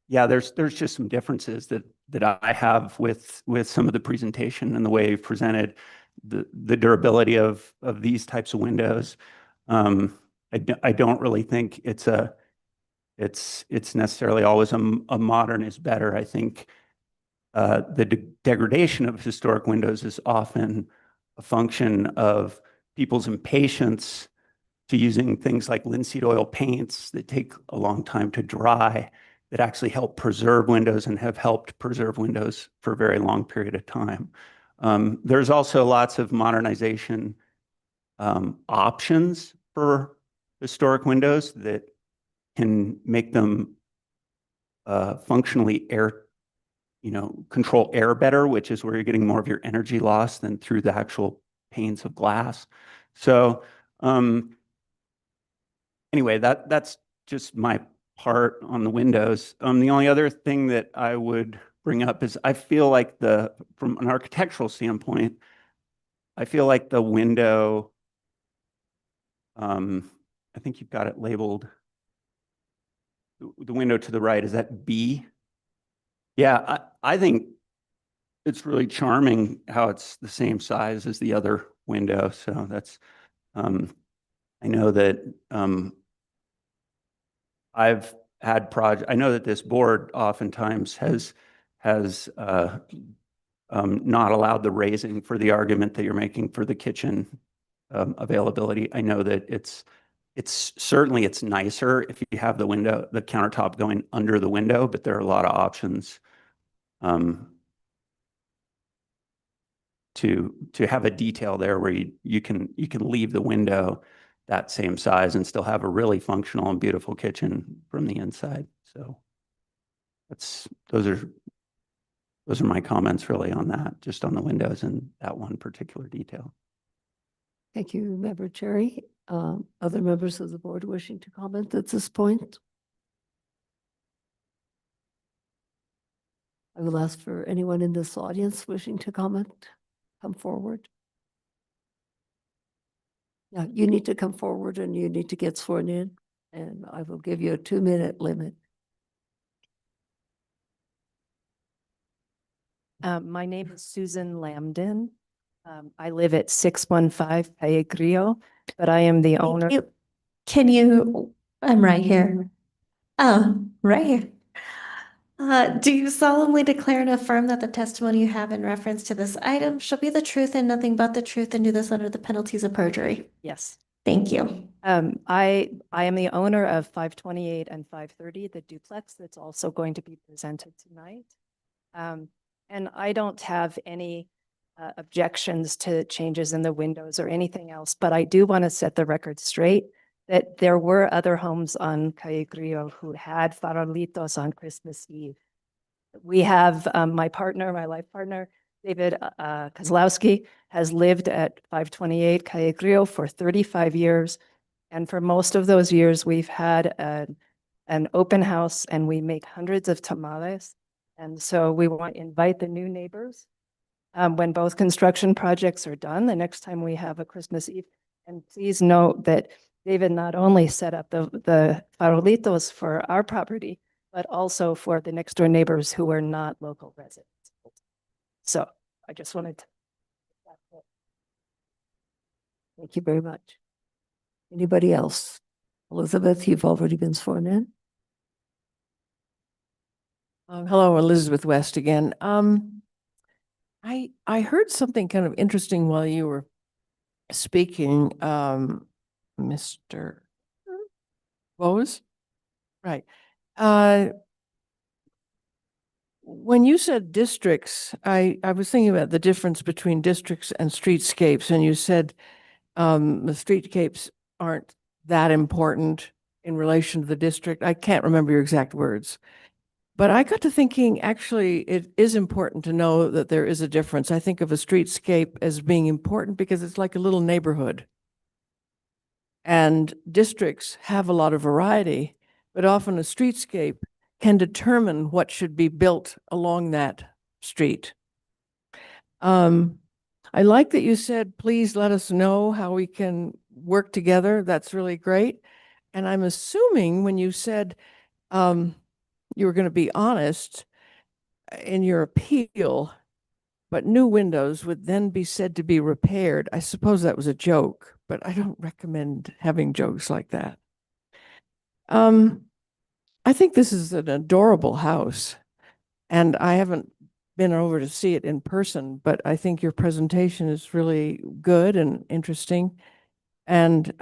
yeah, there's just some differences that I have with some of the presentation and the way you've presented. the durability of these types of windows. I don't really think it's necessarily always a modern is better. I think the degradation of historic windows is often a function of people's impatience to using things like linseed oil paints that take a long time to dry, that actually help preserve windows and have helped preserve windows for a very long period of time. There's also lots of modernization options for historic windows that can make them functionally control air better, which is where you're getting more of your energy loss than through the actual panes of glass. So anyway, that's just my part on the windows. The only other thing that I would bring up is I feel like from an architectural standpoint, I feel like the window, I think you've got it labeled, the window to the right, is that B? Yeah, I think it's really charming how it's the same size as the other window. So that's, I know that I've had I know that this board oftentimes has not allowed the raising for the argument that you're making for the kitchen availability. I know that it's certainly it's nicer if you have the countertop going under the window, but there are a lot of options to have a detail there where you can leave the window that same size and still have a really functional and beautiful kitchen from the inside. So those are my comments really on that, just on the windows and that one particular detail. Thank you, Member Cherry. Other members of the board wishing to comment at this point? I will ask for anyone in this audience wishing to comment, come forward. Yeah, you need to come forward and you need to get sworn in, and I will give you a 2-minute limit. My name is Susan Lambden. I live at 615 Calle Grillo, but I am the owner. I'm right here. Oh, right here. Do you solemnly declare and affirm that the testimony you have in reference to this item shall be the truth and nothing but the truth, and do this under the penalties of perjury? Yes. Thank you. I am the owner of 528 and 530, the duplex that's also going to be presented tonight. And I don't have any objections to changes in the windows or anything else, but I do want to set the record straight that there were other homes on Calle Grillo who had farolitos on Christmas Eve. We have my life partner, David Kozlowski, has lived at 528 Calle Grillo for 35 years. And for most of those years, we've had an open house and we make hundreds of tamales. And so we want to invite the new neighbors when both construction projects are done, the next time we have a Christmas Eve. And please note that David not only set up the farolitos for our property, but also for the next door neighbors who are not local residents. So I just wanted to. Thank you very much. Anybody else? Elizabeth, you've already been sworn in. Hello, Elizabeth West again. I heard something kind of interesting while you were speaking, Mr. Bose? Right. When you said districts, I was thinking about the difference between districts and streetscapes, and you said the streetscapes aren't that important in relation to the district. I can't remember your exact words. But I got to thinking, actually, it is important to know that there is a difference. I think of a streetscape as being important because it's like a little neighborhood. And districts have a lot of variety, but often a streetscape can determine what should be built along that street. I like that you said, please let us know how we can work together. That's really great. And I'm assuming when you said you were going to be honest in your appeal, but new windows would then be said to be repaired. I suppose that was a joke, but I don't recommend having jokes like that. I think this is an adorable house, and I haven't been over to see it in person, but I think your presentation is really good and interesting. And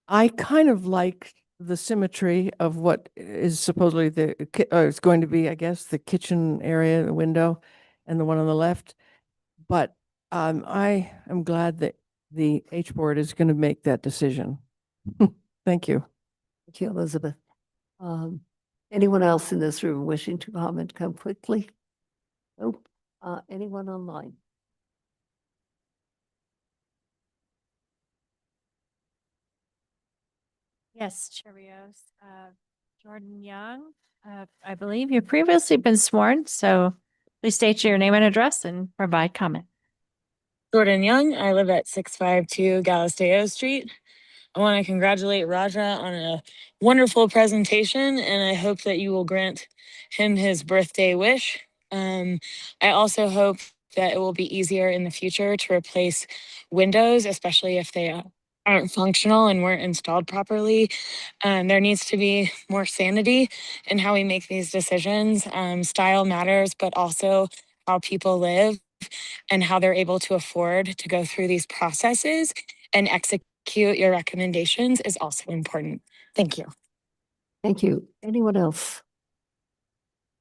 I kind of like the symmetry of what is supposedly it's going to be, I guess, the kitchen area, the window, and the one on the left. But I am glad that the H board is going to make that decision. Thank you. Thank you, Elizabeth. Anyone else in this room wishing to comment, come quickly? Nope. Anyone online? Yes, Chair Rios. Jordan Young, I believe you've previously been sworn, so please state your name and address and provide comment. Jordan Young, I live at 652 Galisteo Street. I want to congratulate Raja on a wonderful presentation, and I hope that you will grant him his birthday wish. I also hope that it will be easier in the future to replace windows, especially if they aren't functional and weren't installed properly. There needs to be more sanity in how we make these decisions. Style matters, but also how people live and how they're able to afford to go through these processes and execute your recommendations is also important. Thank you. Thank you. Anyone else?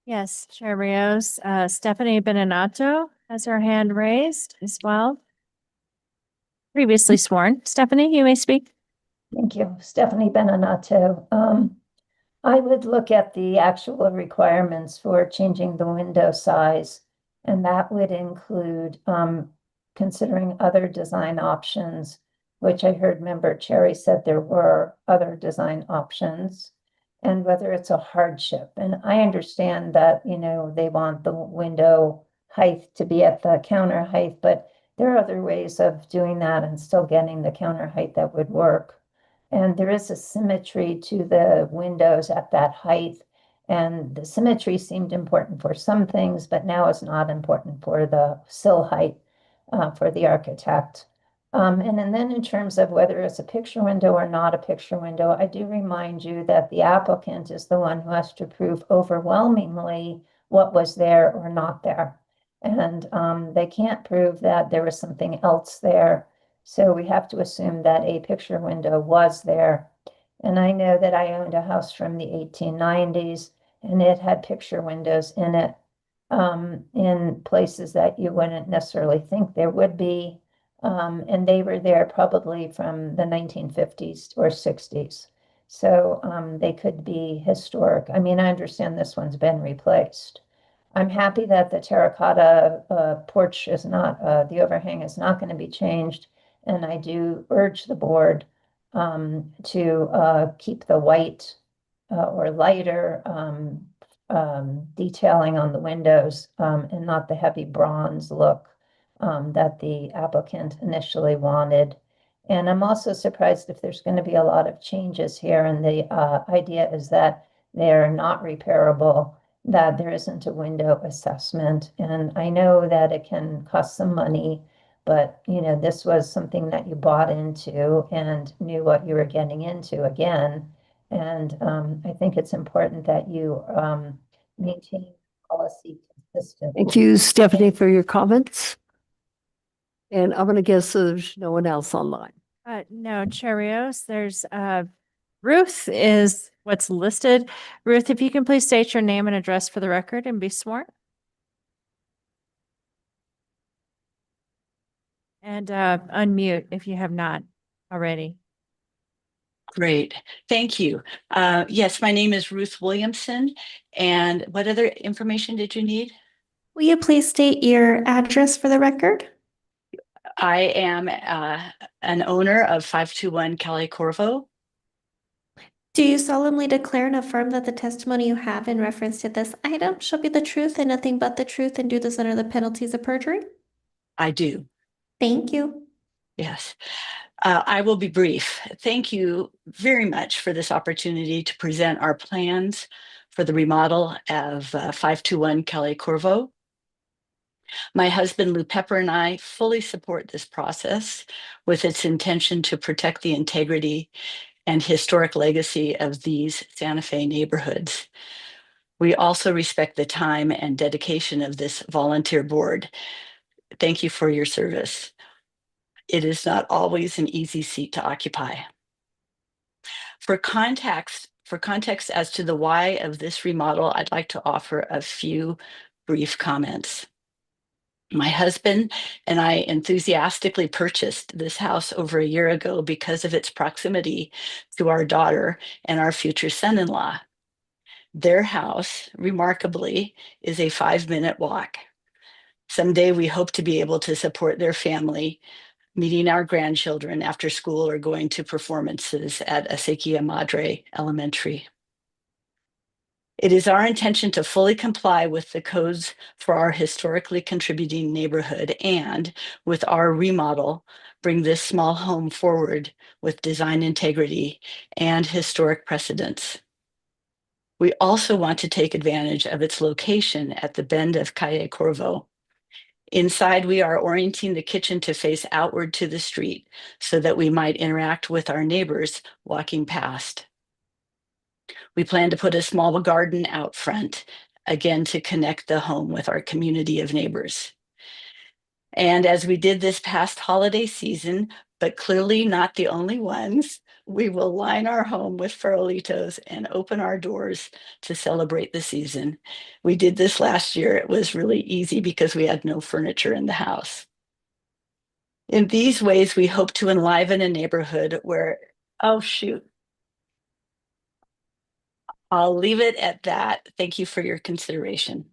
Yes, Chair Rios. Stephanie Beninato has her hand raised as well. Previously sworn. Stephanie, you may speak. Thank you. Stephanie Beninato. I would look at the actual requirements for changing the window size, and that would include considering other design options, which I heard Member Cherry said there were other design options, and whether it's a hardship. And I understand that, you know, they want the window height to be at the counter height, but there are other ways of doing that and still getting the counter height that would work. And there is a symmetry to the windows at that height. And the symmetry seemed important for some things, but now is not important for the sill height for the architect. And then in terms of whether it's a picture window or not a picture window, I do remind you that the applicant is the one who has to prove overwhelmingly what was there or not there. And they can't prove that there was something else there. So we have to assume that a picture window was there. And I know that I owned a house from the 1890s, and it had picture windows in it in places that you wouldn't necessarily think there would be. And they were there probably from the 1950s or 60s. So they could be historic. I mean, I understand this one's been replaced. I'm happy that the terracotta porch is not, the overhang is not going to be changed. And I do urge the board to keep the white or lighter detailing on the windows and not the heavy bronze look that the applicant initially wanted. And I'm also surprised if there's going to be a lot of changes here. And the idea is that they're not repairable, that there isn't a window assessment. And I know that it can cost some money, but you know, this was something that you bought into and knew what you were getting into again. And I think it's important that you maintain policy consistent. Thank you, Stephanie, for your comments. And I'm going to guess there's no one else online. No, Chair Rios. There's Ruth is what's listed. Ruth, if you can please state your name and address for the record and be sworn. And unmute if you have not already. Great. Thank you. Yes, my name is Ruth Williamson. And what other information did you need? Will you please state your address for the record? I am an owner of 521 Calle Corvo. Do you solemnly declare and affirm that the testimony you have in reference to this item shall be the truth and nothing but the truth, and do this under the penalties of perjury? I do. Thank you. Yes. I will be brief. Thank you very much for this opportunity to present our plans for the remodel of 521 Calle Corvo. My husband Lou Pepper and I fully support this process with its intention to protect the integrity and historic legacy of these Santa Fe neighborhoods. We also respect the time and dedication of this volunteer board. Thank you for your service. It is not always an easy seat to occupy. For context as to the why of this remodel, I'd like to offer a few brief comments. My husband and I enthusiastically purchased this house over a year ago because of its proximity to our daughter and our future son-in-law. Their house, remarkably, is a 5-minute walk. Someday we hope to be able to support their family, meeting our grandchildren after school or going to performances at Acequia Madre Elementary. It is our intention to fully comply with the codes for our historically contributing neighborhood and, with our remodel, bring this small home forward with design integrity and historic precedence. We also want to take advantage of its location at the bend of Calle Corvo. Inside, we are orienting the kitchen to face outward to the street so that we might interact with our neighbors walking past. We plan to put a small garden out front, again to connect the home with our community of neighbors. And as we did this past holiday season, but clearly not the only ones, we will line our home with farolitos and open our doors to celebrate the season. We did this last year. It was really easy because we had no furniture in the house. In these ways, we hope to enliven a neighborhood where, oh shoot, I'll leave it at that. Thank you for your consideration.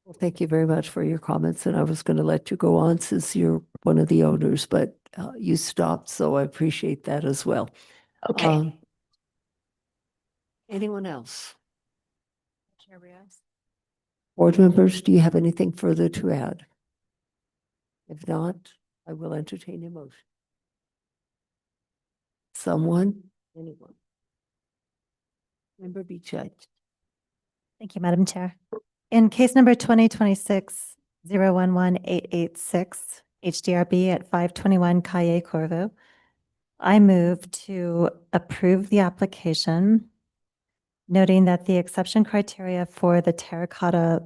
Well, thank you very much for your comments, and I was going to let you go on since you're one of the owners, but you stopped, so I appreciate that as well. Okay. Anyone else? Board members, do you have anything further to add? If not, I will entertain a motion. Someone? Anyone? Member Beechey. Thank you, Madam Chair. In case number 2026-011-886, HDRB at 521 Calle Corvo, I move to approve the application, noting that the exception criteria for the terracotta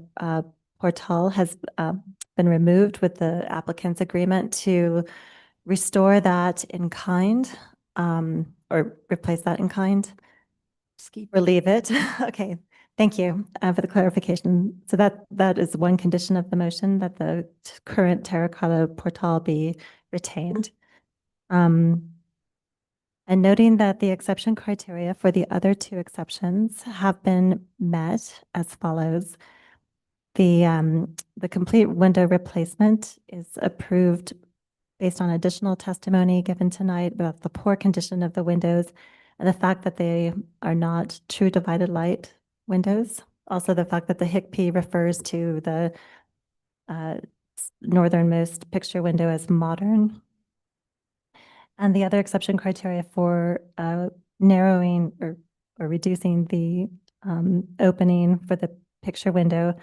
portal has been removed with the applicant's agreement to restore that in kind, or replace that in kind. Or leave it. Okay, thank you for the clarification. So that is one condition of the motion, that the current terracotta portal be retained. And noting that the exception criteria for the other two exceptions have been met as follows. The complete window replacement is approved based on additional testimony given tonight about the poor condition of the windows and the fact that they are not true divided light windows. Also, the fact that the HICP refers to the northernmost picture window as modern. And the other exception criteria for narrowing or reducing the opening for the picture window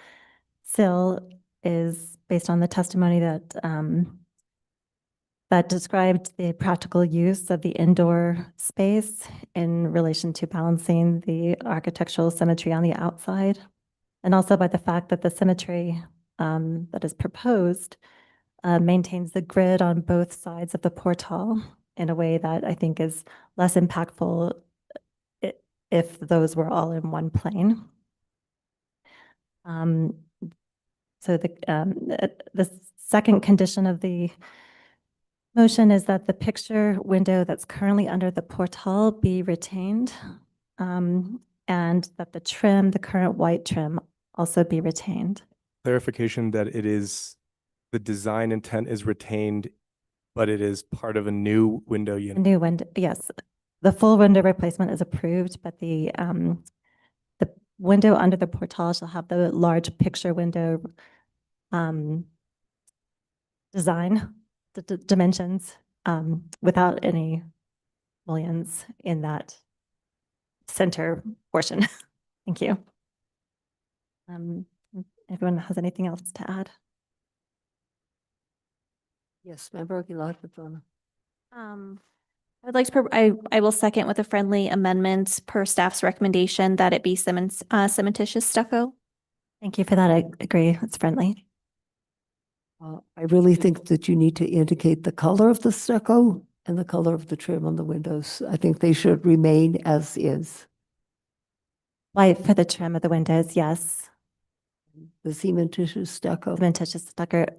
sill is based on the testimony that that described the practical use of the indoor space in relation to balancing the architectural symmetry on the outside, and also by the fact that the symmetry that is proposed maintains the grid on both sides of the portal in a way that I think is less impactful if those were all in one plane. So the second condition of the motion is that the picture window that's currently under the portal be retained, and that the trim, the current white trim, also be retained. Clarification that it is, the design intent is retained, but it is part of a new window The unit. new window, yes. The full window replacement is approved, but the window under the portal shall have the large picture window design, the dimensions, without any mullions in that center portion. Thank you. Everyone has anything else to add? Yes, Member Aguilar Madonna. I would like to, I will second with a friendly amendment per staff's recommendation that it be cementitious stucco. Thank you for that. I agree. It's friendly. I really think that you need to indicate the color of the stucco and the color of the trim on the windows. I think they should remain as is. White for the trim of the windows, yes. The cementitious stucco. Cementitious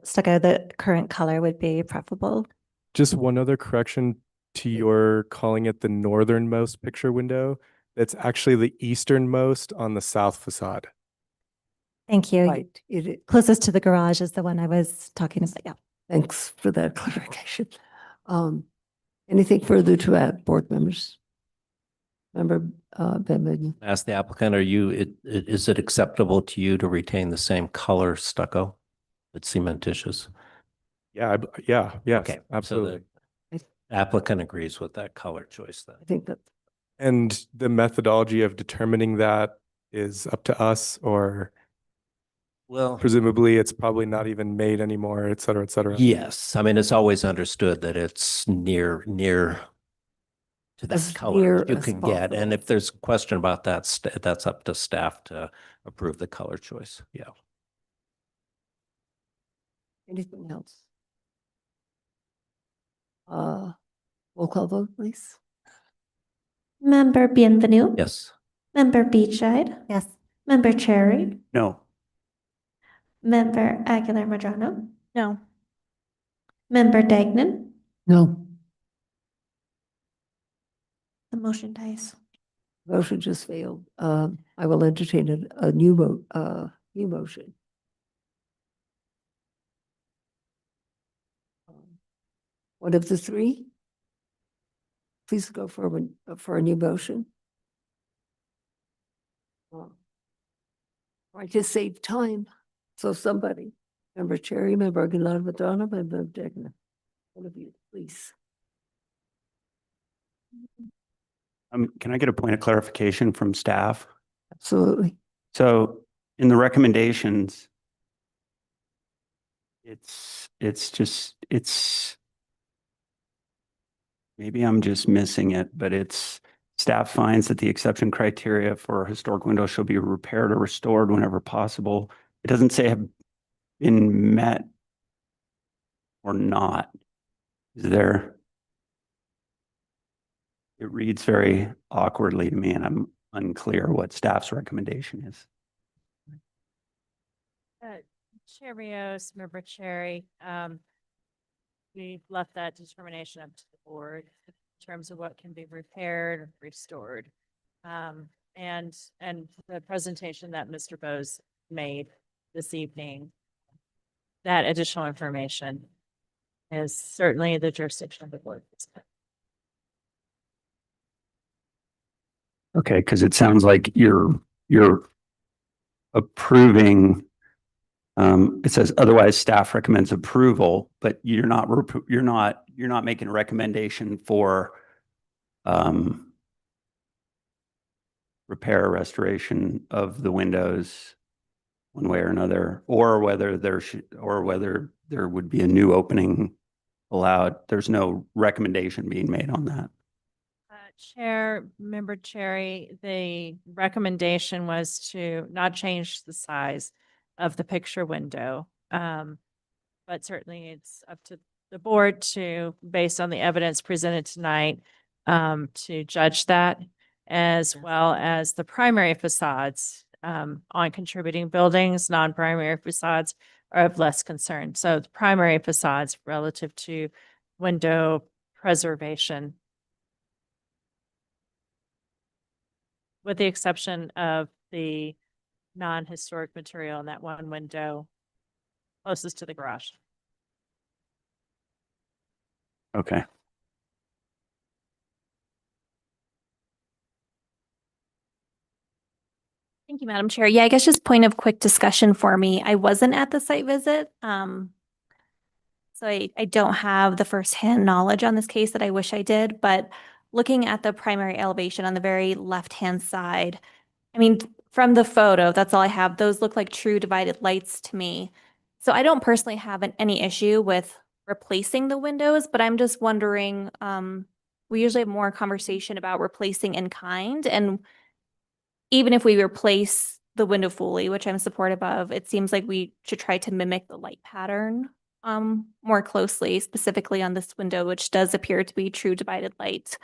stucco, the current color would be preferable. Just one other correction to your calling it the northernmost picture window. That's actually the easternmost on the south facade. Thank you. Right. Closest to the garage is the one I was talking about. Yeah. Thanks for that clarification. Anything further to add, board members? Member Bennett? Ask the applicant, is it acceptable to you to retain the same color stucco? It's cementitious. Yeah, yes, Okay, absolutely. so the applicant agrees with that color choice then. I think that. And the methodology of determining that is up to us, or Well, presumably it's probably not even made anymore, et cetera, et cetera. yes, I mean, it's always understood that it's near to that As color near that you as can get. And possible. if there's a question about that, that's up to staff to approve the color choice. Yeah. Anything else? Roll call vote, please. Member Bienvenu. Yes. Member Beachside. Yes. Member Cherry. No. Member Aguilar Madrano. No. Member Dagnan. No. The motion dies. Motion just failed. I will entertain a new motion. One of the three? Please go for a new motion. I just save time. So somebody, Member Cherry, Member Aguilar Madonna, Member Degnan. One of you, please. Can I get a point of clarification from staff? Absolutely. So in the recommendations, maybe I'm just missing it, but it's staff finds that the exception criteria for historic windows shall be repaired or restored whenever possible. It doesn't say have been met or not. Is there? It reads very awkwardly to me, and I'm unclear what staff's recommendation is. Chair Rios, Member Cherry, we left that determination up to the board in terms of what can be repaired or restored. And the presentation that Mr. Bose made this evening, that additional information is certainly the jurisdiction of the board. Okay, because it sounds like you're approving. It says otherwise staff recommends approval, but you're not making a recommendation for repair or restoration of the windows one way or another, or whether there would be a new opening allowed. There's no recommendation being made on that. Chair, Member Cherry, the recommendation was to not change the size of the picture window. But certainly it's up to the board to, based on the evidence presented tonight, to judge that, as well as the primary facades on contributing buildings. Non-primary facades are of less concern. So the primary facades relative to window preservation, with the exception of the non-historic material in that one window closest to the garage. Okay. Thank you, Madam Chair. Yeah, I guess just point of quick discussion for me. I wasn't at the site visit. So I don't have the firsthand knowledge on this case that I wish I did, but looking at the primary elevation on the very left-hand side, I mean, from the photo, that's all I have. Those look like true divided lights to me. So I don't personally have any issue with replacing the windows, but I'm just wondering, we usually have more conversation about replacing in kind, and even if we replace the window fully, which I'm supportive of, it seems like we should try to mimic the light pattern more closely, specifically on this window, which does appear to be true divided light.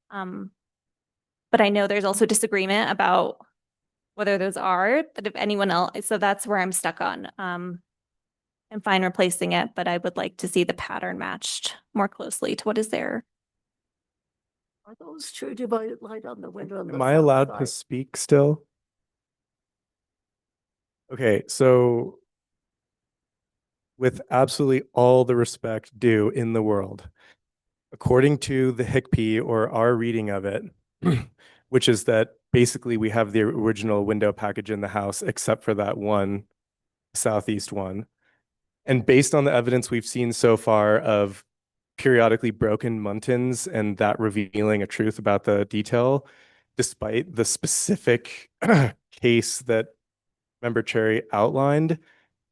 But I know there's also disagreement about whether those are, that if anyone else, so that's where I'm stuck on. I'm fine replacing it, but I would like to see the pattern matched more closely to what is there. Are those true divided light on the window on the Am I south allowed side? to speak still? Okay, so with absolutely all the respect due in the world, according to the HICP or our reading of it, which is that basically we have the original window package in the house except for that one southeast one. And based on the evidence we've seen so far of periodically broken muntins and that revealing a truth about the detail, despite the specific case that Member Cherry outlined,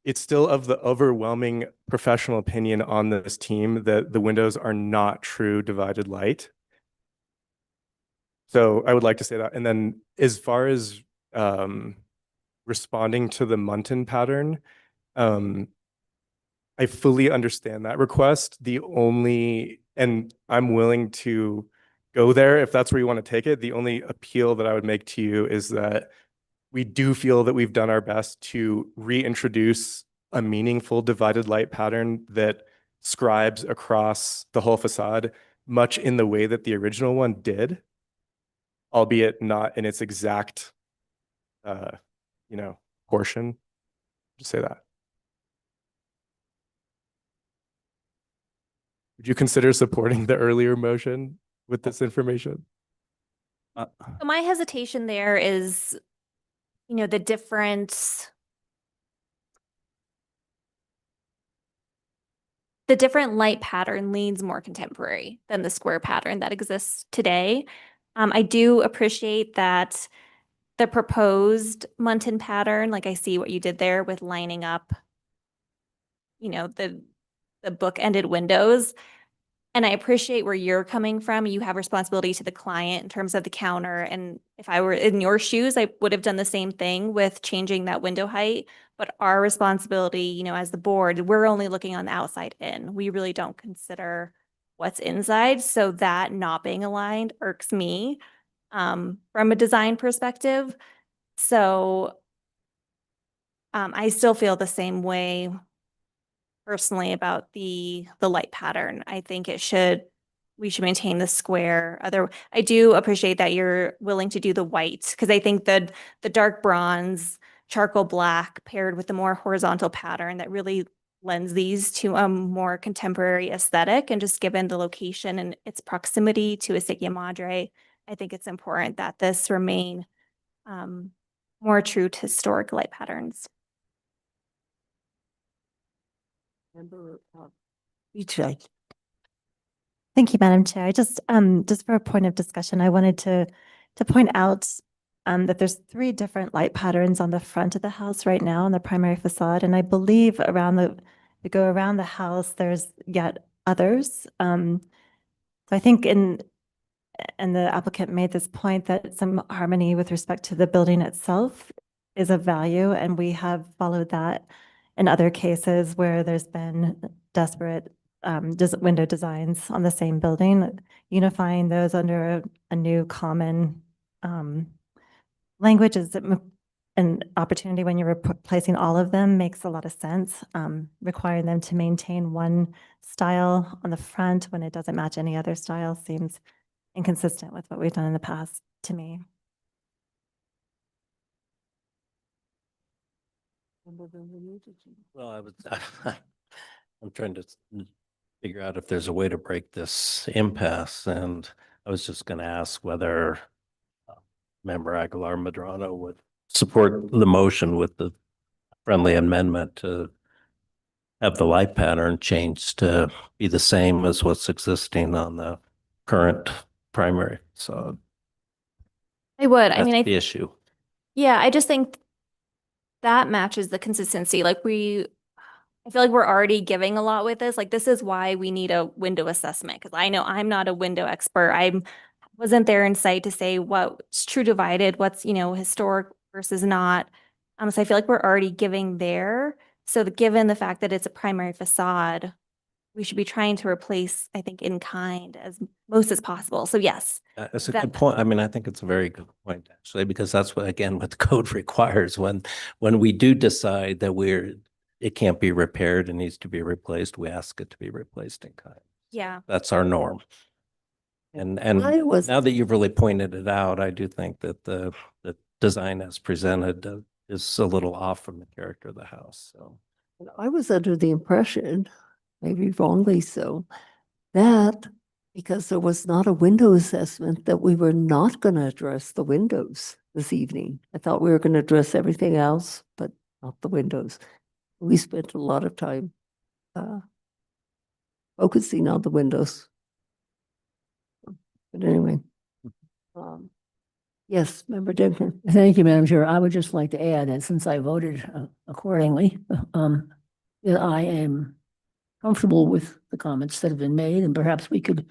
it's still of the overwhelming professional opinion on this team that the windows are not true divided light. So I would like to say that. And then as far as responding to the muntin pattern, I fully understand that request. And I'm willing to go there if that's where you want to take it. The only appeal that I would make to you is that we do feel that we've done our best to reintroduce a meaningful divided light pattern that scribes across the whole facade, much in the way that the original one did, albeit not in its exact, portion. Just say that. Would you consider supporting the earlier motion with this information? So my hesitation there is, the different light pattern leans more contemporary than the square pattern that exists today. I do appreciate that the proposed muntin pattern, like I see what you did there with lining up, the book-ended windows. And I appreciate where you're coming from. You have responsibility to the client in terms of the counter. And if I were in your shoes, I would have done the same thing with changing that window height. But our responsibility, as the board, we're only looking on the outside in. We really don't consider what's inside. So that not being aligned irks me from a design perspective. So I still feel the same way personally about the light pattern. I think we should maintain the square. I do appreciate that you're willing to do the white, because I think that the dark bronze, charcoal black paired with the more horizontal pattern that really lends these to a more contemporary aesthetic. And just given the location and its proximity to Acequia Madre, I think it's important that this remain more true to historic light patterns. Thank you, Madam Chair. I just for a point of discussion, I wanted to point out that there's 3 different light patterns on the front of the house right now on the primary facade, and I believe we go around the house, there's yet others. So I think and the applicant made this point that some harmony with respect to the building itself is of value, and we have followed that in other cases where there's been desperate window designs on the same building. Unifying those under a new common language is an opportunity when you're replacing all of them makes a lot of sense. Requiring them to maintain one style on the front when it doesn't match any other style seems inconsistent with what we've done in the past to me. Well, I'm trying to figure out if there's a way to break this impasse, and I was just going to ask whether Member Aguilar Medrano would support the motion with the friendly amendment to have the light pattern changed to be the same as what's existing on the current primary. So I would. that's I mean, the issue. Yeah, I just think that matches the consistency. Like I feel like we're already giving a lot with this. Like, this is why we need a window assessment, because I know I'm not a window expert. Wasn't there in sight to say what's true divided, what's, historic versus not. So I feel like we're already giving there. So given the fact that it's a primary facade, we should be trying to replace, I think, in kind as most as possible. So yes. That's a that- good point. I mean, I think it's a very good point, actually, because that's what, again, what the code requires when we do decide that it can't be repaired and needs to be replaced, we ask it to be replaced in kind. Yeah. That's our norm. And I was- now that you've really pointed it out, I do think that the design as presented is a little off from the character of the house. So I was under the impression, maybe wrongly so, that because there was not a window assessment, that we were not going to address the windows this evening. I thought we were going to address everything else, but not the windows. We spent a lot of time focusing on the windows. But anyway, yes, Member Dinkman. Thank you, Madam Chair. I would just like to add that since I voted accordingly, that I am comfortable with the comments that have been made, and perhaps we could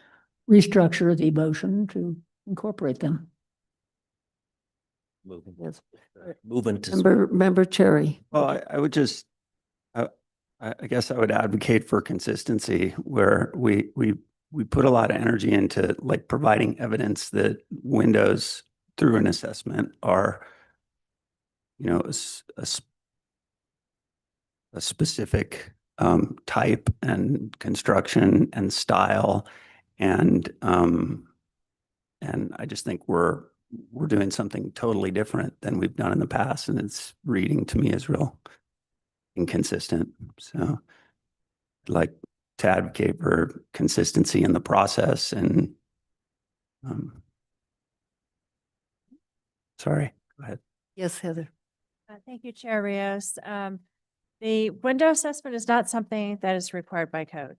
restructure the motion to incorporate them. Yes. Moving to. Member Cherry. Well, I would just, I guess I would advocate for consistency where we put a lot of energy into like providing evidence that windows through an assessment are, a specific type and construction and style. And I just think we're doing something totally different than we've done in the past. And it's reading to me as real inconsistent. So I'd like to advocate for consistency in the process and sorry, go ahead. Yes, Heather. Thank you, Chair Rios. The window assessment is not something that is required by code.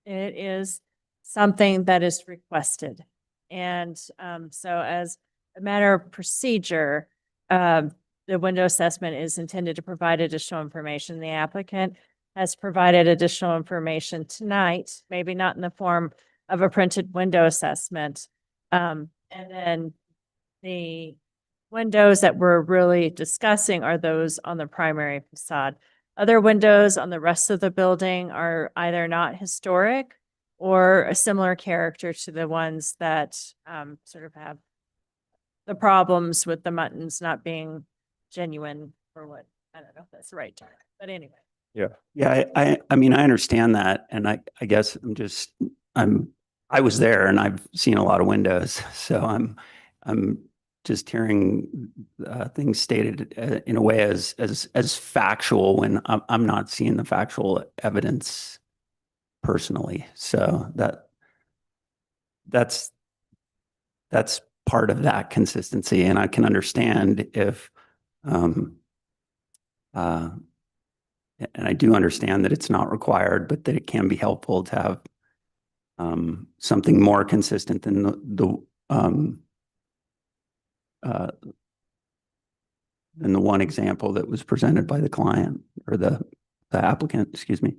It is something that is requested. And so as a matter of procedure, the window assessment is intended to provide additional information. The applicant has provided additional information tonight, maybe not in the form of a printed window assessment. And then the windows that we're really discussing are those on the primary facade. Other windows on the rest of the building are either not historic or a similar character to the ones that sort of have the problems with the Muttons not being genuine, or what, I don't know if that's the right term, but anyway. Yeah. Yeah, I mean, I understand that. And I guess I was there and I've seen a lot of windows. So I'm just hearing things stated in a way as factual when I'm not seeing the factual evidence personally. So that's part of that consistency. And I can understand if, and I do understand that it's not required, but that it can be helpful to have something more consistent than the one example that was presented by the client or the applicant, excuse me.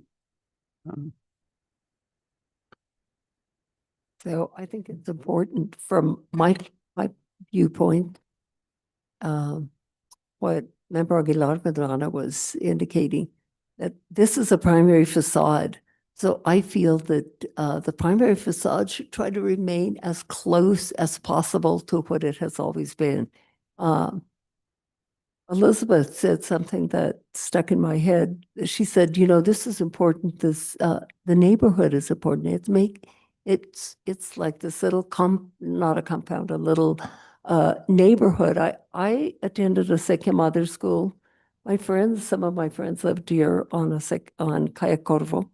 So I think it's important from my viewpoint, what Member Aguilar Medrano was indicating, that this is a primary facade. So I feel that the primary facade should try to remain as close as possible to what it has always been. Elizabeth said something that stuck in my head. She said, this is important. The neighborhood is important. It's like this little not a compound, a little neighborhood. I attended a Seque Madre school. Some of my friends lived here on Calle Corvo.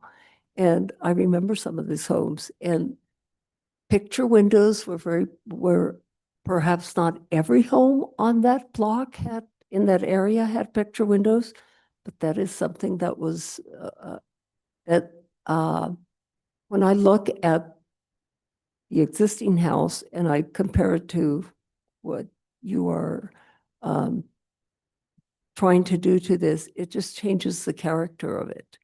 And I remember some of these homes, and picture windows were perhaps not every home on that block in that area had picture windows, but that is something that was, when I look at the existing house and I compare it to what you are trying to do to this, it just changes the character of it.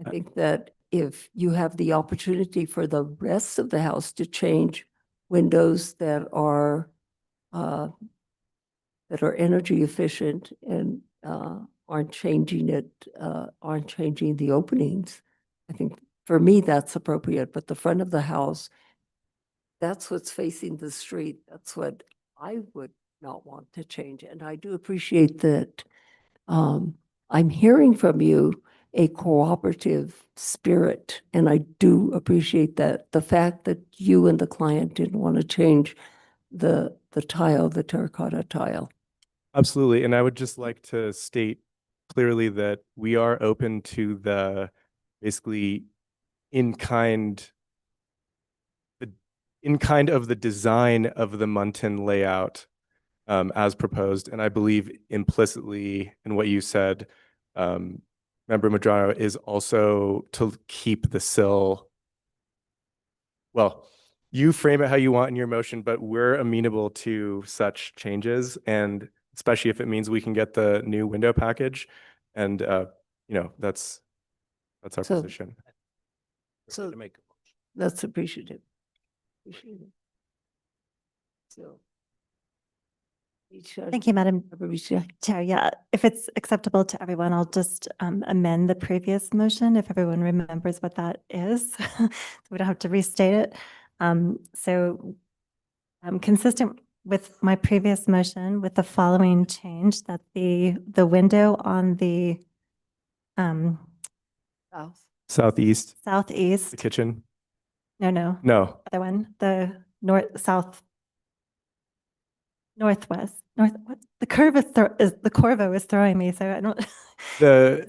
I think that if you have the opportunity for the rest of the house to change windows that are energy efficient and aren't changing the openings, I think for me, that's appropriate. But the front of the house, that's what's facing the street. That's what I would not want to change. And I do appreciate that I'm hearing from you a cooperative spirit, and I do appreciate that. The fact that you and the client didn't want to change the tile, the terracotta tile. Absolutely. And I would just like to state clearly that we are open to the basically in-kind of the design of the Muntin layout as proposed. And I believe implicitly in what you said, Member Medrano, is also to keep the sill. Well, you frame it how you want in your motion, but we're amenable to such changes, and especially if it means we can get the new window package. And, that's our So- position. So To make a motion. that's appreciative. Appreciative. So. Thank you, Madam Chair. Yeah, if it's acceptable to everyone, I'll just amend the previous motion if everyone remembers what that is. So we don't have to restate it. So consistent with my previous motion with the following change, that the window on the Southeast, southeast, the kitchen. no, No, other one, the northwest, what? The curve is the Corvo is throwing me, so I don't. Is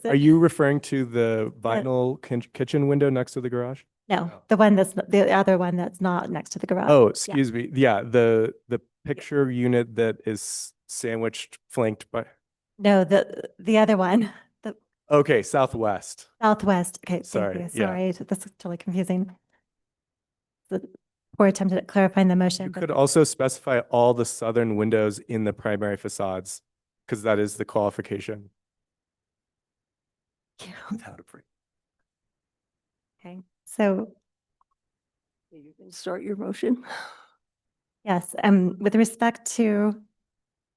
are it- you referring to the vinyl kitchen window next to the garage? No, the one that's, the other one that's not next to the garage. Oh, Yeah. excuse me. Yeah, the picture unit that is sandwiched, flanked by, No, the other one, the okay, southwest. southwest. Okay, thank Sorry, you. yeah. Sorry, that's totally confusing. The poor attempt at clarifying the motion. You but could also specify all the southern windows in the primary facades, because that is the qualification. Without a break. Okay, so You can start your motion. yes, with respect to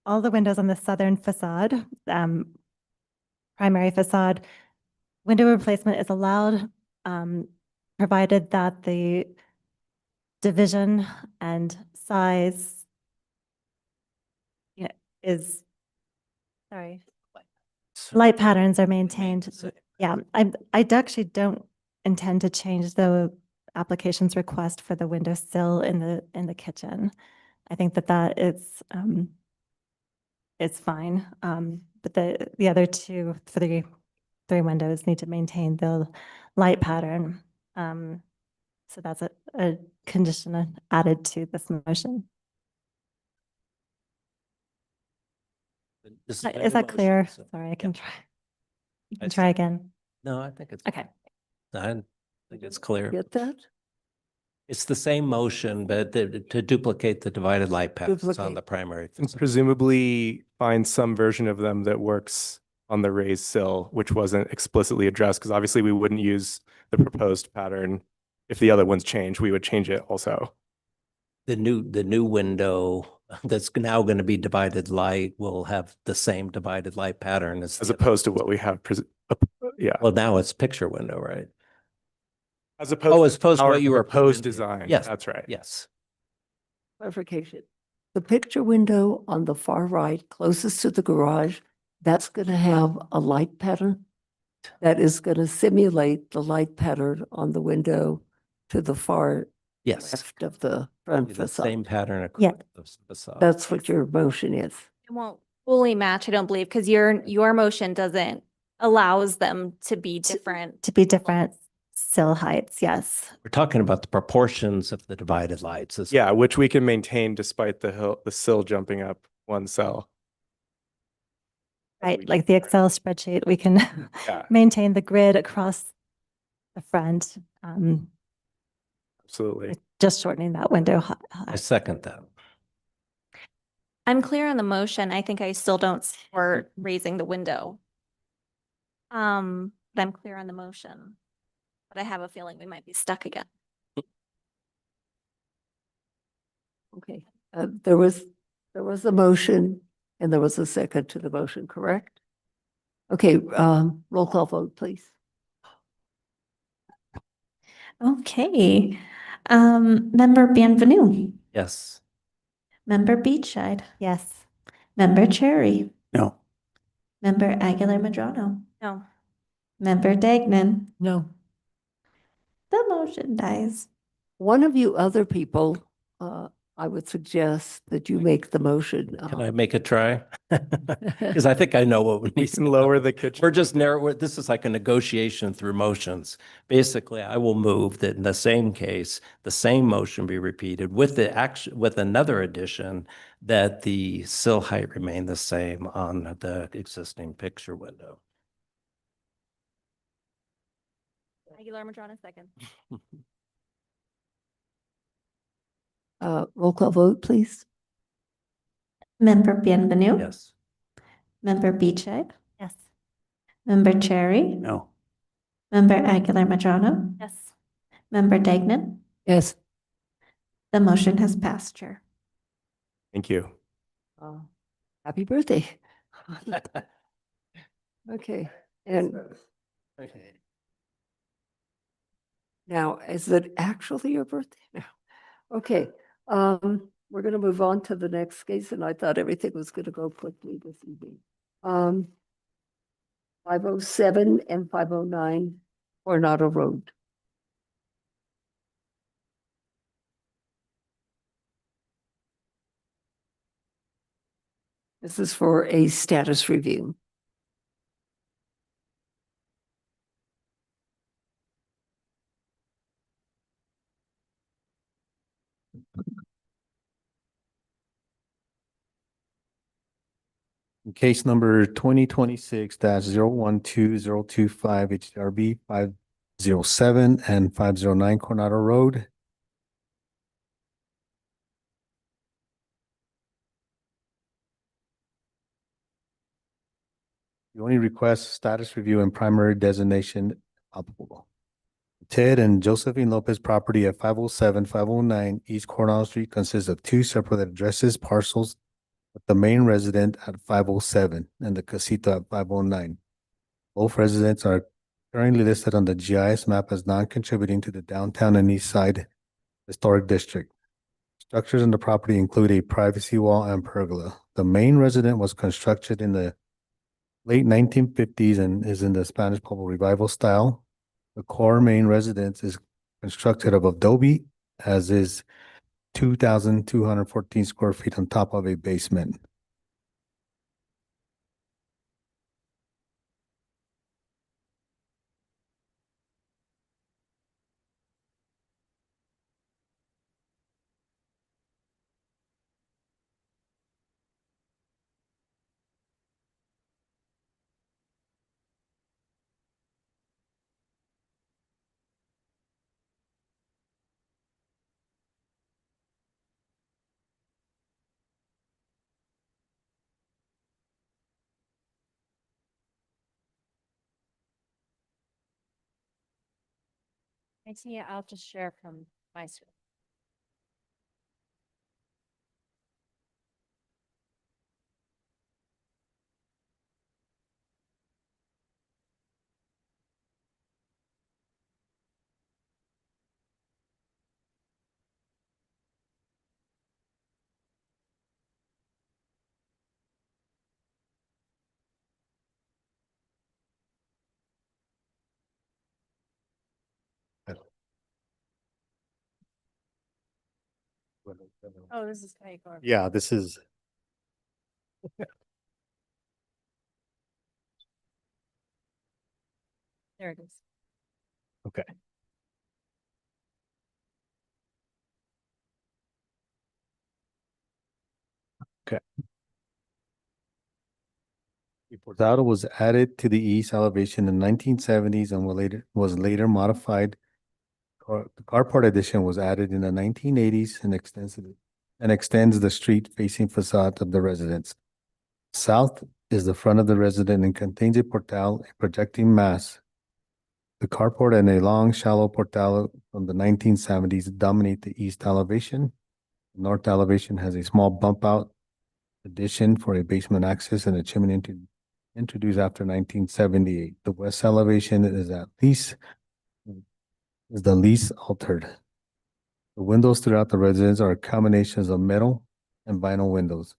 all the windows on the southern facade, primary facade, window replacement is allowed, provided that the division and size is, sorry, light patterns are maintained. Yeah, I actually don't intend to change the application's request for the window sill in the kitchen. I think that is it's fine. But the other three windows need to maintain the light pattern. So that's a condition added to this motion. This Is my that motion, clear? so- Sorry, I can try. You I can try again. No, I think it's. Okay. I think it's clear. Get that? It's the same motion, but to duplicate the divided light patterns on Duplicate. the primary. And facade. presumably find some version of them that works on the raised sill, which wasn't explicitly addressed, because obviously we wouldn't use the proposed pattern. If the other ones change, we would change it also. The new window that's now going to be divided light will have the same divided light pattern as. As the other opposed to ones. what we have, yeah. Well, now it's picture window, right? As opposed. Oh, as opposed to our what you were proposed presenting. design. Yes. That's right. Yes. Clarification. The picture window on the far right, closest to the garage, that's going to have a light pattern that is going to simulate the light pattern on the window to the far Yes. left of the front The same facade. pattern Yeah. across the facade. That's what your motion is. It won't fully match, I don't believe, because your motion doesn't allows them to be different. To be different sill heights, yes. We're talking about the proportions of the divided lights. Yeah, which we can maintain despite the sill jumping up one cell. Right, like the Excel spreadsheet, we can Yeah. maintain the grid across the front, Absolutely. just shortening that window. I second that. I'm clear on the motion. I think I still don't support raising the window. that I'm clear on the motion. But I have a feeling we might be stuck again. Okay, there was a motion and there was a second to the motion, correct? Okay, roll call vote, please. Okay. Member Bienvenue, Yes. Member Beachside, Yes. Member Cherry, No. Member Aguilar Madrano, No. Member Dagnan. No. The motion dies. One of you other people, I would suggest that you make the motion. Can I make a try? Because I think I know what we We need. can lower the kitchen. We're just narrow, this is like a negotiation through motions. Basically, I will move that in the same case, the same motion be repeated with the action, with another addition that the sill height remain the same on the existing picture window. Aguilar Madrano, second. Roll call vote, please. Member Bienvenue, Yes. Member Beachside, Yes. Member Cherry, No. Member Aguilar Madrano, Yes. Member Dagnan. Yes. The motion has passed, Chair. Thank you. Happy birthday. Okay, and now, is it actually your birthday? No. Okay, we're gonna move on to the next case, and I thought everything was gonna go quickly this evening. 507 and 509 Coronado Road. This is for a status review. Case number 2026-012025 HDRB 507 and 509 Coronado Road. You only request status review and primary designation applicable. Ted and Josephine Lopez property at 507, 509 East Coronado Street consists of two separate addresses, parcels, with the main resident at 507 and the casita at 509. Both residents are currently listed on the GIS map as non-contributing to the downtown and east side historic district. Structures in the property include a privacy wall and pergola. The main resident was constructed in the late 1950s and is in the Spanish Purple Revival style. The core main residence is constructed of adobe, as is 2,214 square feet on top of a basement. I see, I'll just share from my screen. Oh, this is County Court. Yeah, this is. There it is. Okay. Okay. The portal was added to the east elevation in 1970s and was later modified. The carport addition was added in the 1980s and extends the street facing facade of the residence. South is the front of the residence and contains a portal, a projecting mass The carport and a long, shallow portal from the 1970s dominate the east elevation. The north elevation has a small bump out addition for a basement access and a chimney introduced after 1978. The west elevation is the least altered. The windows throughout the residence are combinations of metal and vinyl windows.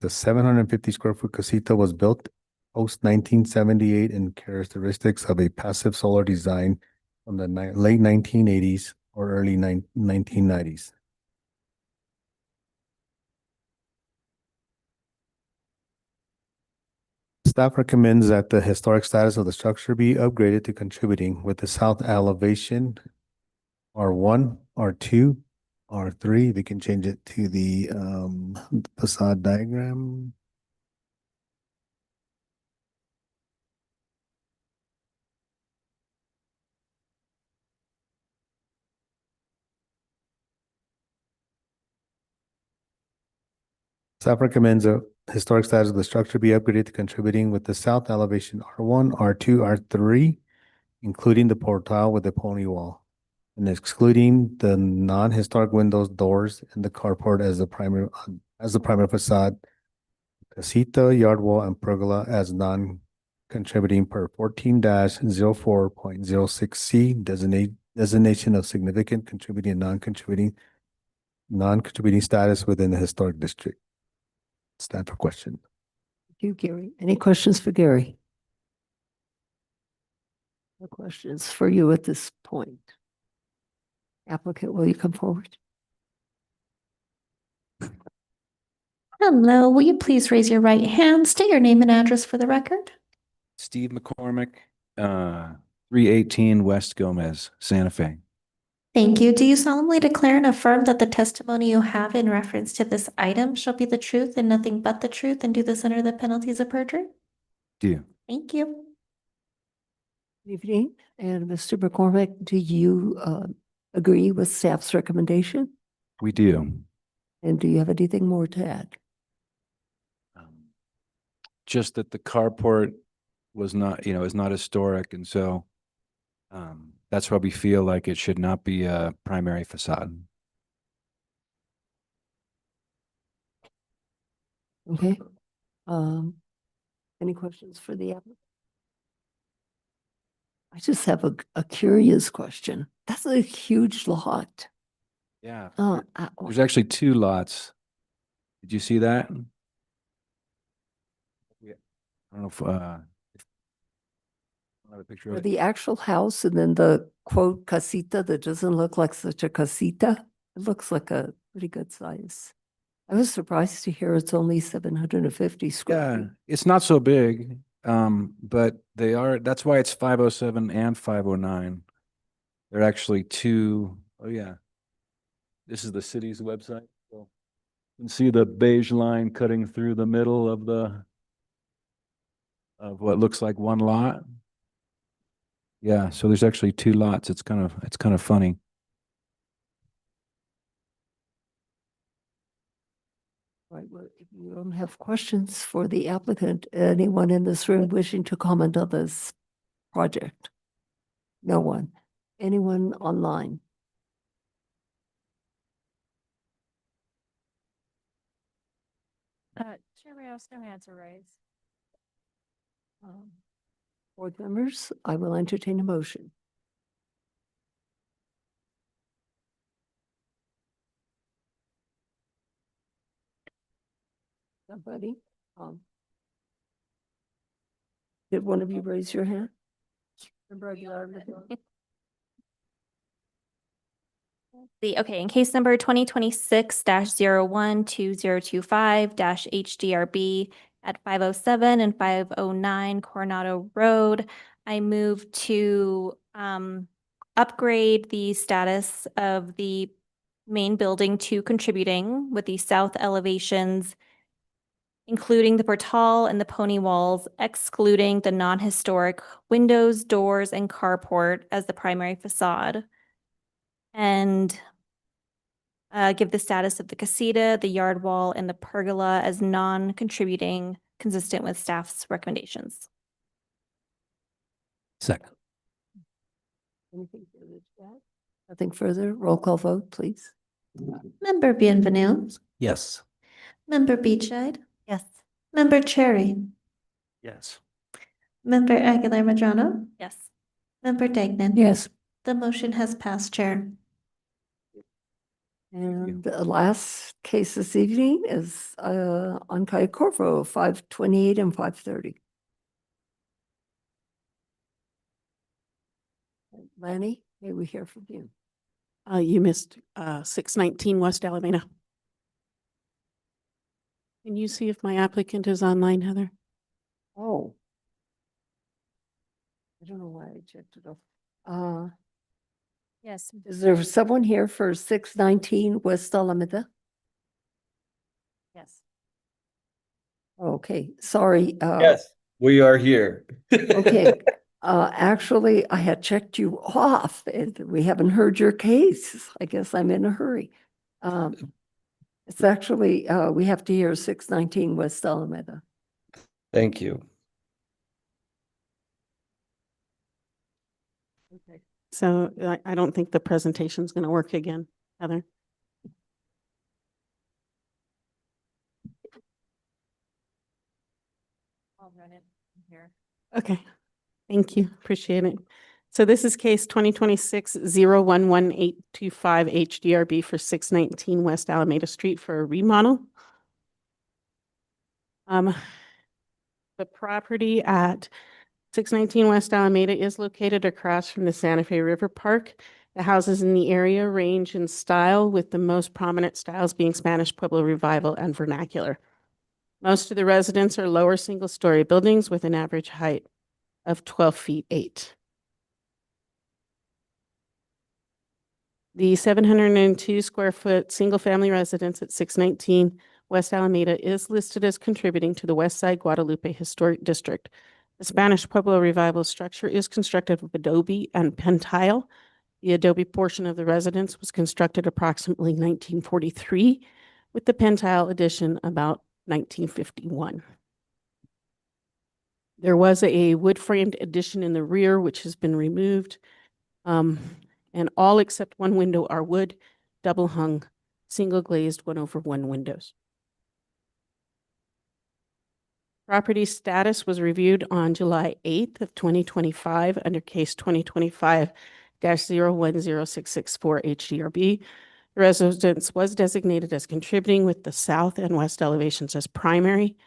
The 750 square foot casita was built post 1978 in characteristics of a passive solar design from the late 1980s or early 1990s. Staff recommends that the historic status of the structure be upgraded to contributing with the south elevation R1, R2, R3. We can change it to the facade diagram. Staff recommends a historic status of the structure be upgraded to contributing with the south elevation R1, R2, R3, including the portal with the pony wall, and excluding the non-historic windows, doors, and the carport as the primary facade, casita, yard wall, and pergola as non-contributing per 14-04.06C designation of significant contributing and non-contributing status within the historic district. Stand for question. Thank you, Gary. Any questions for Gary? No questions for you at this point. Applicant, will you come forward? Hello, will you please raise your right hand, state your name and address for the record? Steve McCormick, 318 West Gomez, Santa Fe. Thank you. Do you solemnly declare and affirm that the testimony you have in reference to this item shall be the truth and nothing but the truth, and do this under the penalties of perjury? Do. Thank you. Good evening. And Mr. McCormick, do you agree with staff's recommendation? We do. And do you have anything more to add? Just that the carport was not, is not historic, and so that's why we feel like it should not be a primary facade. Okay. Any questions for the applicant? I just have a curious question. That's a huge lot. Yeah. There's actually 2 lots. Did you see that? Yeah. I don't know if I don't have a picture of For it. the actual house and then the quote casita that doesn't look like such a casita, it looks like a pretty good size. I was surprised to hear it's only 750 square feet. Yeah, it's not so big, but that's why it's 507 and 509. They're actually 2, oh yeah. This is the city's website. So you can see the beige line cutting through the middle of what looks like one lot. Yeah, so there's actually 2 lots. It's kind of funny. Right, well, if you don't have questions for the applicant, anyone in this room wishing to comment on this project? No one. Anyone online? Chair Rios, no hands are raised. Board members, I will entertain a motion. Somebody? Did one of you raise your hand? Member Aguilar? Okay, in case number 2026-012025-HDRB at 507 and 509 Coronado Road, I move to upgrade the status of the main building to contributing with the south elevations, including the portal and the pony walls, excluding the non-historic windows, doors, and carport as the primary facade. And give the status of the casita, the yard wall, and the pergola as non-contributing, consistent with staff's recommendations. Second. Anything further to add? Nothing further. Roll call vote, please. Member Bienvenu, Yes. Member Beachside, Yes. Member Cherry, Yes. Member Aguilar Madrano, Yes. Member Degnan. Yes. The motion has passed, Chair. And the last case this evening is on Cayo Corvo, 528 and 530. Lanny, may we hear from you? You missed 619 West Alameda. Can you see if my applicant is online, Heather? Oh. I don't know why I checked it off. Yes. Is there someone here for 619 West Alameda? Yes. Okay, sorry. Yes, we are here. Okay, actually, I had checked you off and we haven't heard your case. I guess I'm in a hurry. It's actually, we have to hear 619 West Alameda. Thank you. Okay. So I don't think the presentation's going to work again, Heather. I'll run it here. Okay, thank you. Appreciate it. So this is case 2026-011825 HDRB for 619 West Alameda Street for a remodel. The property at 619 West Alameda is located across from the Santa Fe River Park. The houses in the area range in style, with the most prominent styles being Spanish Pueblo Revival and vernacular. Most of the residents are lower single-story buildings with an average height of 12 feet 8. The 702 square foot single-family residence at 619 West Alameda is listed as contributing to the West Side Guadalupe Historic District. The Spanish Pueblo Revival structure is constructed with adobe and pentile. The adobe portion of the residence was constructed approximately 1943, with the pentile addition about 1951. There was a wood-framed addition in the rear, which has been removed. And all except one window are wood, double hung, single glazed 1/1 windows. Property status was reviewed on July 8th of 2025 under case 2025-010664 HDRB. The residence was designated as contributing with the south and west elevations as primary.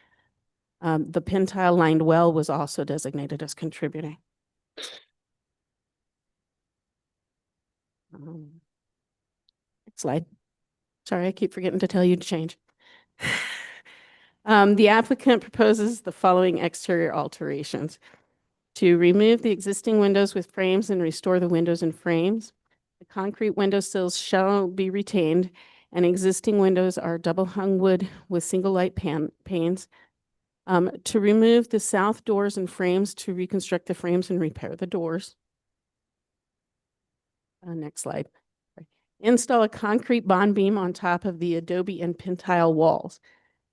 The pentile lined well was also designated as contributing. Next slide. Sorry, I keep forgetting to tell you to change. The applicant proposes the following exterior alterations: to remove the existing windows with frames and restore the windows and frames. The concrete windowsills shall be retained, and existing windows are double hung wood with single light panes. To remove the south doors and frames, to reconstruct the frames and repair the doors. Next slide. Install a concrete bond beam on top of the adobe and pentile walls.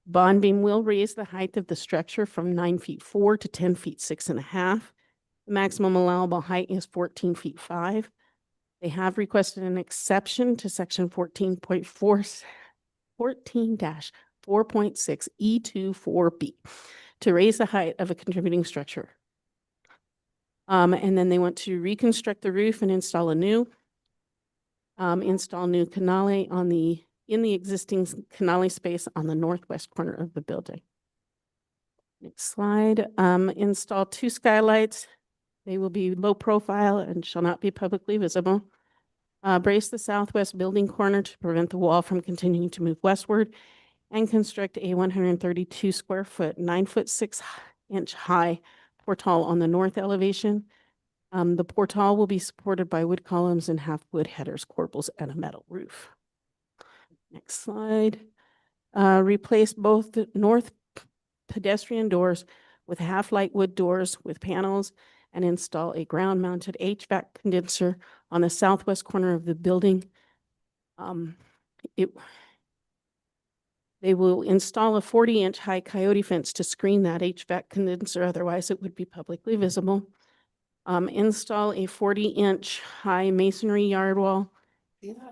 Bond beam will raise the height of the structure from 9 feet 4 to 10 feet 6.5. The maximum allowable height is 14 feet 5. They have requested an exception to section 14.4.6 E24B to raise the height of a contributing structure. And then they want to reconstruct the roof and install a new. Install new canale in the existing canale space on the northwest corner of the building. Next slide. Install 2 skylights. They will be low profile and shall not be publicly visible. Brace the southwest building corner to prevent the wall from continuing to move westward, and construct a 132 square foot, 9'6" high portal on the north elevation. The portal will be supported by wood columns and half wood headers, corbels, and a metal roof. Next slide. Replace both the north pedestrian doors with half-light wood doors with panels, and install a ground-mounted HVAC condenser on the southwest corner of the building. They will install a 40-inch high coyote fence to screen that HVAC condenser, otherwise it would be publicly visible. Install a 40-inch high masonry yard wall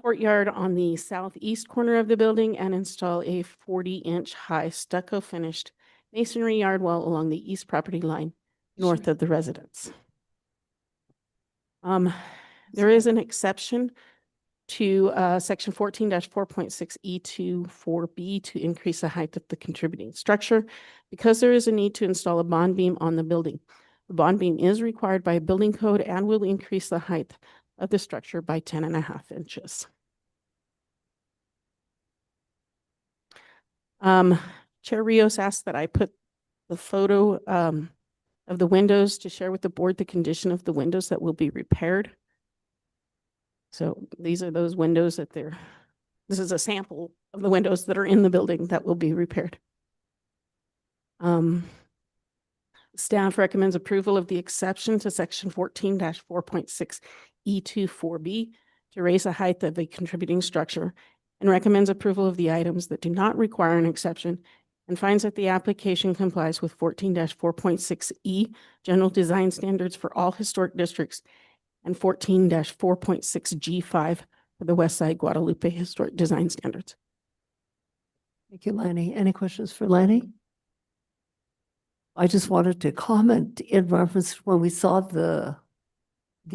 courtyard on the southeast corner of the building and install a 40-inch high stucco finished masonry yard wall along the east property line north of the residence. There is an exception to section 14-4.6 E2 4B to increase the height of the contributing structure because there is a need to install a bond beam on the building. The bond beam is required by building code and will increase the height of the structure by 10.5 inches. Chair Rios asked that I put the photo of the windows to share with the board the condition of the windows that will be repaired. So these are those windows that this is a sample of the windows that are in the building that will be repaired. Staff recommends approval of the exception to section 14-4.6 E2 4B to raise the height of a contributing structure and recommends approval of the items that do not require an exception and finds that the application complies with 14-4.6 E general design standards for all historic districts and 14-4.6 G5 for the West Side Guadalupe historic design standards. Thank you, Lanny. Any questions for Lanny? I just wanted to comment in reference when we saw the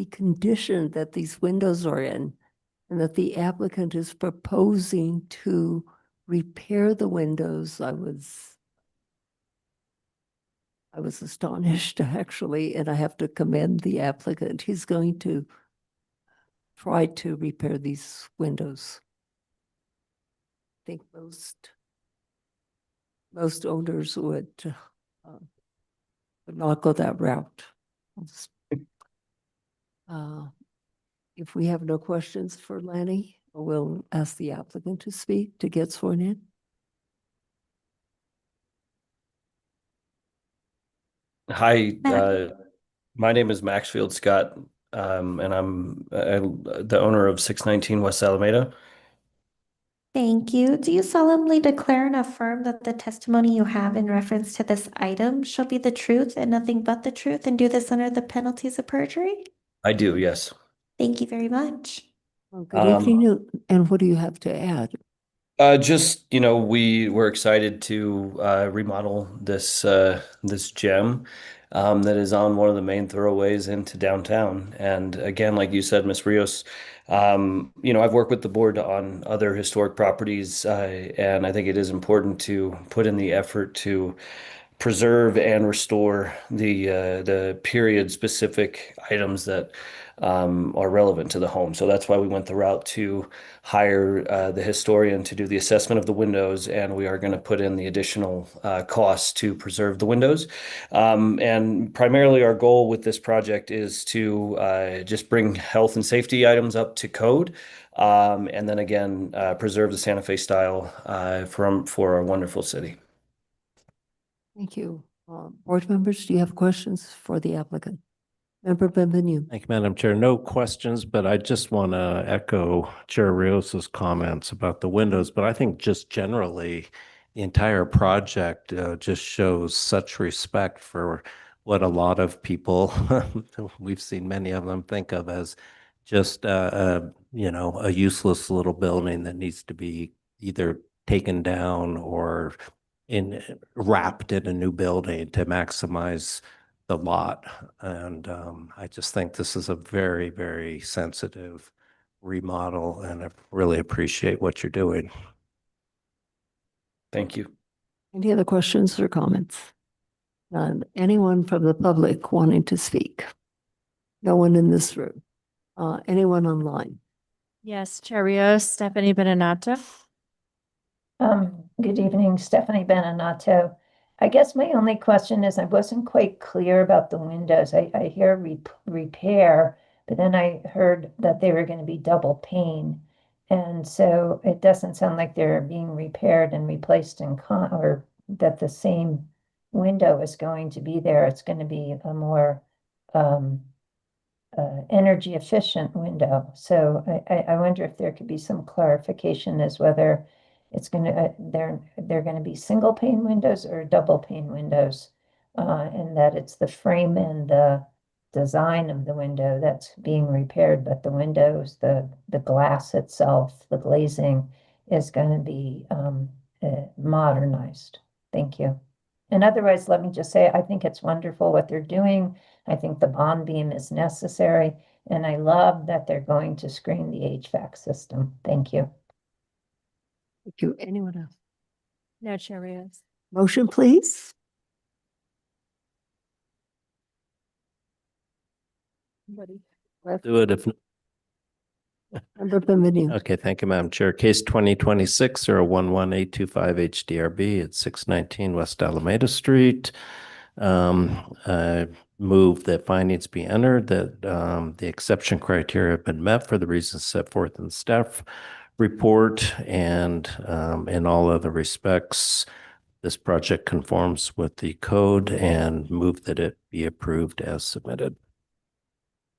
condition that these windows are in and that the applicant is proposing to repair the windows. I was astonished actually, and I have to commend the applicant. He's going to try to repair these windows. I think most owners would not go that route. If we have no questions for Lanny, we'll ask the applicant to speak to get sworn in. Hi, my name is Maxfield Scott, and I'm the owner of 619 West Alameda. Thank you. Do you solemnly declare and affirm that the testimony you have in reference to this item shall be the truth and nothing but the truth, and do this under the penalties of perjury? I do, yes. Thank you very much. Well, good evening, and what do you have to add? Just, we were excited to remodel this gem that is on one of the main thoroughways into downtown. And again, like you said, Ms. Rios, I've worked with the board on other historic properties, and I think it is important to put in the effort to preserve and restore the period specific items that are relevant to the home. So that's why we went the route to hire the historian to do the assessment of the windows, and we are going to put in the additional costs to preserve the windows. And primarily our goal with this project is to just bring health and safety items up to code, and then again, preserve the Santa Fe style for our wonderful city. Thank you. Board members, do you have questions for the applicant? Member Benvenu. Thank you, Madam Chair. No questions, but I just want to echo Chair Rios's comments about the windows. But I think just generally, the entire project just shows such respect for what a lot of people, we've seen many of them, think of as just a useless little building that needs to be either taken down or wrapped in a new building to maximize the lot. And I just think this is a very, very sensitive remodel, and I really appreciate what you're doing. Thank you. Any other questions or comments? None. Anyone from the public wanting to speak? No one in this room. Anyone online? Yes, Chair Rios, Stephanie Beninato. Good evening, Stephanie Beninato. I guess my only question is I wasn't quite clear about the windows. I hear repair, but then I heard that they were going to be double pane. And so it doesn't sound like they're being repaired and replaced or that the same window is going to be there. It's going to be a more energy efficient window. So I wonder if there could be some clarification as whether it's going to they're going to be single pane windows or double pane windows, and that it's the frame and the design of the window that's being repaired, but the windows, the glass itself, the glazing is going to be modernized. Thank you. And otherwise, let me just say, I think it's wonderful what they're doing. I think the bond beam is necessary, and I love that they're going to screen the HVAC system. Thank you. Thank you. Anyone else? No, Chair Rios. Motion, please. Do it if. Member Benvenu. Okay, thank you, Madam Chair. Case 2026-011-825 HDRB at 619 West Alameda Street. I move that findings be entered, that the exception criteria have been met for the reasons set forth in the staff report, and in all other respects, this project conforms with the code, and move that it be approved as submitted.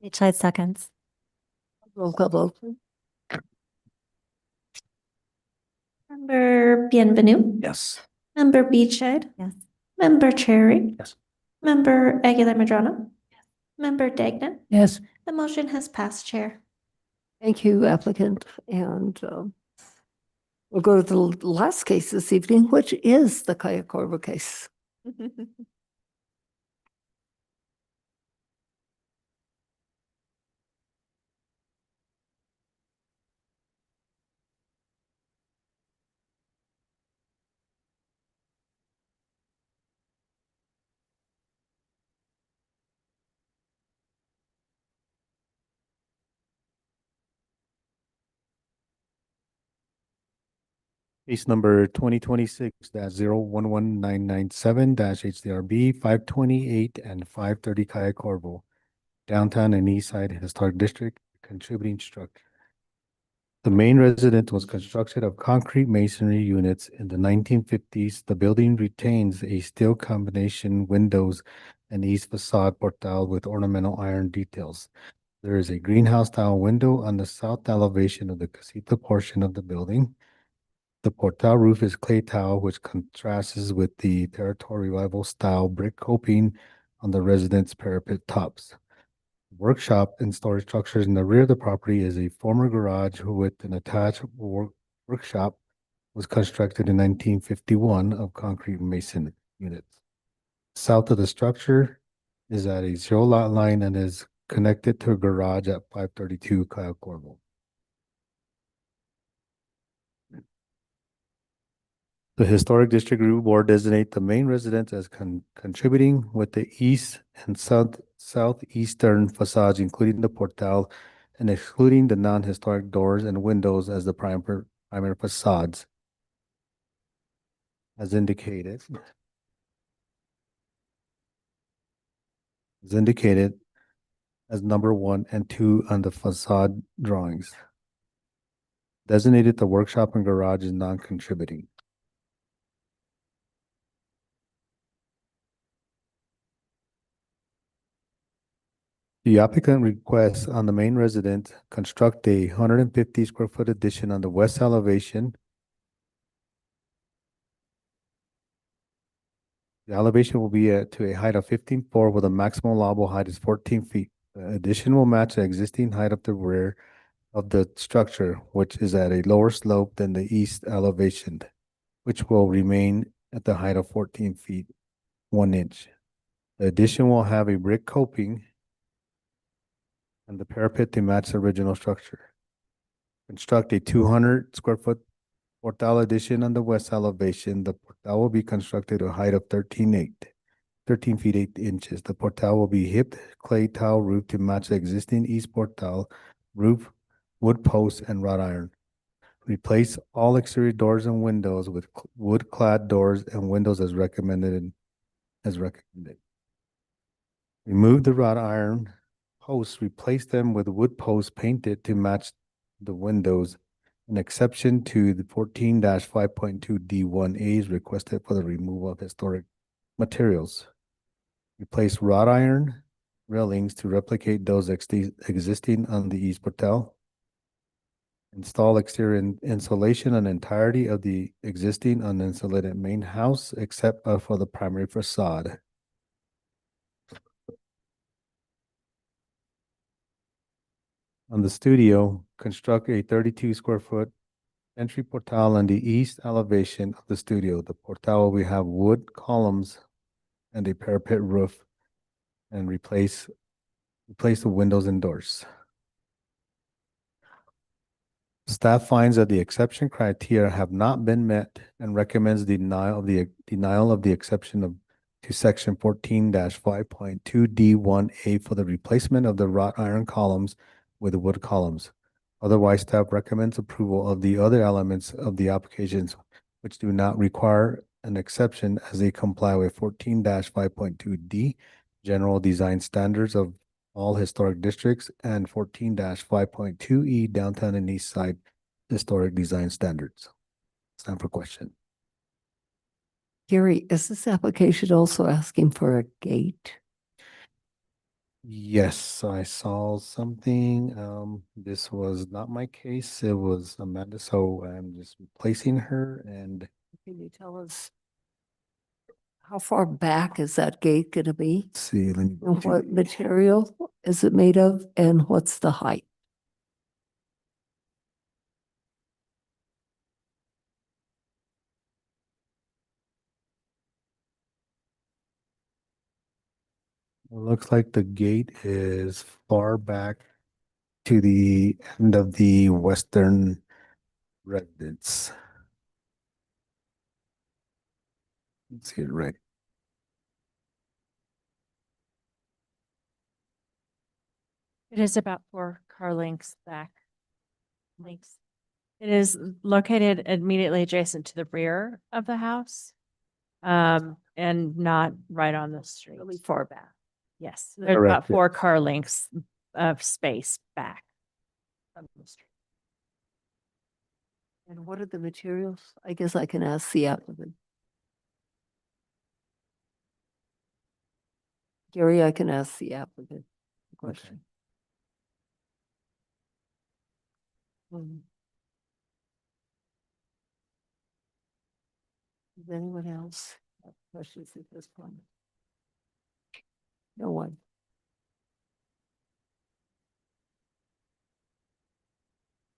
Beachside seconds. Roll call vote. Member Bienvenu. Yes. Member Beachside. Yes. Member Cherry. Yes. Member Aguilar Madrano. Member Dagnan. Yes. The motion has passed, Chair. Thank you, applicant. And we'll go to the last case this evening, which is the Cayo Corvo case. Case number 2026-011997-HDRB 528 and 530 Cayo Corvo, Downtown and East Side Historic District, contributing structure. The main residence was constructed of concrete masonry units in the 1950s. The building retains a steel combination windows and east facade portal with ornamental iron details. There is a greenhouse style window on the south elevation of the casita portion of the building. The portal roof is clay tile, which contrasts with the Territory Revival style brick coping on the residence parapet tops. Workshop and storage structures in the rear of the property is a former garage with an attached workshop, was constructed in 1951 of concrete mason units. South of the structure is at a zero lot line and is connected to a garage at 532 Cayo Corvo. The Historic District Review Board designate the main residence as contributing with the east and southeastern facades, including the portal, and excluding the non-historic doors and windows as the primary facades, as indicated. As number 1 and 2 on the facade drawings. Designated the workshop and garage as non-contributing. The applicant requests on the main residence construct a 150 square foot addition on the west elevation. The elevation will be to a height of 15.4 with a maximum allowable height is 14 feet. The addition will match the existing height of the rear of the structure, which is at a lower slope than the east elevation, which will remain at the height of 14 feet, 1 inch. The addition will have a brick coping and the parapet to match the original structure. Construct a 200 square foot portal addition on the west elevation. The portal will be constructed to a height of 13 feet 8 inches. The portal will be hipped clay tile roof to match the existing east portal roof, wood posts, and wrought iron. Replace all exterior doors and windows with wood clad doors and windows as recommended. Remove the wrought iron posts, replace them with wood posts painted to match the windows. An exception to the 14-5.2 D1A is requested for the removal of historic materials. Replace wrought iron railings to replicate those existing on the east portal. Install exterior insulation on the entirety of the existing uninsulated main house except for the primary facade. On the studio, construct a 32 square foot entry portal on the east elevation of the studio. The portal will have wood columns and a parapet roof, and replace the windows and doors. Staff finds that the exception criteria have not been met and recommends denial of the exception to section 14-5.2 D1A for the replacement of the wrought iron columns with wood columns. Otherwise, staff recommends approval of the other elements of the applications which do not require an exception, as they comply with 14-5.2 D general design standards of all historic districts and 14-5.2 E downtown and east side historic design standards. It's time for question. Gary, is this application also asking for a gate? Yes, I saw something. This was not my case. It was Amanda, so I'm just replacing her. And Can you tell us how far back is that gate going to be? let's see, let me go And to what material is it made of, and what's the height? It looks like the gate is far back to the end of the western residence. Let's see it right. It is about 4 car lengths back. Lengths. It is located immediately adjacent to the rear of the house, and not right on the street. Really far back. Yes, there's Correct, about 4 car lengths of space back from the street. And what are the materials? I guess I can ask the applicant. Gary, I can ask the applicant a question. Does anyone else have questions at this point? No one.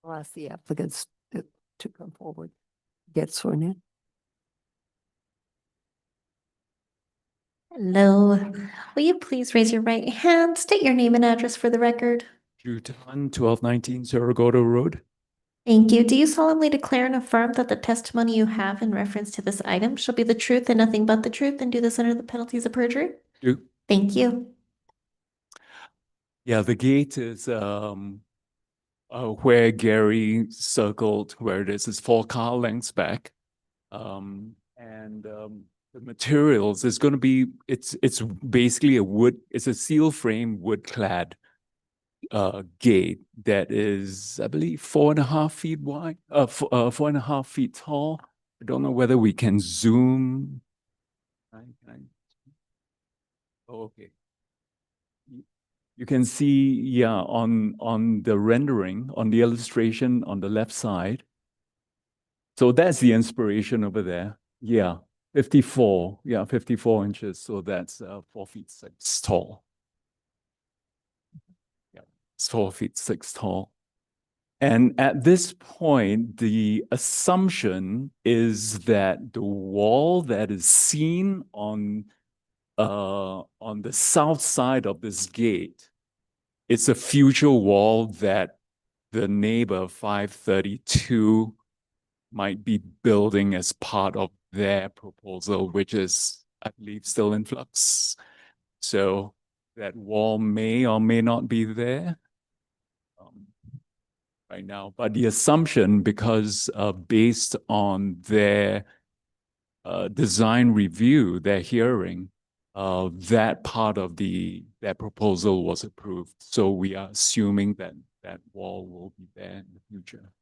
I'll ask the applicants to come forward, get sworn in. Hello. Will you please raise your right hand, state your name and address for the record? Drew Tan, 1219 Saragota Road. Thank you. Do you solemnly declare and affirm that the testimony you have in reference to this item shall be the truth and nothing but the truth, and do this under the penalties of perjury? Do. Thank you. Yeah, the gate is where Gary circled where it is 4 car lengths back. The materials is going to be, it's basically it's a steel frame wood clad gate that is, I believe, 4.5 feet wide, 4.5 feet tall. I don't know whether we can zoom. Oh, okay. You can see, yeah, on the rendering, on the illustration on the left side. So that's the inspiration over there. Yeah, 54. Yeah, 54 inches. So that's 4 feet 6 tall. Yeah, it's 4 feet 6 tall. And at this point, the assumption is that the wall that is seen on the south side of this gate, it's a future wall that the neighbor 532 might be building as part of their proposal, which is, I believe, still in flux. So that wall may or may not be there right now. But the assumption, because based on their design review, their hearing, that part of that proposal was approved. So we are assuming that that wall will be there in the future.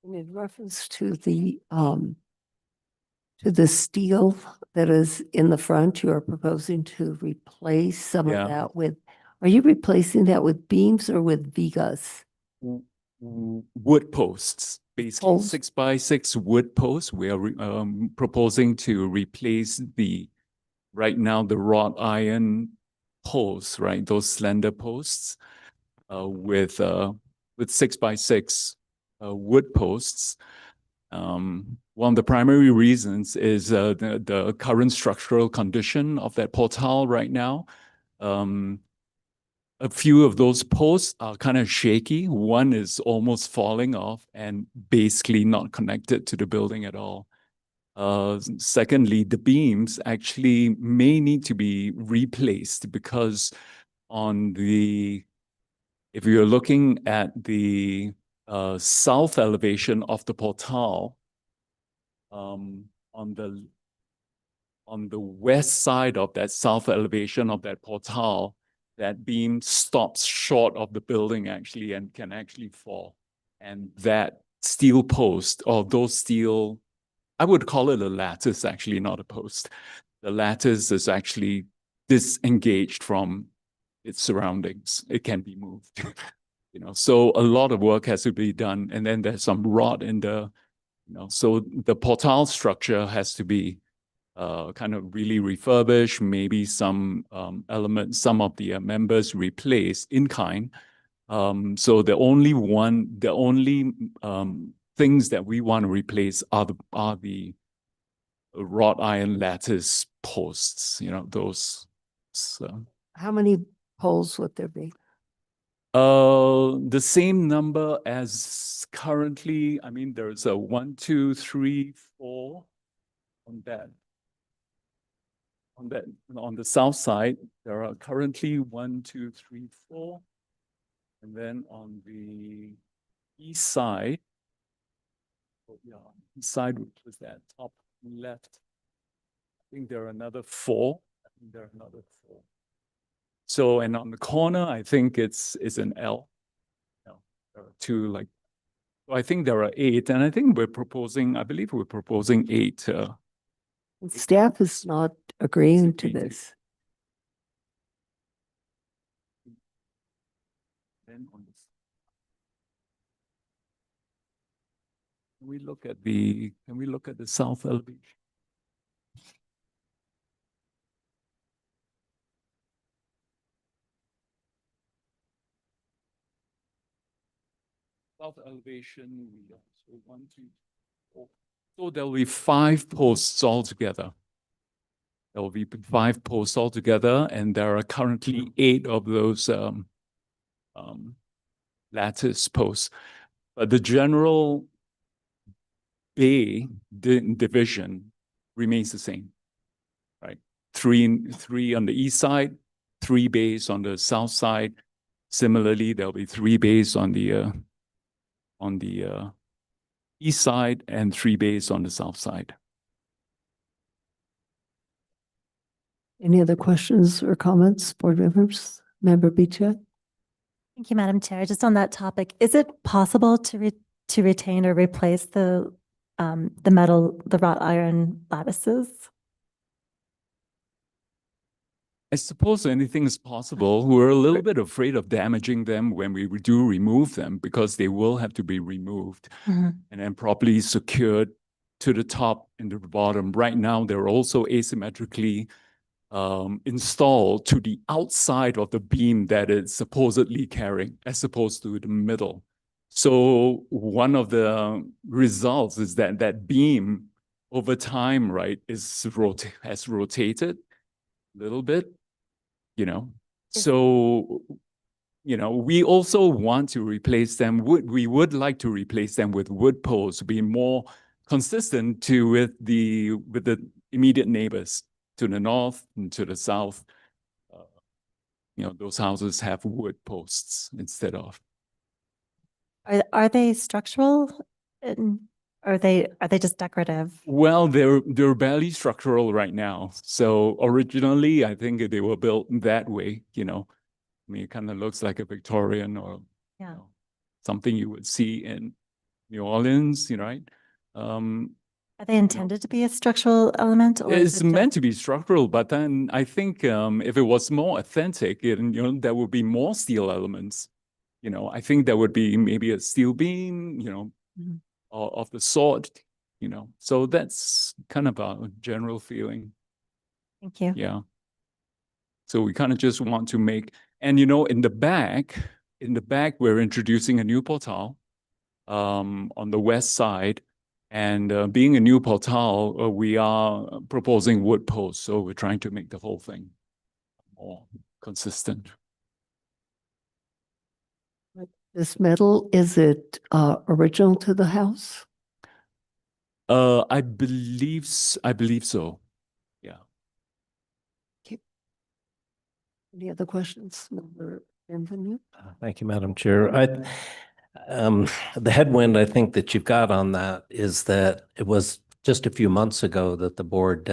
In reference to the steel that is in the front, you are proposing to replace some Yeah. of that with, are you replacing that with beams or with vigas? Wood posts, basically 6x6 wood posts. We are proposing to replace right now the wrought iron posts, right? Those slender posts with 6x6 wood posts. One of the primary reasons is the current structural condition of that portal right now. A few of those posts are kind of shaky. One is almost falling off and basically not connected to the building at all. Secondly, the beams actually may need to be replaced because if you're looking at the south elevation of the portal, on the west side of that south elevation of that portal, that beam stops short of the building actually and can actually fall. And that steel post, or those steel, I would call it a lattice, actually, not a post. The lattice is actually disengaged from its surroundings. It can be moved. So a lot of work has to be done. And then there's some rot in the, so the portal structure has to be kind of really refurbished, maybe some elements, some of the members replaced in kind. So the only things that we want to replace are the wrought iron lattice posts, those. So. How many poles would there be? The same number as currently. I mean, there's a 1, 2, 3, 4 on that. On the south side, there are currently 1, 2, 3, 4. And then on the east side, which was that top left, I think there are another 4. So, and on the corner, I think it's an L. There are 2 like, so I think there are 8, and I think I believe we're proposing 8. Staff is not agreeing to this. Then can we look at the south elevation? South elevation, so 1, 2, 4. So there will be 5 posts altogether. There will be 5 posts altogether, and there are currently 8 of those lattice posts. But the general bay division remains the same, right? 3 on the east side, 3 bays on the south side. Similarly, there'll be 3 bays on the east side and 3 bays on the south side. Any other questions or comments, board members? Member Bichette? Thank you, Madam Chair. Just on that topic, is it possible to retain or replace the wrought iron lattices? I suppose anything is possible. We're a little bit afraid of damaging them when we do remove them, because they will have to be removed and then properly secured to the top and to the bottom. Right now, they're also asymmetrically installed to the outside of the beam that it's supposedly carrying, as opposed to the middle. So one of the results is that that beam over time, right, has rotated a little bit, So, we also want to replace them. We would like to replace them with wood poles to be more consistent with the immediate neighbors to the north and to the south. Those houses have wood posts instead of. Are they structural? Are they just decorative? Well, they're barely structural right now. So originally, I think they were built that way. I mean, it kind of looks like a Victorian or something you would see in New Orleans, right? Are they intended to be a structural element? Or it's meant to be structural, but then I think if it was more authentic, there would be more steel elements. I think there would be maybe a steel beam, or of the sort, So that's kind of a general feeling. Thank you. Yeah. So we kind of just want to make, and you know, in the back, we're introducing a new portal on the west side. And being a new portal, we are proposing wood posts. So we're trying to make the whole thing more consistent. This metal, is it original to the house? I believe so. Yeah. Any other questions? Member Benvenu? Thank you, Madam Chair. The headwind I think that you've got on that is that it was just a few months ago that the board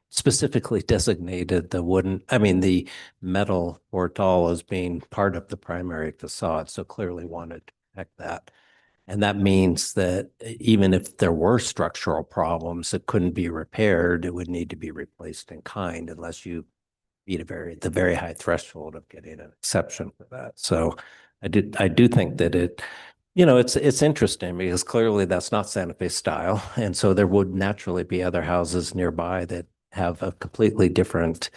specifically designated the metal portal as being part of the primary facade. So clearly wanted to protect that. And that means that even if there were structural problems that couldn't be repaired, it would need to be replaced in kind unless you meet the very high threshold of getting an exception for that. So I do think that it's interesting because clearly that's not Santa Fe style. And so there would naturally be other houses nearby that have a completely different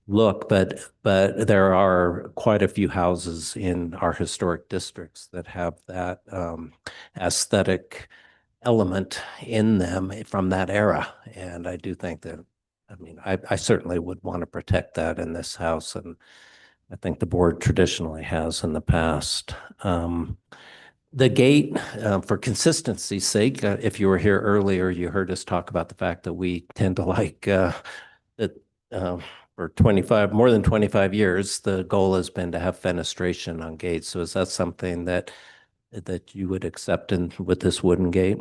look, but there are quite a few houses in our historic districts that have that aesthetic element in them from that era. And I do think that, I certainly would want to protect that in this house, and I think the board traditionally has in the past. The gate, for consistency's sake, if you were here earlier, you heard us talk about the fact that we tend to like that for more than 25 years, the goal has been to have fenestration on gates. So is that something that you would accept with this wooden gate?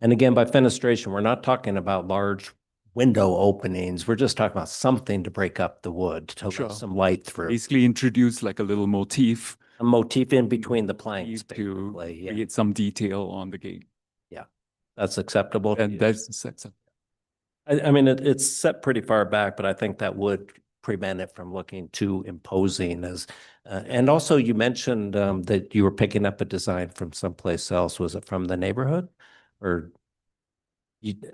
And again, by fenestration, we're not talking about large window openings. We're just talking about something to break up the wood, to let some light through. Basically introduce like a little motif. A motif in between the planks to create some detail on the gate. Yeah, that's acceptable. And that's acceptable. It's set pretty far back, but I think that would prevent it from looking too imposing and also you mentioned that you were picking up a design from someplace else. Was it from the neighborhood or?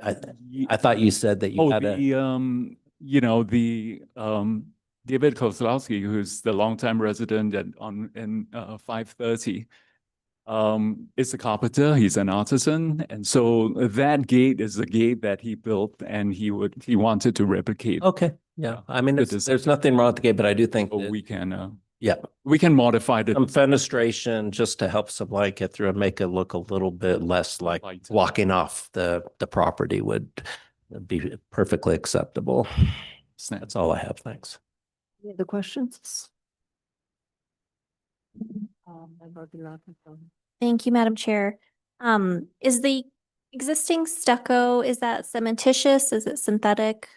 I thought you said that you had David Kozlowski, who's the longtime resident in 530, is a carpenter. He's an artisan, and so that gate is the gate that he built, and he wanted to replicate. Okay, yeah. There's nothing wrong with the gate, but I do think we can. We can modify some fenestration just to help some light get through and make it look a little bit less like blocking off the property would be perfectly acceptable. That's all I have. Thanks. Any other questions? Thank you, Madam Chair. Is the existing stucco, is that cementitious? Is it synthetic?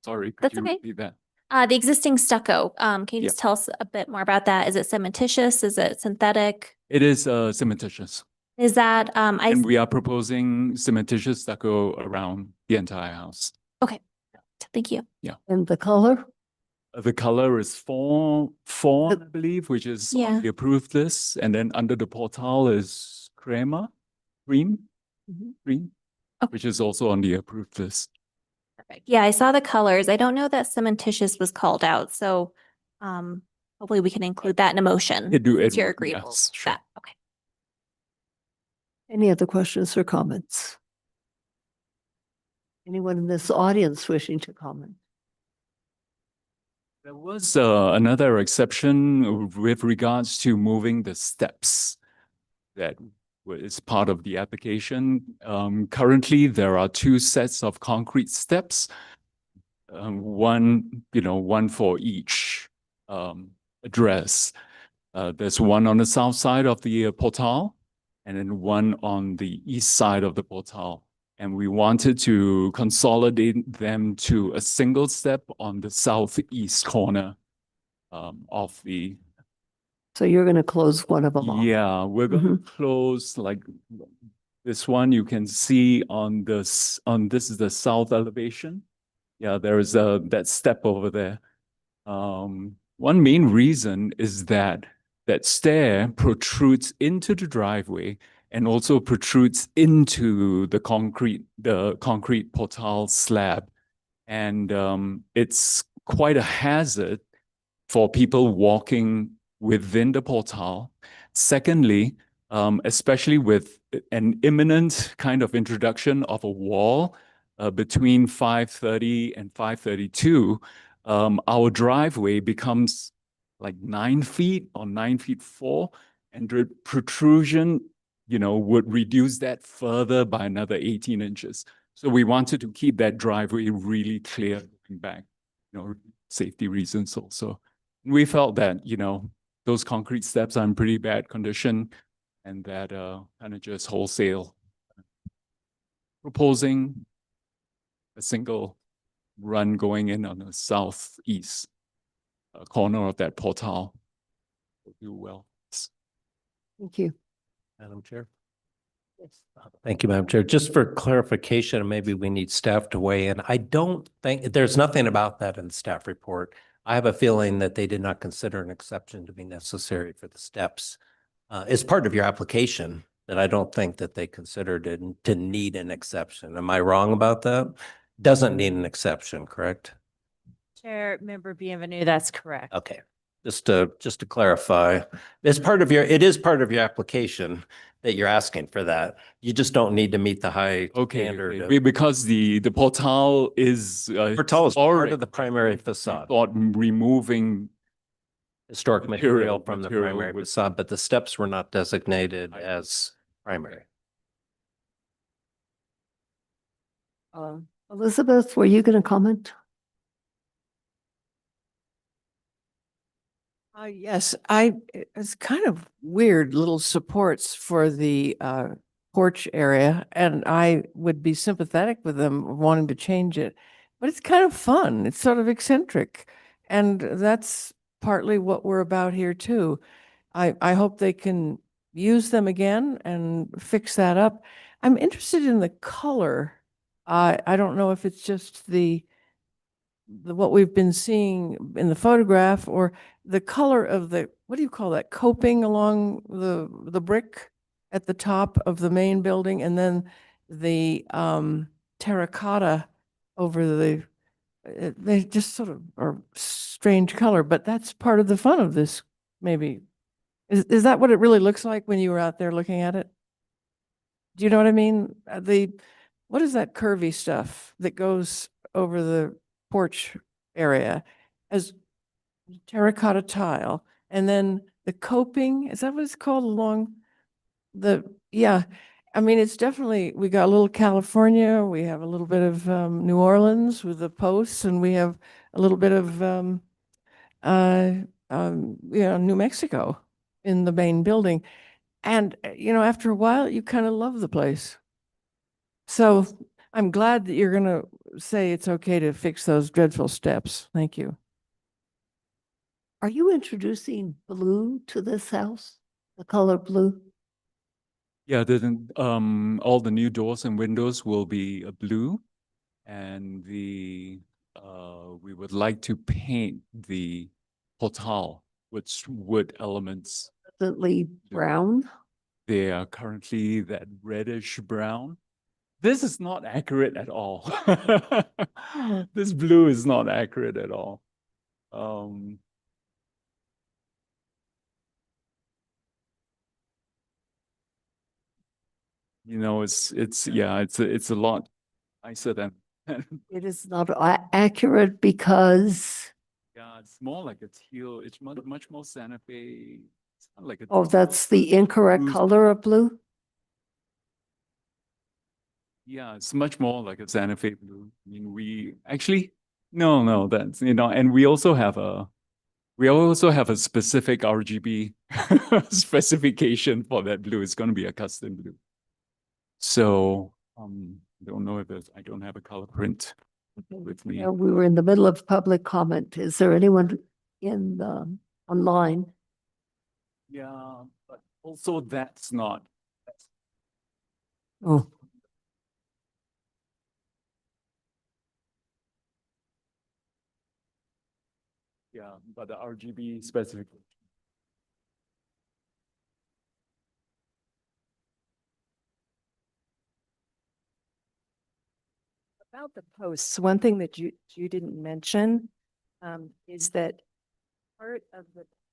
Sorry, could That's you okay. repeat that? The existing stucco, can you just tell us a bit more about that? Is it cementitious? Is it synthetic? It is cementitious. Is that, and we are proposing cementitious stucco around the entire house. Okay, thank you. Yeah. And the color? The color is fawn, I believe, which is on the approved list. And then under the portal is cream, which is also on the approved list. Perfect. Yeah, I saw the colors. I don't know that cementitious was called out, so hopefully we can include that in a motion. If you're agreeable with that. Okay. Any other questions or comments? Anyone in this audience wishing to comment? There was another exception with regards to moving the steps that is part of the application. Currently, there are 2 sets of concrete steps, one for each address. There's one on the south side of the portal, and then one on the east side of the portal. And we wanted to consolidate them to a single step on the southeast corner of the. So you're going to close one of them off? Yeah, we're going to close like this one. You can see this is the south elevation. Yeah, there is that step over there. One main reason is that stair protrudes into the driveway, and also protrudes into the concrete portal slab. And it's quite a hazard for people walking within the portal. Secondly, especially with an imminent kind of introduction of a wall between 530 and 532, our driveway becomes like 9 feet or 9 feet 4, and the protrusion, would reduce that further by another 18 inches. So we wanted to keep that driveway really clear looking back, safety reasons also. We felt that, those concrete steps are in pretty bad condition, and that kind of just wholesale proposing a single run going in on the southeast corner of that portal will do well. Thank you. Madam Chair. Thank you, Madam Chair. Just for clarification, maybe we need staff to weigh in. I don't think, there's nothing about that in the staff report. I have a feeling that they did not consider an exception to be necessary for the steps. It's part of your application that I don't think that they considered it to need an exception. Am I wrong about that? Doesn't need an exception, correct? Chair Member Bienvenue, that's correct. Okay, just to clarify, it is part of your application that you're asking for that. You just don't need to meet the high standard. Because the portal is Portal is part of the primary facade. Thought removing Historic material from the primary facade, but the steps were not designated as primary. Elizabeth, were you going to comment? Yes, it's kind of weird little supports for the porch area, and I would be sympathetic with them wanting to change it, but it's kind of fun. It's sort of eccentric, and that's partly what we're about here too. I hope they can use them again and fix that up. I'm interested in the color. I don't know if it's just the what we've been seeing in the photograph, or the color of the, what do you call that, coping along the brick at the top of the main building, and then the terracotta over the, they just sort of are strange color, but that's part of the fun of this, maybe. Is that what it really looks like when you were out there looking at it? Do you know what I mean? What is that curvy stuff that goes over the porch area as terracotta tile, and then the coping, is that what it's called, along the, yeah, I mean, it's definitely, we got a little California, we have a little bit of New Orleans with the posts, and we have a little bit of New Mexico in the main building. And after a while you kind of love the place. So I'm glad that you're going to say it's okay to fix those dreadful steps. Thank you. Are you introducing blue to this house? The color blue? Yeah, all the new doors and windows will be blue, and we would like to paint the portal with wood elements. Presently brown? They are currently that reddish brown. This is not accurate at all. This blue is not accurate at all. It's a lot nicer than. It is not accurate because. Yeah, it's more like a teal. It's much more Santa Fe. It's not like a. Oh, that's the incorrect color of blue? Yeah, it's much more like a Santa Fe blue. I mean, we actually, no, that's, and we also have a specific RGB specification for that blue. It's going to be a custom blue. So, I don't know I don't have a color print with me. We were in the middle of public comment. Is there anyone online? Yeah, but also that's not. Oh. Yeah, but the RGB specifically. About the posts, one thing that you didn't mention is that part of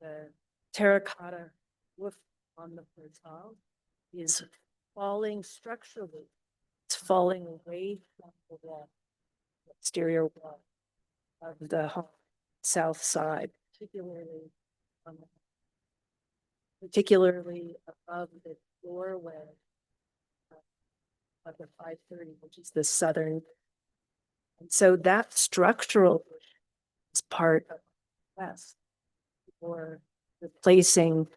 the terracotta roof on the portal is falling structurally. It's falling away from the wall, the exterior wall of the home, south side, particularly above the doorway of the 530, which is the southern. And so that structural is part of the west, or replacing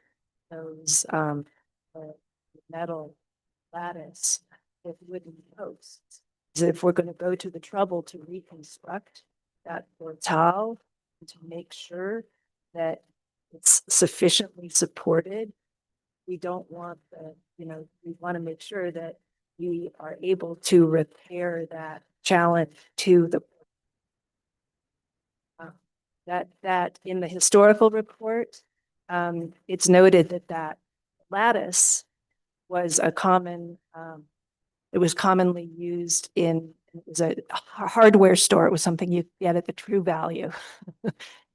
those metal lattice with wooden posts. So if we're going to go to the trouble to reconstruct that portal, to make sure that it's sufficiently supported, we don't want we want to make sure that we are able to repair that challenge to the that in the historical report, it's noted that lattice was a common, it was commonly used it was a hardware store. It was something you get at the True Value.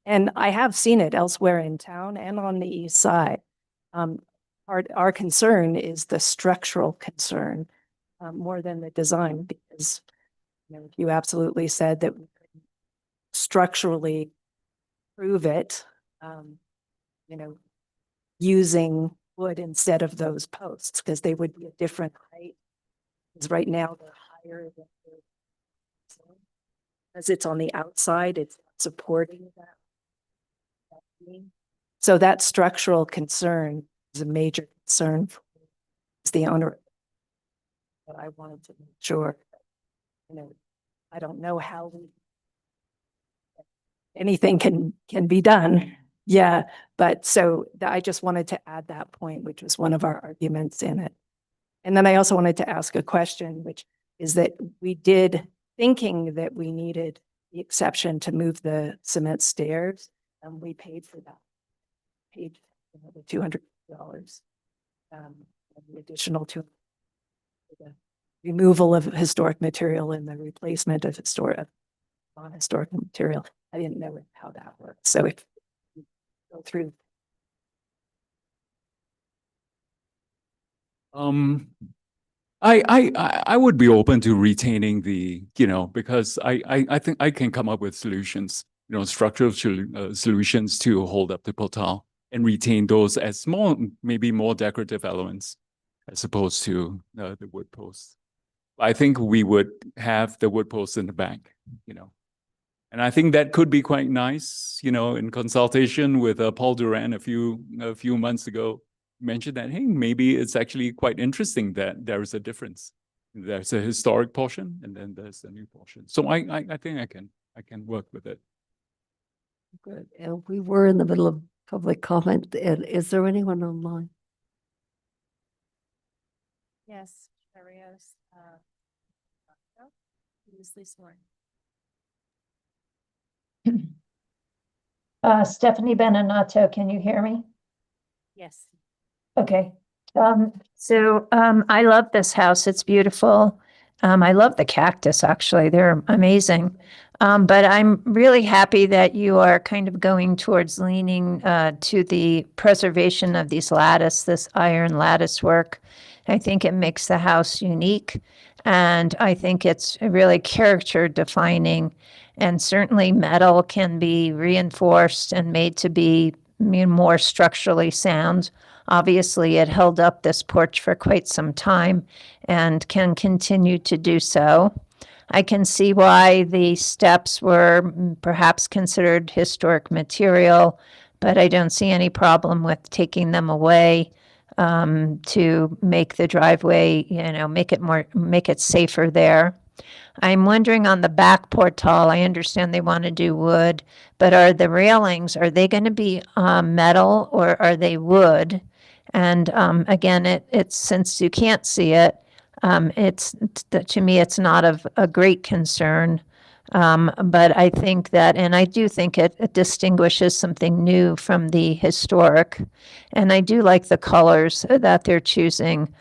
And I have seen it elsewhere in town and on the east side. Our concern is the structural concern more than the design, because you absolutely said that we could structurally prove it, using wood instead of those posts, because they would be a different height. Because right now they're higher than as it's on the outside, it's supporting that beam. So that structural concern is a major concern for the owner. But I wanted to make sure, I don't know how anything can be done. Yeah, but so I just wanted to add that point, which was one of our arguments in it. And then I also wanted to ask a question, which is that we did, thinking that we needed the exception to move the cement stairs, and we paid for that. Paid the $200, and the additional $200 for the removal of historic material and the replacement of non-historic material. I didn't know how that worked. So if you go through. I would be open to retaining the, because I think I can come up with solutions, structural solutions to hold up the portal and retain those as maybe more decorative elements as opposed to the wood posts. I think we would have the wood posts in the back, and I think that could be quite nice, in consultation with Paul Duran a few months ago. Mentioned that, hey, maybe it's actually quite interesting that there is a difference. There's a historic portion and then there's a new portion. So I think I can work with it. Good. And we were in the middle of public comment. And is there anyone online? Yes, Arios. Previously sworn. Stephanie Beninato, can you hear me? Yes. Okay. I love this house. It's beautiful. I love the cactus, actually. They're amazing. But I'm really happy that you are kind of going towards leaning to the preservation of this iron lattice work. I think it makes the house unique, and I think it's really character defining, and certainly metal can be reinforced and made to be more structurally sound. Obviously, it held up this porch for quite some time and can continue to do so. I can see why the steps were perhaps considered historic material, but I don't see any problem with taking them away to make the driveway, make it safer there. I'm wondering on the back portal, I understand they want to do wood, but are the railings, are they going to be metal or are they wood? And again, it's since you can't see it, to me, it's not of a great concern. But I think that, and I do think it distinguishes something new from the historic. And I do like the colors that they're choosing,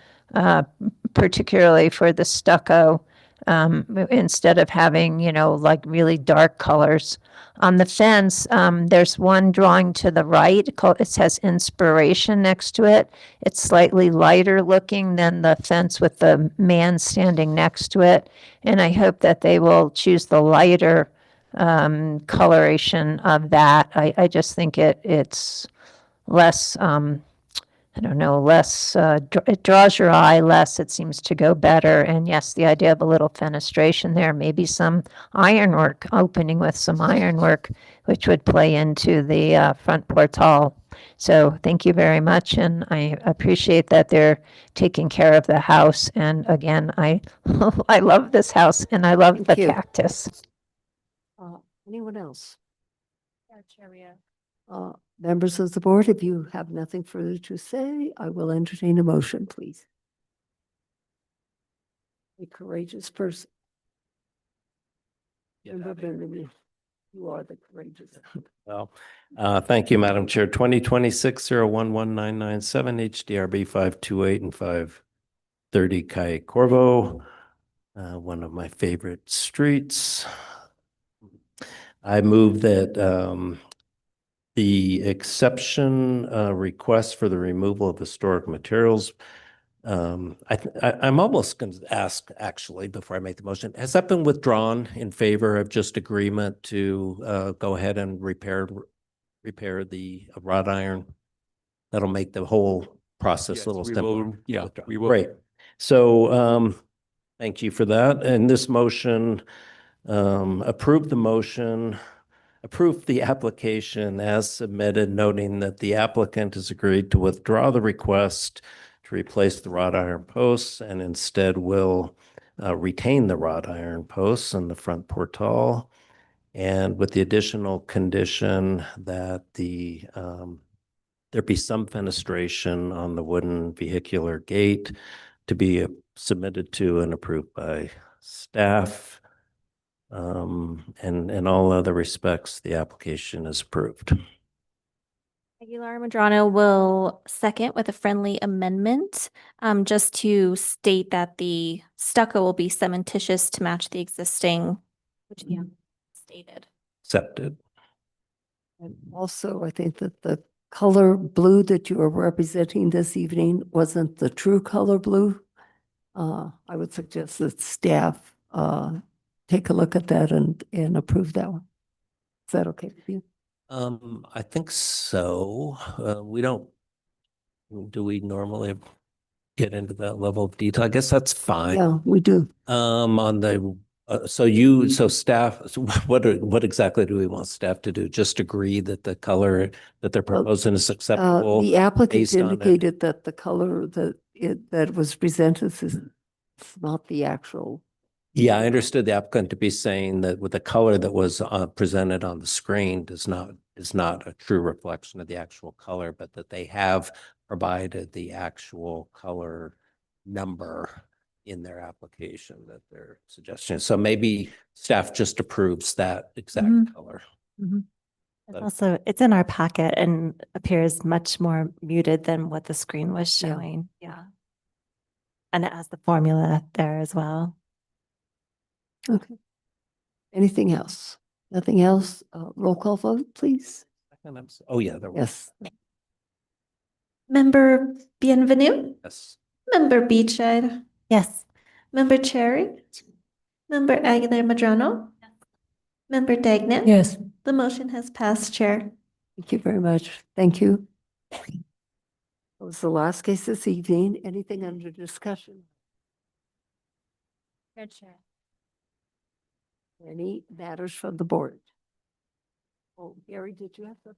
particularly for the stucco. instead of having, you know, like really dark colors. On the fence, there's one drawing to the right, it says inspiration next to it. It's slightly lighter looking than the fence with the man standing next to it. And I hope that they will choose the lighter coloration of that. I just think it's less, I don't know, less, it draws your eye less, it seems to go better. And yes, the idea of a little fenestration there, maybe some ironwork, opening with some ironwork, which would play into the front portal. So thank you very much. And I appreciate that they're taking care of the house. And again, I, I love this house and I love the cactus. Anyone else? Members of the board, if you have nothing further to say, I will entertain a motion, please. A courageous person. Member Benjamin, you are the courageous. Well, thank you, Madam Chair. 2026-011-997 HDRB 528 and 530 Calle Corvo, one of my favorite streets. I move that the exception request for the removal of historic materials. I'm almost going to ask, actually, before I make the motion, has that been withdrawn in favor of just agreement to go ahead and repair the wrought iron? That'll make the whole process Yes, a little we simpler. will- yeah, Withdraw. we will. Great. So thank you for that. And this motion, approve the application as submitted, noting that the applicant has agreed to withdraw the request to replace the wrought iron posts and instead will retain the wrought iron posts in the front portal. And with the additional condition that there be some fenestration on the wooden vehicular gate to be submitted to and approved by staff. And in all other respects, the application is approved. Aguilar Madrano will second with a friendly amendment, just to state that the stucco will be cementitious to match the existing, which you stated. Accepted. And also, I think that the color blue that you are representing this evening wasn't the true color blue. I would suggest that staff take a look at that and approve that one. Is that okay with you? I think so. Do we normally get into that level of detail? I guess that's fine. Yeah, we do. On the, so staff, so what exactly do we want staff to do? Just agree that the color that they're proposing is acceptable? The applicant based on it? indicated that the color that was presented is not the actual. Yeah, I understood the applicant to be saying that with the color that was presented on the screen is not a true reflection of the actual color, but that they have provided the actual color number in their application that they're suggesting. So maybe staff just approves that exact color. It's also, it's in our packet and appears much more muted than what the screen was showing. Yeah. And it has the formula there as well. Okay. Anything else? Nothing else? Roll call vote, please. Oh, yeah, there was. Yes. Member Bienvenue? Yes. Member Beachside? Yes. Member Cherry? Member Aguilar Madrano? Member Dagnan? Yes. The motion has passed, Chair. Thank you very much. Thank you. That was the last case this evening. Anything under discussion? Good, Chair. Any matters from the board? Oh, Gary, did you have the?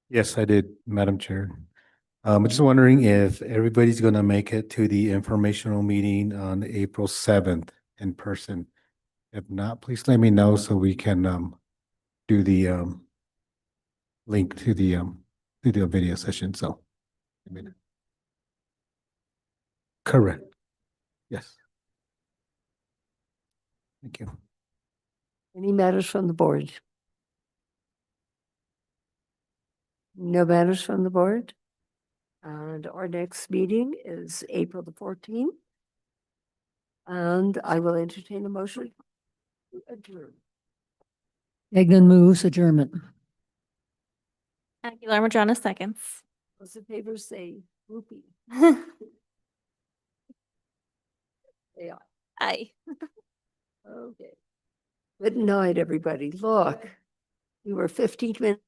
Yes, I did, Madam Chair. I'm just wondering if everybody's going to make it to the informational meeting on April 7th in person. If not, please let me know so we can do the link to the video session. So, correct. Yes. Thank you. Any matters from the board? No matters from the board? And our next meeting is April the 14th. And I will entertain a motion to adjourn. Gagnon moves adjournment. Aguilar Madrona seconds. Those in favor say whoopee. Say aye. Aye. Okay. Good night, everybody. Look, we were 15 minutes.